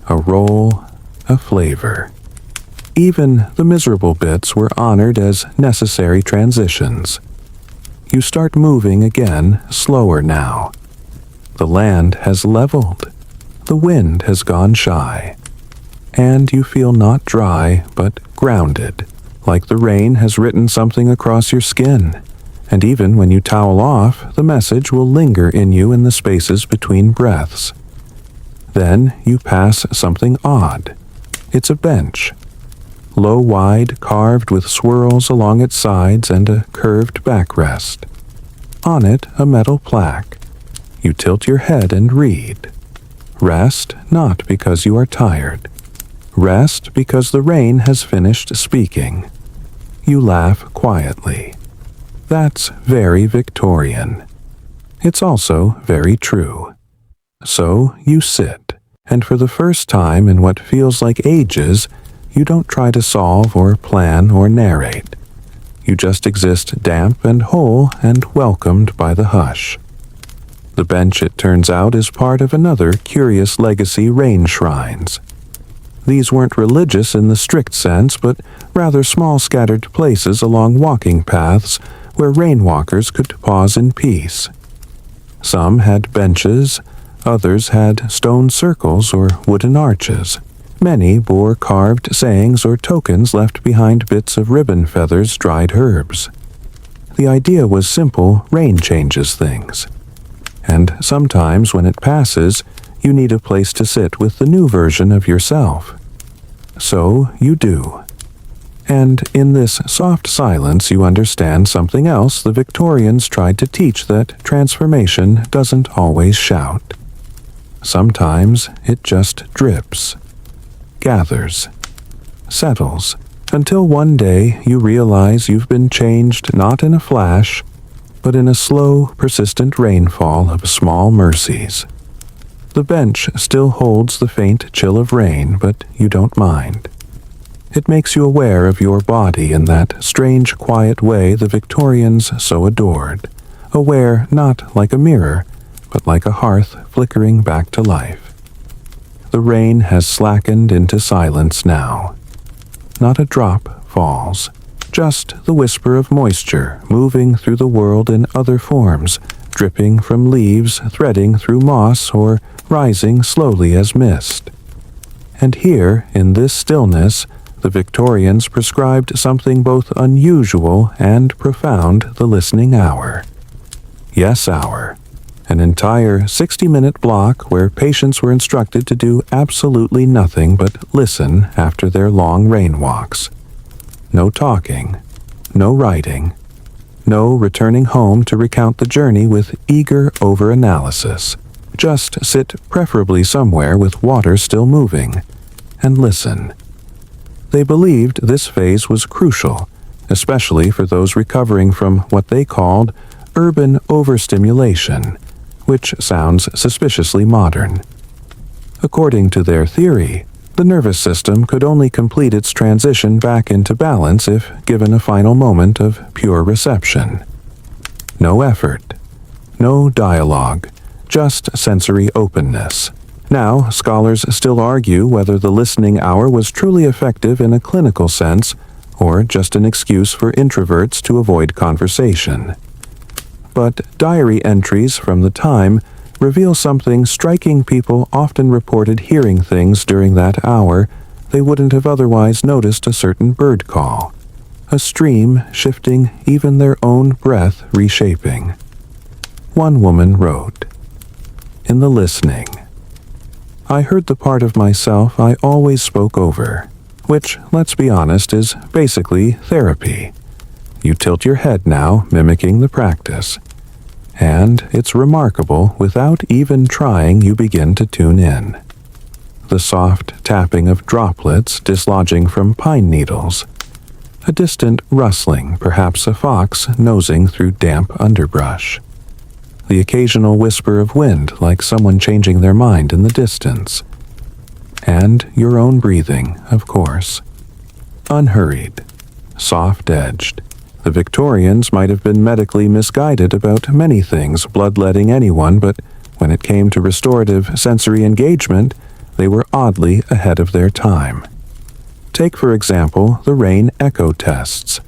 a role, a flavor. Even the miserable bits were honored as necessary transitions. You start moving again, slower now. The land has leveled. The wind has gone shy. And you feel not dry, but grounded, like the rain has written something across your skin. And even when you towel off, the message will linger in you in the spaces between breaths. Then you pass something odd. It's a bench. Low wide, carved with swirls along its sides and a curved backrest. On it, a metal plaque. You tilt your head and read. Rest not because you are tired. Rest because the rain has finished speaking. You laugh quietly. That's very Victorian. It's also very true. So you sit, and for the first time in what feels like ages, you don't try to solve or plan or narrate. You just exist damp and whole and welcomed by the hush. The bench, it turns out, is part of another curious legacy rain shrines. These weren't religious in the strict sense, but rather small scattered places along walking paths where rainwalkers could pause in peace. Some had benches, others had stone circles or wooden arches. Many bore carved sayings or tokens left behind bits of ribbon feathers, dried herbs. The idea was simple: rain changes things. And sometimes when it passes, you need a place to sit with the new version of yourself. So you do. And in this soft silence you understand something else the Victorians tried to teach, that transformation doesn't always shout. Sometimes it just drips, gathers, settles, until one day you realize you've been changed not in a flash, but in a slow, persistent rainfall of small mercies. The bench still holds the faint chill of rain, but you don't mind. It makes you aware of your body in that strange, quiet way the Victorians so adored, aware not like a mirror, but like a hearth flickering back to life. The rain has slackened into silence now. Not a drop falls, just the whisper of moisture moving through the world in other forms, dripping from leaves, threading through moss, or rising slowly as mist. And here, in this stillness, the Victorians prescribed something both unusual and profound: the listening hour. Yes hour. An entire 60-minute block where patients were instructed to do absolutely nothing but listen after their long rain walks. No talking, no writing, no returning home to recount the journey with eager over-analysis. Just sit preferably somewhere with water still moving, and listen. They believed this phase was crucial. especially for those recovering from what they called urban overstimulation, which sounds suspiciously modern. According to their theory, the nervous system could only complete its transition back into balance if given a final moment of pure reception. No effort, no dialogue, just sensory openness. Now, scholars still argue whether the listening hour was truly effective in a clinical sense or just an excuse for introverts to avoid conversation. But diary entries from the time reveal something striking. People often reported hearing things during that hour they wouldn't have otherwise noticed: a certain bird call, a stream shifting, even their own breath reshaping. One woman wrote, "In the listening, I heard the part of myself I always spoke over," which, let's be honest, is basically therapy. You tilt your head now, mimicking the practice. And it's remarkable, without even trying, you begin to tune in. The soft tapping of droplets dislodging from pine needles. A distant rustling, perhaps a fox nosing through damp underbrush. The occasional whisper of wind, like someone changing their mind in the distance. And your own breathing, of course. Unhurried, soft-edged. The Victorians might have been medically misguided about many things, bloodletting anyone, but when it came to restorative sensory engagement, they were oddly ahead of their time. Take, for example, the rain echo tests.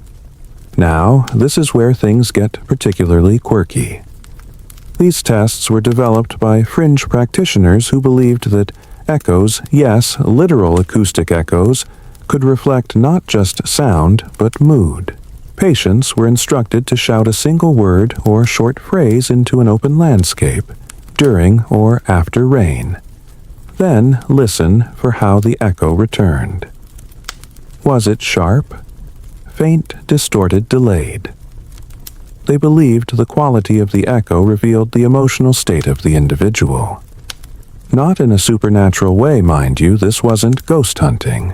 Now, this is where things get particularly quirky. These tests were developed by fringe practitioners who believed that echoes, yes, literal acoustic echoes, could reflect not just sound, but mood. Patients were instructed to shout a single word or short phrase into an open landscape, during or after rain. Then listen for how the echo returned. Was it sharp? Faint, distorted, delayed? They believed the quality of the echo revealed the emotional state of the individual. Not in a supernatural way, mind you, this wasn't ghost hunting.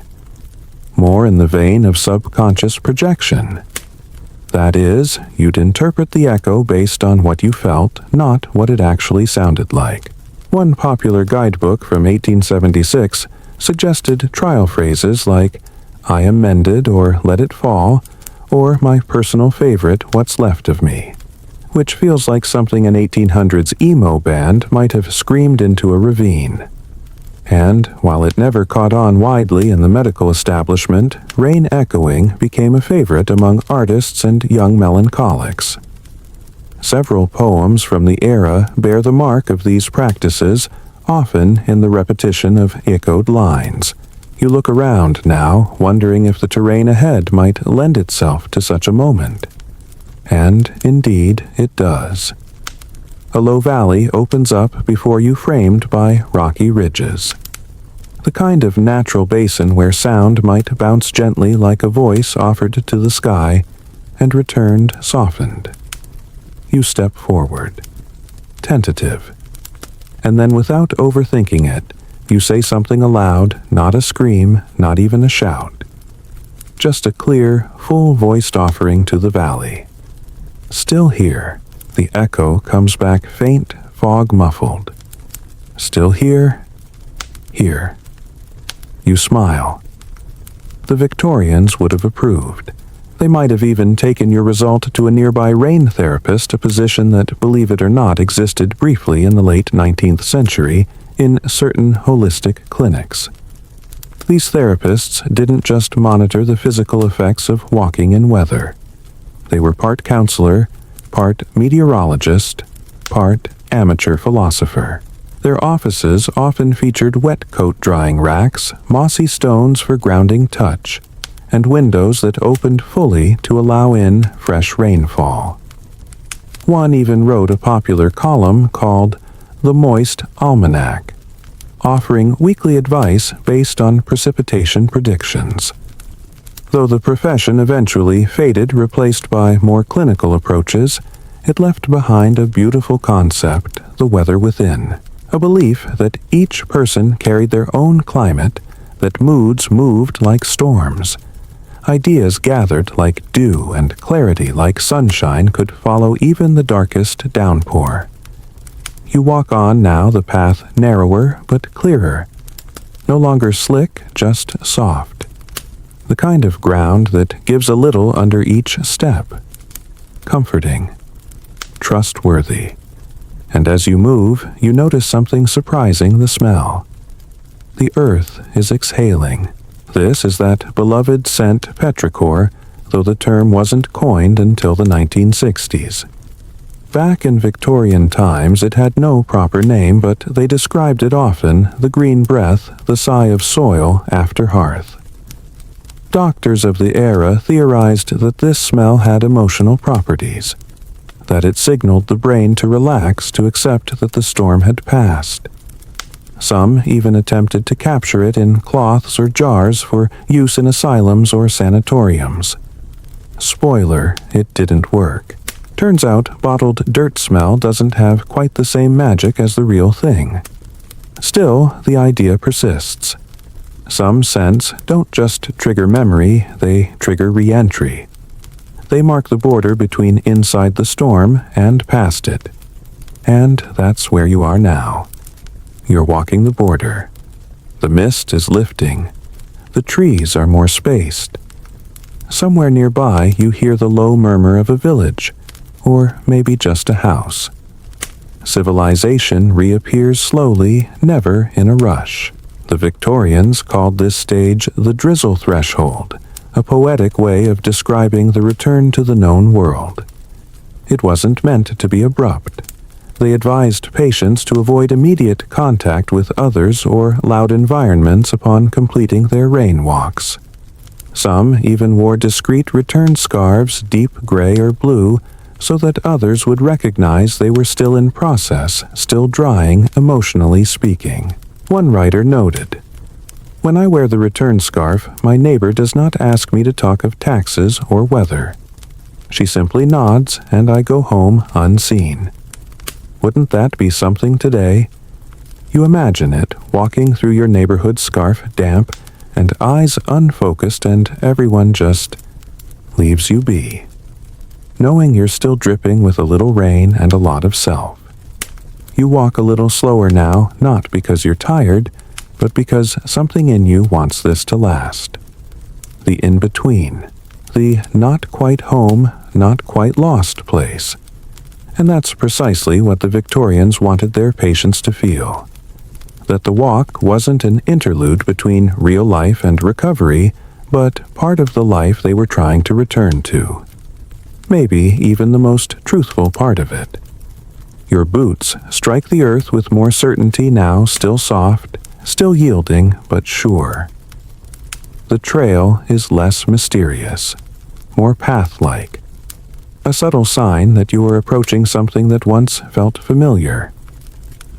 More in the vein of subconscious projection. That is, you'd interpret the echo based on what you felt, not what it actually sounded like. One popular guidebook from 1876 suggested trial phrases like, "I am mended," or "Let it fall," or my personal favorite, "What's left of me," which feels like something an 1800s emo band might have screamed into a ravine. And, while it never caught on widely in the medical establishment, rain echoing became a favorite among artists and young melancholics. Several poems from the era bear the mark of these practices, often in the repetition of echoed lines. You look around now, wondering if the terrain ahead might lend itself to such a moment. And, indeed, it does. A low valley opens up before you, framed by rocky ridges. The kind of natural basin where sound might bounce gently like a voice offered to the sky and returned softened. You step forward, tentative, and then without overthinking it, you say something aloud, not a scream, not even a shout. Just a clear, full-voiced offering to the valley. Still here. The echo comes back faint, fog-muffled. Still here? Here. You smile. The Victorians would have approved. They might have even taken your result to a nearby rain therapist, a position that, believe it or not, existed briefly in the late 19th century in certain holistic clinics. These therapists didn't just monitor the physical effects of walking in weather. They were part counselor, part meteorologist, part amateur philosopher. Their offices often featured wet coat drying racks, mossy stones for grounding touch, and windows that opened fully to allow in fresh rainfall. One even wrote a popular column called The Moist Almanac, offering weekly advice based on precipitation predictions. Though the profession eventually faded, replaced by more clinical approaches, it left behind a beautiful concept, the weather within, a belief that each person carried their own climate, that moods moved like storms, Ideas gathered like dew and clarity like sunshine could follow even the darkest downpour. You walk on now, the path narrower but clearer. No longer slick, just soft. The kind of ground that gives a little under each step. Comforting. Trustworthy. And as you move, you notice something surprising: the smell. The earth is exhaling. This is that beloved scent petrichor, though the term wasn't coined until the 1960s. Back in Victorian times it had no proper name, but they described it often: the green breath, the sigh of soil after hearth. Doctors of the era theorized that this smell had emotional properties, that it signaled the brain to relax, to accept that the storm had passed. Some even attempted to capture it in cloths or jars for use in asylums or sanatoriums. Spoiler, it didn't work. Turns out bottled dirt smell doesn't have quite the same magic as the real thing. Still, the idea persists. Some scents don't just trigger memory, they trigger re-entry. They mark the border between inside the storm and past it. And that's where you are now. You're walking the border. The mist is lifting. The trees are more spaced. Somewhere nearby you hear the low murmur of a village, or maybe just a house. Civilization reappears slowly, never in a rush. The Victorians called this stage the drizzle threshold, a poetic way of describing the return to the known world. It wasn't meant to be abrupt. They advised patients to avoid immediate contact with others or loud environments upon completing their rain walks. Some even wore discreet return scarves, deep gray or blue, so that others would recognize they were still in process, still drying, emotionally speaking. One writer noted, "When I wear the return scarf, my neighbor does not ask me to talk of taxes or weather. She simply nods, and I go home unseen." Wouldn't that be something today? You imagine it, walking through your neighborhood, scarf damp, and eyes unfocused, and everyone just leaves you be, knowing you're still dripping with a little rain and a lot of self. You walk a little slower now, not because you're tired, but because something in you wants this to last. The in-between, the not quite home, not quite lost place. And that's precisely what the Victorians wanted their patients to feel. That the walk wasn't an interlude between real life and recovery, but part of the life they were trying to return to. Maybe even the most truthful part of it. Your boots strike the earth with more certainty now, still soft, still yielding, but sure. The trail is less mysterious, more path-like. A subtle sign that you are approaching something that once felt familiar.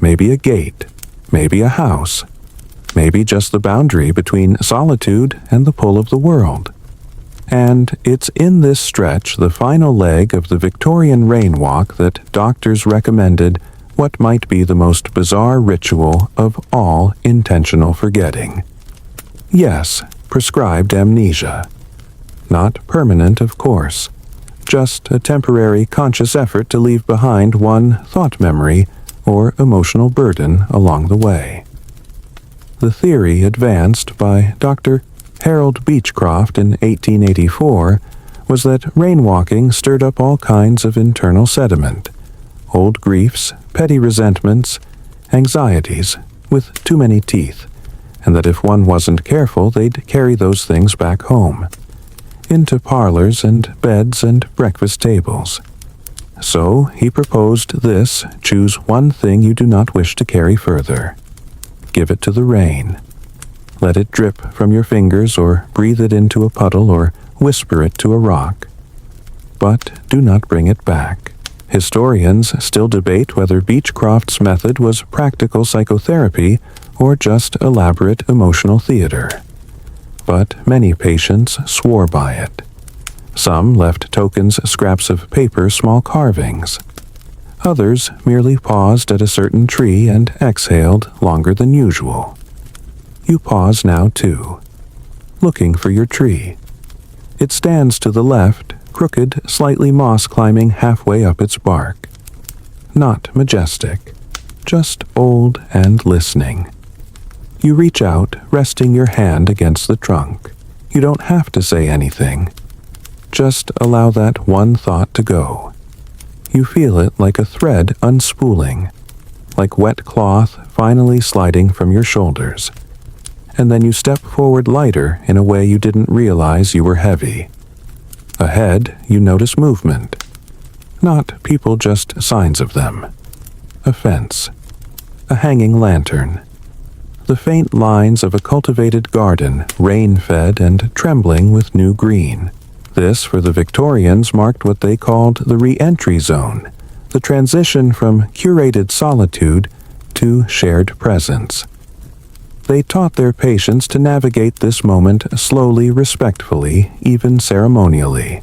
Maybe a gate, maybe a house, maybe just the boundary between solitude and the pull of the world. And it's in this stretch, the final leg of the Victorian rain walk, that doctors recommended what might be the most bizarre ritual of all intentional forgetting. Yes, prescribed amnesia. Not permanent, of course. Just a temporary conscious effort to leave behind one thought memory or emotional burden along the way. The theory advanced by Dr. Harold Beechcroft in 1884 was that rainwalking stirred up all kinds of internal sediment, old griefs, petty resentments, anxieties with too many teeth, and that if one wasn't careful they'd carry those things back home, into parlors and beds and breakfast tables. So he proposed this: choose one thing you do not wish to carry further. Give it to the rain. Let it drip from your fingers, or breathe it into a puddle, or whisper it to a rock. But do not bring it back. Historians still debate whether Beechcroft's method was practical psychotherapy or just elaborate emotional theater. But many patients swore by it. Some left tokens, scraps of paper, small carvings. Others merely paused at a certain tree and exhaled longer than usual. You pause now too, looking for your tree. It stands to the left, crooked, slightly moss-climbing halfway up its bark. Not majestic, just old and listening. You reach out, resting your hand against the trunk. You don't have to say anything. Just allow that one thought to go. You feel it like a thread unspooling, like wet cloth finally sliding from your shoulders. And then you step forward lighter in a way you didn't realize you were heavy. Ahead, you notice movement. Not people, just signs of them. A fence. A hanging lantern. The faint lines of a cultivated garden, rain-fed and trembling with new green. This, for the Victorians, marked what they called the re-entry zone, the transition from curated solitude to shared presence. They taught their patients to navigate this moment slowly, respectfully, even ceremonially.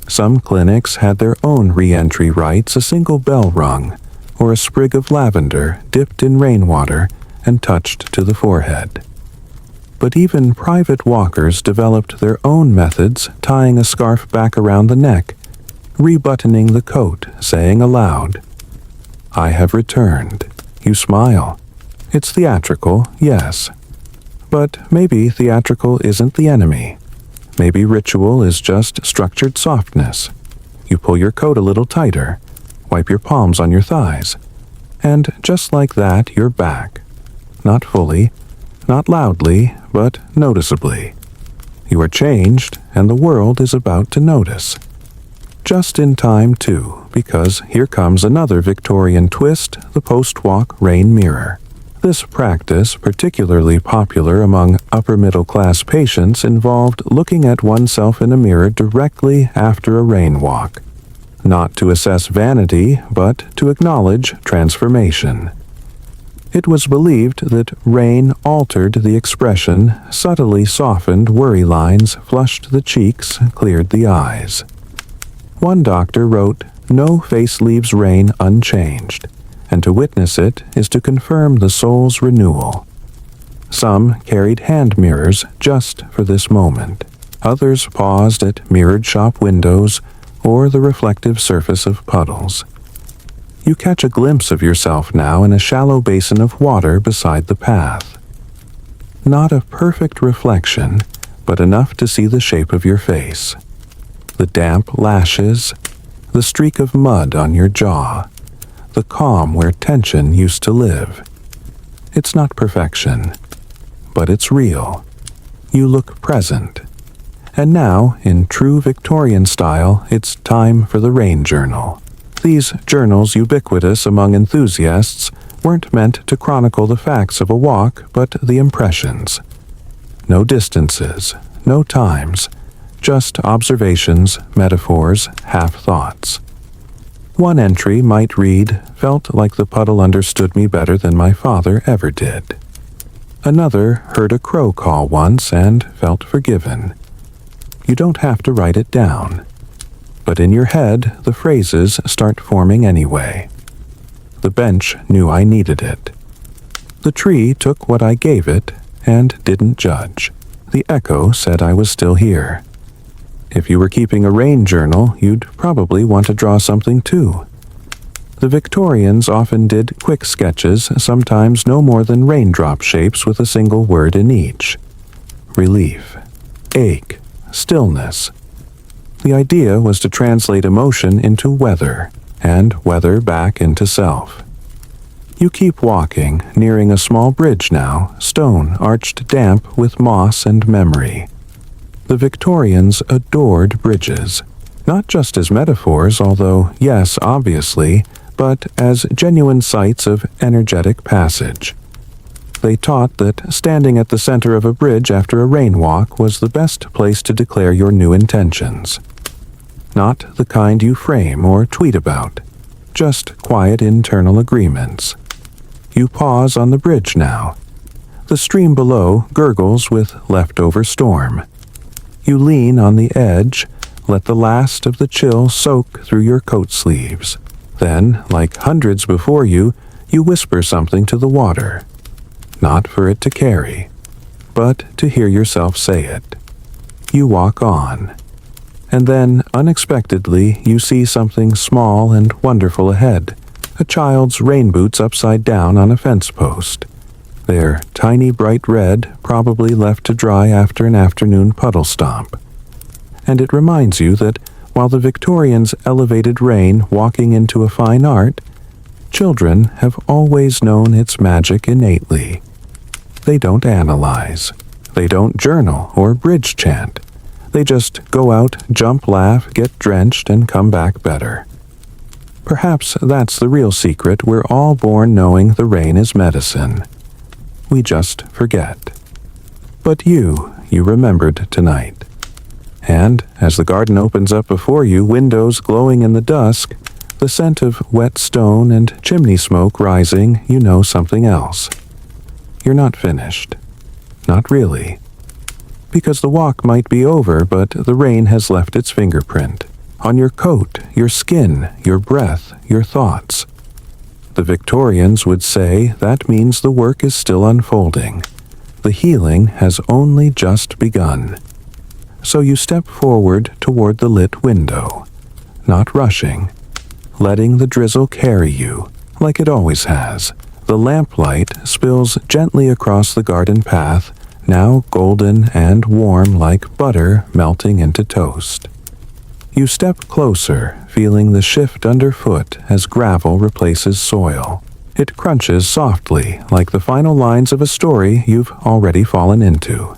Some clinics had their own re-entry rites, a single bell rung, or a sprig of lavender dipped in rainwater and touched to the forehead. But even private walkers developed their own methods, tying a scarf back around the neck, rebuttoning the coat, saying aloud, "I have returned." You smile. It's theatrical, yes. But maybe theatrical isn't the enemy. Maybe ritual is just structured softness. You pull your coat a little tighter, wipe your palms on your thighs, and just like that, you're back. Not fully, not loudly, but noticeably. You are changed, and the world is about to notice. Just in time, too, because here comes another Victorian twist, the post-walk rain mirror. This practice, particularly popular among upper-middle-class patients, involved looking at oneself in a mirror directly after a rain walk. Not to assess vanity, but to acknowledge transformation. It was believed that rain altered the expression, subtly softened worry lines, flushed the cheeks, cleared the eyes. One doctor wrote, "No face leaves rain unchanged, and to witness it is to confirm the soul's renewal." Some carried hand mirrors just for this moment. Others paused at mirrored shop windows or the reflective surface of puddles. You catch a glimpse of yourself now in a shallow basin of water beside the path. Not a perfect reflection, but enough to see the shape of your face. The damp lashes, the streak of mud on your jaw, the calm where tension used to live. It's not perfection, but it's real. You look present. And now, in true Victorian style, it's time for the rain journal. These journals, ubiquitous among enthusiasts, weren't meant to chronicle the facts of a walk, but the impressions. No distances, no times, just observations, metaphors, half-thoughts. One entry might read, "Felt like the puddle understood me better than my father ever did." Another heard a crow call once and felt forgiven. You don't have to write it down. But in your head, the phrases start forming anyway. The bench knew I needed it. The tree took what I gave it and didn't judge. The echo said I was still here. If you were keeping a rain journal, you'd probably want to draw something too. The Victorians often did quick sketches, sometimes no more than raindrop shapes with a single word in each. Relief, ache, stillness. The idea was to translate emotion into weather, and weather back into self. You keep walking, nearing a small bridge now, stone arched damp with moss and memory. The Victorians adored bridges, not just as metaphors, although, yes, obviously, but as genuine sites of energetic passage. They taught that standing at the center of a bridge after a rain walk was the best place to declare your new intentions. Not the kind you frame or tweet about, just quiet internal agreements. You pause on the bridge now. The stream below gurgles with leftover storm. You lean on the edge, let the last of the chill soak through your coat sleeves. Then, like hundreds before you, you whisper something to the water. Not for it to carry, but to hear yourself say it. You walk on. And then, unexpectedly, you see something small and wonderful ahead. A child's rain boots upside down on a fence post. They're tiny bright red, probably left to dry after an afternoon puddle stomp. And it reminds you that while the Victorians elevated rain walking into a fine art, children have always known its magic innately. They don't analyze. They don't journal or bridge chant. They just go out, jump, laugh, get drenched, and come back better. Perhaps that's the real secret. We're all born knowing the rain is medicine. We just forget. But you remembered tonight. And as the garden opens up before you, windows glowing in the dusk, the scent of wet stone and chimney smoke rising, you know something else. You're not finished. Not really. Because the walk might be over, but the rain has left its fingerprint. On your coat, your skin, your breath, your thoughts. The Victorians would say that means the work is still unfolding. The healing has only just begun. So you step forward toward the lit window, not rushing, letting the drizzle carry you, like it always has. The lamplight spills gently across the garden path, now golden and warm like butter melting into toast. You step closer, feeling the shift underfoot as gravel replaces soil. It crunches softly, like the final lines of a story you've already fallen into.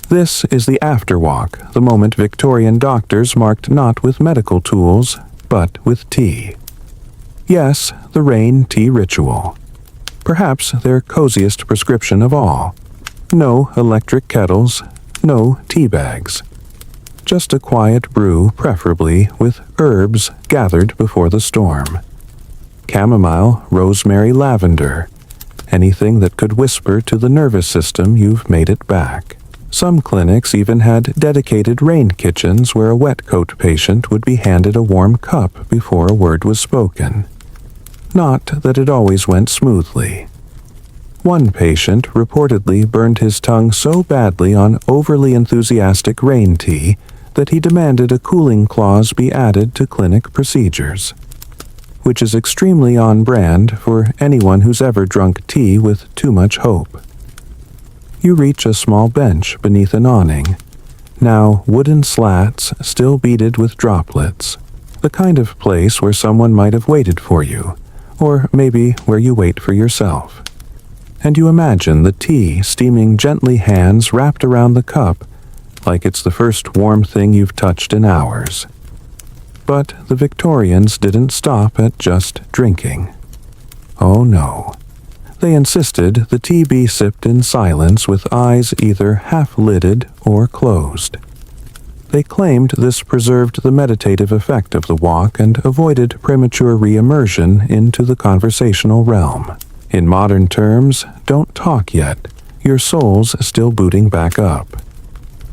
This is the afterwalk, the moment Victorian doctors marked not with medical tools, but with tea. Yes, the rain tea ritual. Perhaps their coziest prescription of all. No electric kettles, no tea bags. Just a quiet brew, preferably with herbs gathered before the storm. Chamomile, rosemary, lavender. Anything that could whisper to the nervous system you've made it back. Some clinics even had dedicated rain kitchens where a wet coat patient would be handed a warm cup before a word was spoken. Not that it always went smoothly. One patient reportedly burned his tongue so badly on overly enthusiastic rain tea that he demanded a cooling clause be added to clinic procedures, which is extremely on brand for anyone who's ever drunk tea with too much hope. You reach a small bench beneath an awning, now wooden slats still beaded with droplets, the kind of place where someone might have waited for you, or maybe where you wait for yourself. And you imagine the tea steaming gently, hands wrapped around the cup, like it's the first warm thing you've touched in hours. But the Victorians didn't stop at just drinking. Oh no. They insisted the tea be sipped in silence with eyes either half-lidded or closed. They claimed this preserved the meditative effect of the walk and avoided premature re-immersion into the conversational realm. In modern terms, don't talk yet. Your soul's still booting back up.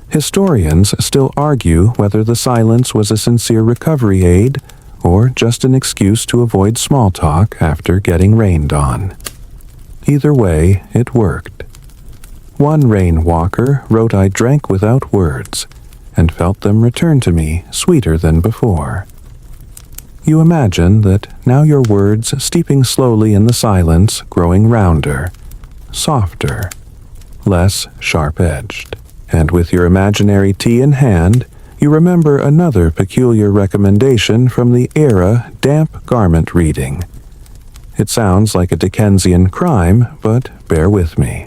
Historians still argue whether the silence was a sincere recovery aid or just an excuse to avoid small talk after getting rained on. Either way, it worked. One rain walker wrote, "I drank without words, and felt them return to me sweeter than before." You imagine that now your words steeping slowly in the silence, growing rounder, softer, less sharp-edged. And with your imaginary tea in hand, you remember another peculiar recommendation from the era damp garment reading. It sounds like a Dickensian crime, but bear with me.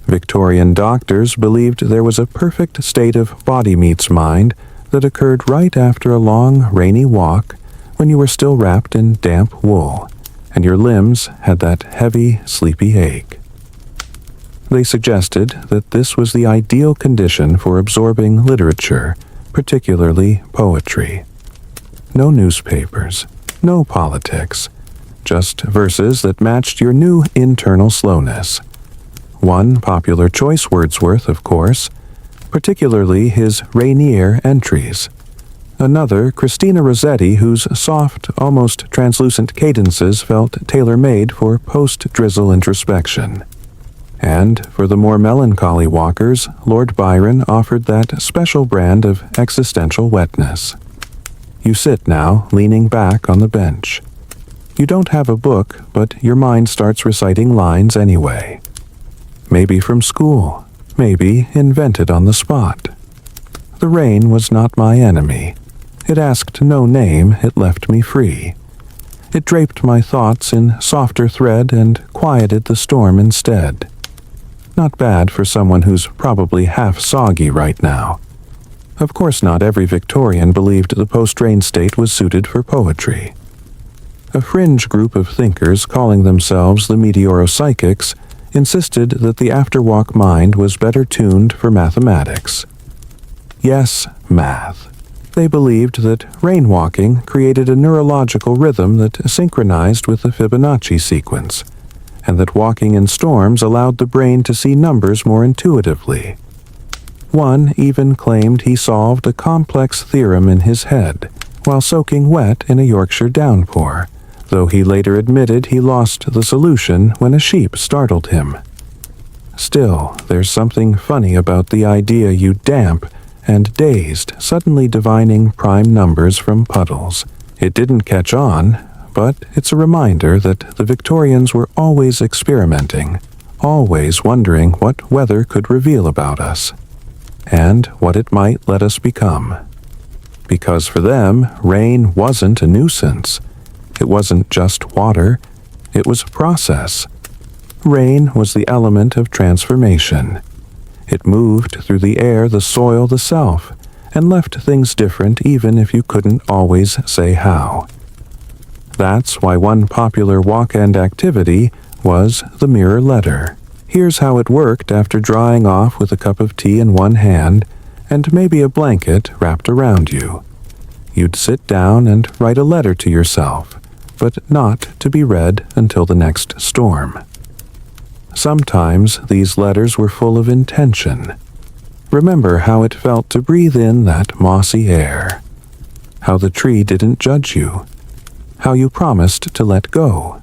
Victorian doctors believed there was a perfect state of body meets mind that occurred right after a long, rainy walk when you were still wrapped in damp wool, and your limbs had that heavy, sleepy ache. They suggested that this was the ideal condition for absorbing literature, particularly poetry. No newspapers, no politics, just verses that matched your new internal slowness. One popular choice Wordsworth, of course, particularly his Rainier entries. Another, Christina Rossetti, whose soft, almost translucent cadences felt tailor-made for post-drizzle introspection. And for the more melancholy walkers, Lord Byron offered that special brand of existential wetness. You sit now, leaning back on the bench. You don't have a book, but your mind starts reciting lines anyway. Maybe from school, maybe invented on the spot. The rain was not my enemy. It asked no name, it left me free. It draped my thoughts in softer thread and quieted the storm instead. Not bad for someone who's probably half soggy right now. Of course not every Victorian believed the post-rain state was suited for poetry. A fringe group of thinkers calling themselves the meteoropsychics insisted that the afterwalk mind was better tuned for mathematics. Yes, math. They believed that rainwalking created a neurological rhythm that synchronized with the Fibonacci sequence, and that walking in storms allowed the brain to see numbers more intuitively. One even claimed he solved a complex theorem in his head while soaking wet in a Yorkshire downpour, though he later admitted he lost the solution when a sheep startled him. Still, there's something funny about the idea you damp and dazed, suddenly divining prime numbers from puddles. It didn't catch on, but it's a reminder that the Victorians were always experimenting, always wondering what weather could reveal about us, and what it might let us become. Because for them, rain wasn't a nuisance. It wasn't just water, it was a process. Rain was the element of transformation. It moved through the air, the soil, the self, and left things different even if you couldn't always say how. That's why one popular walk-end activity was the mirror letter. Here's how it worked after drying off with a cup of tea in one hand and maybe a blanket wrapped around you. You'd sit down and write a letter to yourself, but not to be read until the next storm. Sometimes these letters were full of intention. Remember how it felt to breathe in that mossy air, how the tree didn't judge you, how you promised to let go.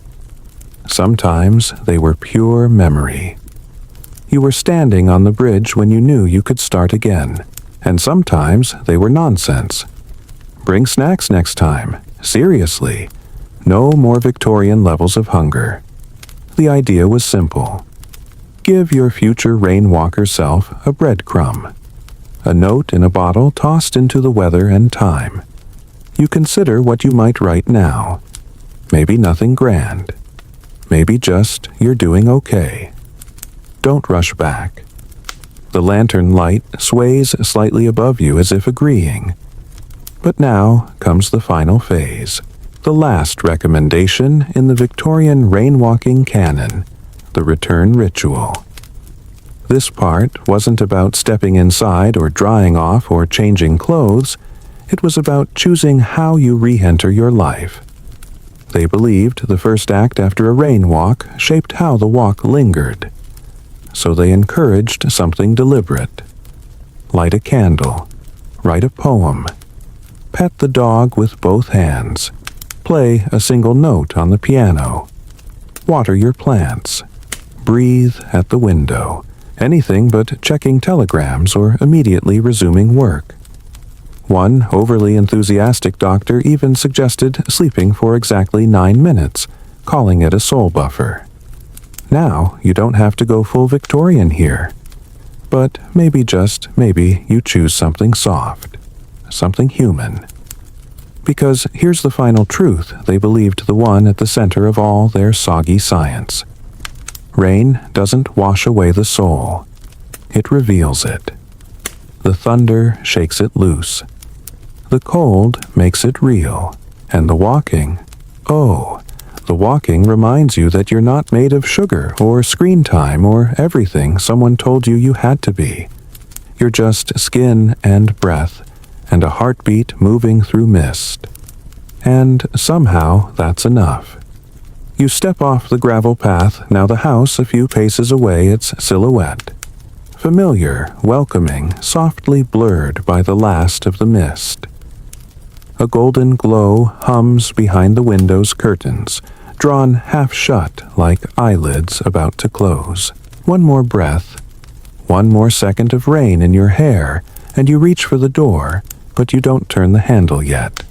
Sometimes they were pure memory. You were standing on the bridge when you knew you could start again, and sometimes they were nonsense. Bring snacks next time. Seriously. No more Victorian levels of hunger. The idea was simple. Give your future rainwalker self a breadcrumb, a note in a bottle tossed into the weather and time. You consider what you might write now. Maybe nothing grand. Maybe just you're doing okay. Don't rush back. The lantern light sways slightly above you as if agreeing. But now comes the final phase. The last recommendation in the Victorian rainwalking canon, the return ritual. This part wasn't about stepping inside or drying off or changing clothes. It was about choosing how you re-enter your life. They believed the first act after a rainwalk shaped how the walk lingered. So they encouraged something deliberate. Light a candle. Write a poem. Pet the dog with both hands. Play a single note on the piano. Water your plants. Breathe at the window. Anything but checking telegrams or immediately resuming work. One overly enthusiastic doctor even suggested sleeping for exactly 9 minutes, calling it a soul buffer. Now you don't have to go full Victorian here. But maybe, just maybe, you choose something soft, something human. Because here's the final truth they believed, the one at the center of all their soggy science. Rain doesn't wash away the soul. It reveals it. The thunder shakes it loose. The cold makes it real. And the walking, the walking reminds you that you're not made of sugar or screen time or everything someone told you you had to be. You're just skin and breath and a heartbeat moving through mist. And somehow that's enough. You step off the gravel path, now the house a few paces away, its silhouette. Familiar, welcoming, softly blurred by the last of the mist. A golden glow hums behind the window's curtains, drawn half shut like eyelids about to close. One more breath, one more second of rain in your hair, and you reach for the door, but you don't turn the handle yet.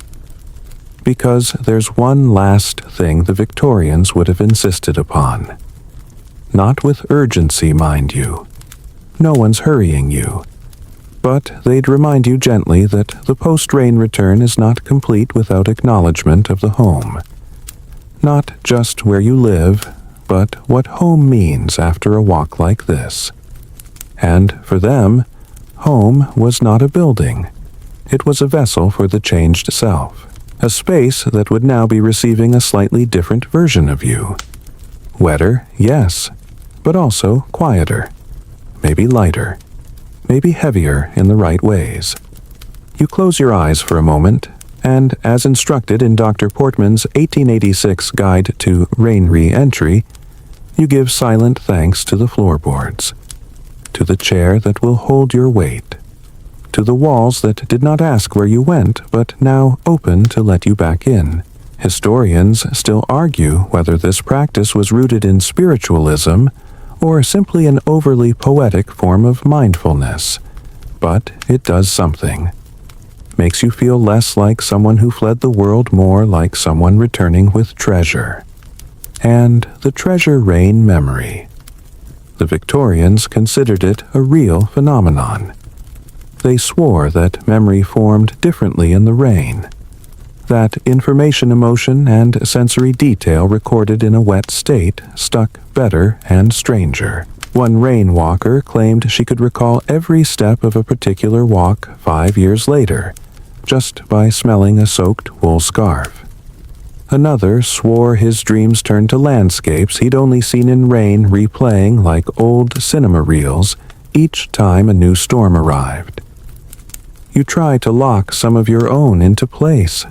Because there's one last thing the Victorians would have insisted upon. Not with urgency, mind you. No one's hurrying you. But they'd remind you gently that the post-rain return is not complete without acknowledgement of the home. Not just where you live, but what home means after a walk like this. And for them, home was not a building. It was a vessel for the changed self, a space that would now be receiving a slightly different version of you. Wetter, yes, but also quieter, maybe lighter, maybe heavier in the right ways. You close your eyes for a moment, and as instructed in Dr. Portman's 1886 Guide to Rain Re-Entry, you give silent thanks to the floorboards, to the chair that will hold your weight, to the walls that did not ask where you went but now open to let you back in. Historians still argue whether this practice was rooted in spiritualism or simply an overly poetic form of mindfulness, but it does something. Makes you feel less like someone who fled the world, more like someone returning with treasure. And the treasure rain memory. The Victorians considered it a real phenomenon. They swore that memory formed differently in the rain, that information, emotion, and sensory detail recorded in a wet state stuck better and stranger. One rain walker claimed she could recall every step of a particular walk 5 years later, just by smelling a soaked wool scarf. Another swore his dreams turned to landscapes he'd only seen in rain replaying like old cinema reels each time a new storm arrived. You try to lock some of your own into place.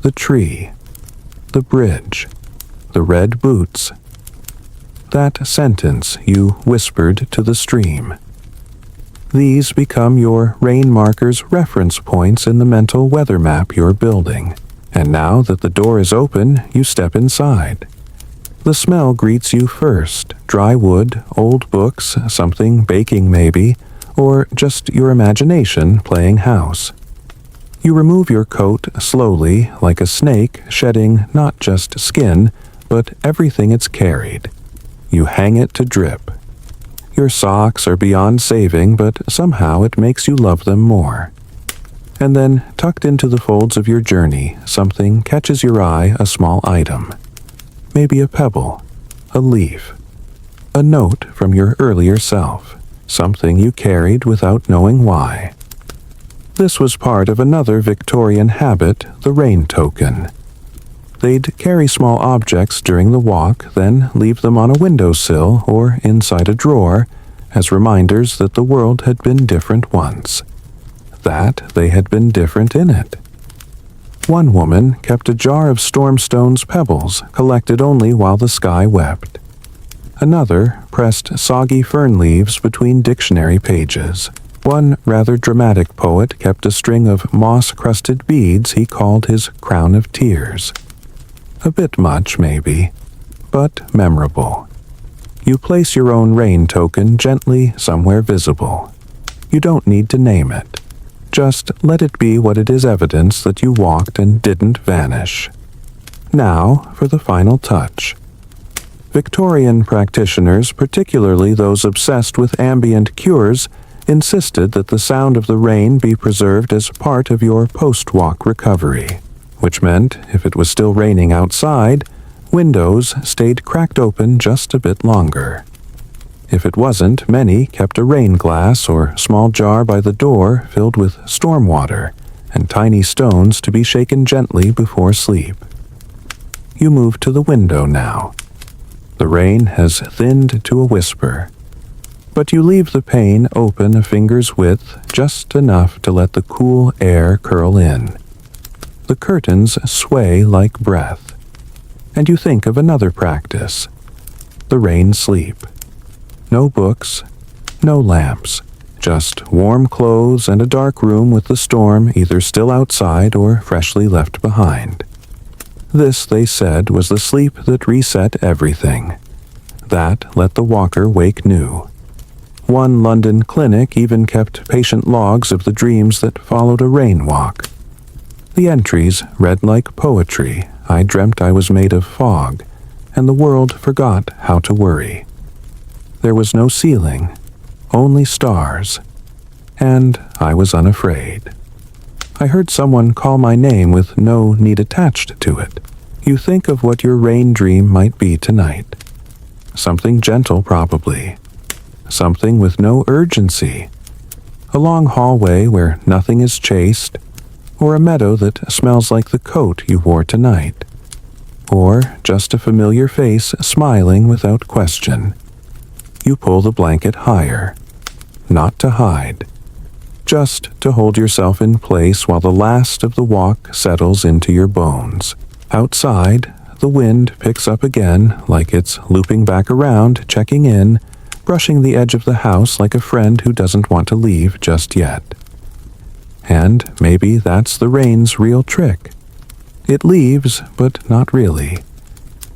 The tree, the bridge, the red boots. That sentence you whispered to the stream. These become your rain markers' reference points in the mental weather map you're building. And now that the door is open, you step inside. The smell greets you first: dry wood, old books, something baking maybe, or just your imagination playing house. You remove your coat slowly, like a snake, shedding not just skin, but everything it's carried. You hang it to drip. Your socks are beyond saving, but somehow it makes you love them more. And then, tucked into the folds of your journey, something catches your eye, a small item. Maybe a pebble, a leaf, a note from your earlier self, something you carried without knowing why. This was part of another Victorian habit, the rain token. They'd carry small objects during the walk, then leave them on a windowsill or inside a drawer as reminders that the world had been different once, that they had been different in it. One woman kept a jar of Stormstone's pebbles, collected only while the sky wept. Another pressed soggy fern leaves between dictionary pages. One rather dramatic poet kept a string of moss-crusted beads he called his crown of tears. A bit much, maybe, but memorable. You place your own rain token gently somewhere visible. You don't need to name it. Just let it be what it is, evidence that you walked and didn't vanish. Now for the final touch. Victorian practitioners, particularly those obsessed with ambient cures, insisted that the sound of the rain be preserved as part of your post-walk recovery, which meant, if it was still raining outside, windows stayed cracked open just a bit longer. If it wasn't, many kept a rain glass or small jar by the door filled with storm water and tiny stones to be shaken gently before sleep. You move to the window now. The rain has thinned to a whisper, but you leave the pane open a finger's width, just enough to let the cool air curl in. The curtains sway like breath, and you think of another practice, the rain sleep. No books, no lamps, just warm clothes and a dark room with the storm either still outside or freshly left behind. This, they said, was the sleep that reset everything. That let the walker wake new. One London clinic even kept patient logs of the dreams that followed a rain walk. The entries read like poetry. I dreamt I was made of fog, and the world forgot how to worry. There was no ceiling, only stars, and I was unafraid. I heard someone call my name with no need attached to it. You think of what your rain dream might be tonight. Something gentle, probably. Something with no urgency. A long hallway where nothing is chased, or a meadow that smells like the coat you wore tonight. Or just a familiar face smiling without question. You pull the blanket higher, not to hide, just to hold yourself in place while the last of the walk settles into your bones. Outside, the wind picks up again, like it's looping back around, checking in, brushing the edge of the house like a friend who doesn't want to leave just yet. And maybe that's the rain's real trick. It leaves, but not really.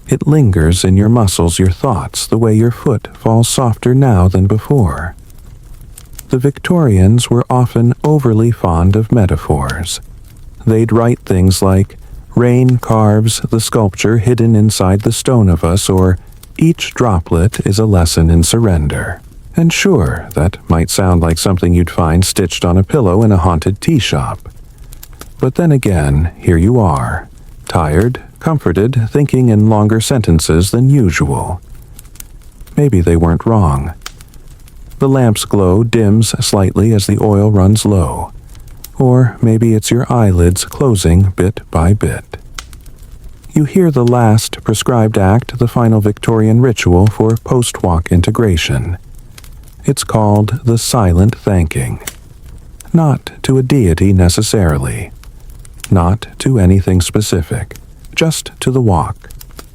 It lingers in your muscles, your thoughts, the way your foot falls softer now than before. The Victorians were often overly fond of metaphors. They'd write things like, "Rain carves the sculpture hidden inside the stone of us," or "Each droplet is a lesson in surrender." And sure, that might sound like something you'd find stitched on a pillow in a haunted tea shop. But then again, here you are, tired, comforted, thinking in longer sentences than usual. Maybe they weren't wrong. The lamp's glow dims slightly as the oil runs low. Or maybe it's your eyelids closing bit by bit. You hear the last prescribed act, the final Victorian ritual for post-walk integration. It's called the silent thanking. Not to a deity necessarily. Not to anything specific. Just to the walk.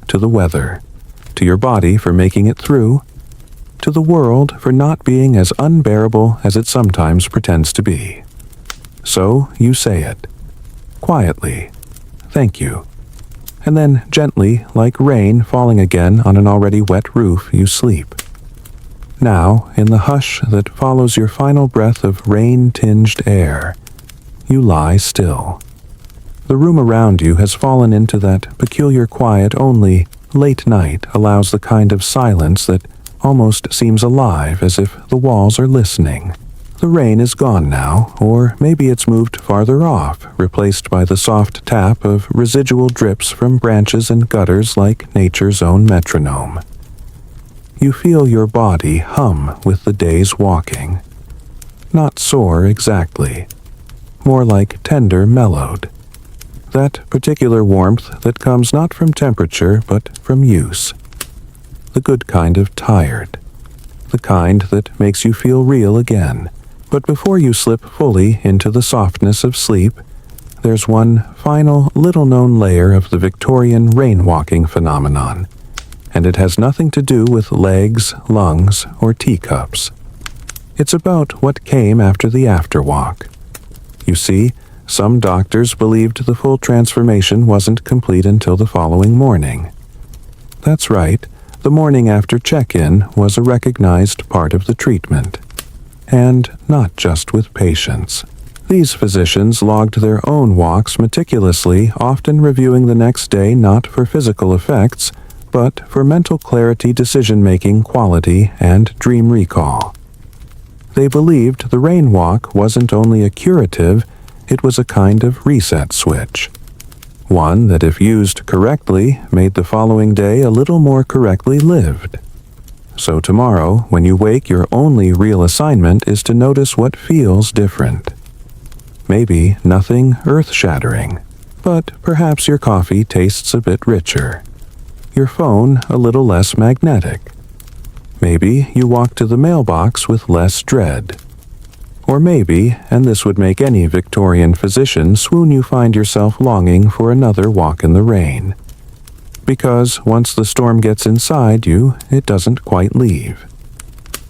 To the weather. To your body for making it through. To the world for not being as unbearable as it sometimes pretends to be. So you say it. Quietly. Thank you. And then gently, like rain falling again on an already wet roof, you sleep. Now, in the hush that follows your final breath of rain-tinged air, you lie still. The room around you has fallen into that peculiar quiet only late night allows, the kind of silence that almost seems alive, as if the walls are listening. The rain is gone now, or maybe it's moved farther off, replaced by the soft tap of residual drips from branches and gutters like nature's own metronome. You feel your body hum with the day's walking. Not sore exactly, more like tender mellowed. That particular warmth that comes not from temperature but from use. The good kind of tired. The kind that makes you feel real again. But before you slip fully into the softness of sleep, there's one final little-known layer of the Victorian rain-walking phenomenon, and it has nothing to do with legs, lungs, or teacups. It's about what came after the afterwalk. You see, some doctors believed the full transformation wasn't complete until the following morning. That's right, the morning after check-in was a recognized part of the treatment. And not just with patients. These physicians logged their own walks meticulously, often reviewing the next day not for physical effects, but for mental clarity, decision-making quality, and dream recall. They believed the rain walk wasn't only a curative, it was a kind of reset switch. One that, if used correctly, made the following day a little more correctly lived. So tomorrow, when you wake, your only real assignment is to notice what feels different. Maybe nothing earth-shattering, but perhaps your coffee tastes a bit richer. Your phone a little less magnetic. Maybe you walk to the mailbox with less dread. Or maybe, and this would make any Victorian physician swoon, you find yourself longing for another walk in the rain. Because once the storm gets inside you, it doesn't quite leave.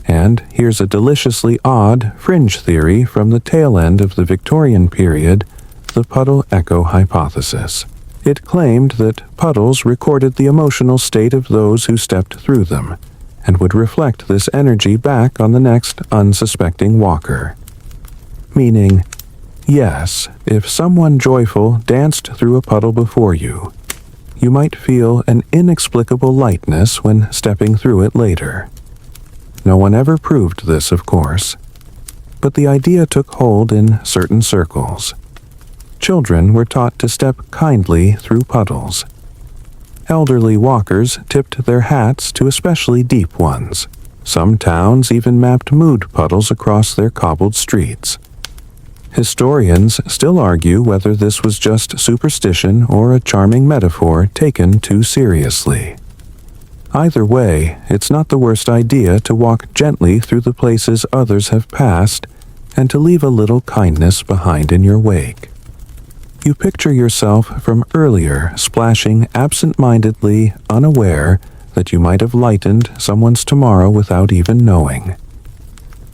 And here's a deliciously odd fringe theory from the tail end of the Victorian period, the puddle echo hypothesis. It claimed that puddles recorded the emotional state of those who stepped through them, and would reflect this energy back on the next unsuspecting walker. Meaning, yes, if someone joyful danced through a puddle before you, you might feel an inexplicable lightness when stepping through it later. No one ever proved this, of course, but the idea took hold in certain circles. Children were taught to step kindly through puddles. Elderly walkers tipped their hats to especially deep ones. Some towns even mapped mood puddles across their cobbled streets. Historians still argue whether this was just superstition or a charming metaphor taken too seriously. Either way, it's not the worst idea to walk gently through the places others have passed and to leave a little kindness behind in your wake. You picture yourself from earlier splashing absent-mindedly, unaware that you might have lightened someone's tomorrow without even knowing.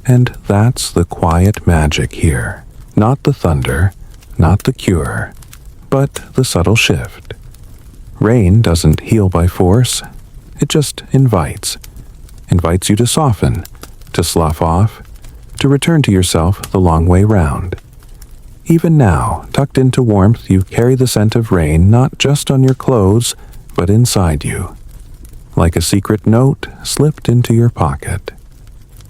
And that's the quiet magic here. Not the thunder, not the cure, but the subtle shift. Rain doesn't heal by force. It just invites you to soften, to slough off, to return to yourself the long way round. Even now, tucked into warmth, you carry the scent of rain not just on your clothes, but inside you, like a secret note slipped into your pocket.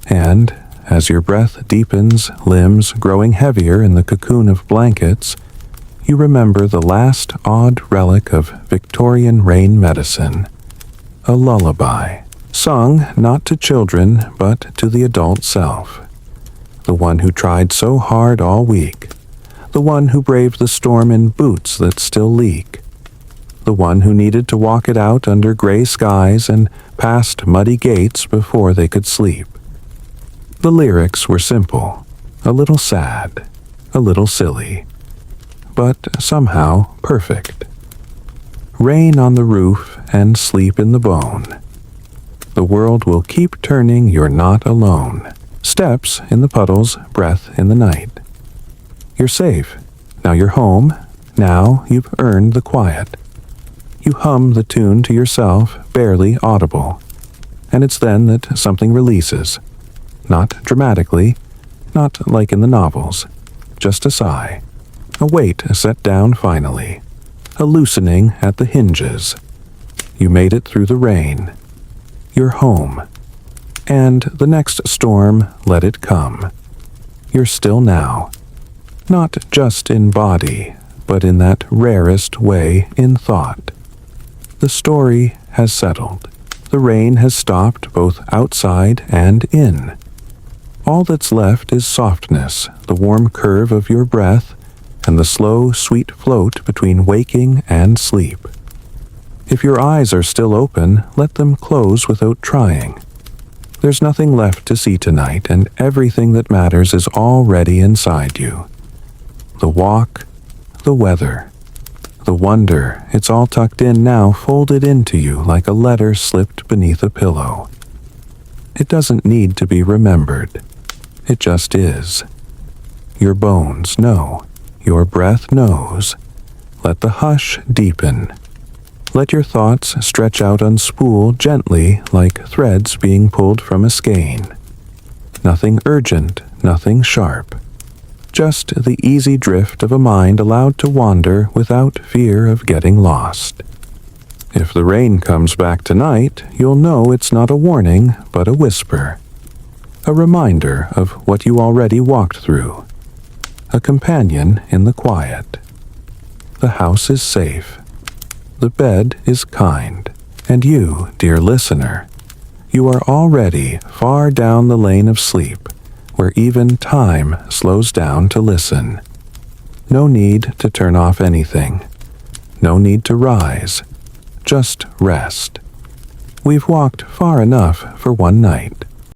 And, as your breath deepens, limbs growing heavier in the cocoon of blankets, you remember the last odd relic of Victorian rain medicine, a lullaby, sung not to children but to the adult self, the one who tried so hard all week, the one who braved the storm in boots that still leak, the one who needed to walk it out under gray skies and past muddy gates before they could sleep. The lyrics were simple, a little sad, a little silly, but somehow perfect. Rain on the roof and sleep in the bone. The world will keep turning, you're not alone. Steps in the puddles, breath in the night. You're safe. Now you're home. Now you've earned the quiet. You hum the tune to yourself, barely audible. And it's then that something releases. Not dramatically, not like in the novels. Just a sigh. A weight set down finally. A loosening at the hinges. You made it through the rain. You're home. And the next storm, let it come. You're still now. Not just in body, but in that rarest way in thought. The story has settled. The rain has stopped both outside and in. All that's left is softness, the warm curve of your breath, and the slow, sweet float between waking and sleep. If your eyes are still open, let them close without trying. There's nothing left to see tonight, and everything that matters is already inside you. The walk, the weather, the wonder, it's all tucked in now, folded into you like a letter slipped beneath a pillow. It doesn't need to be remembered. It just is. Your bones know. Your breath knows. Let the hush deepen. Let your thoughts stretch out, unspool gently like threads being pulled from a skein. Nothing urgent, nothing sharp. Just the easy drift of a mind allowed to wander without fear of getting lost. If the rain comes back tonight, you'll know it's not a warning, but a whisper. A reminder of what you already walked through. A companion in the quiet. The house is safe. The bed is kind. And you, dear listener, you are already far down the lane of sleep, where even time slows down to listen. No need to turn off anything. No need to rise. Just rest. We've walked far enough for one night.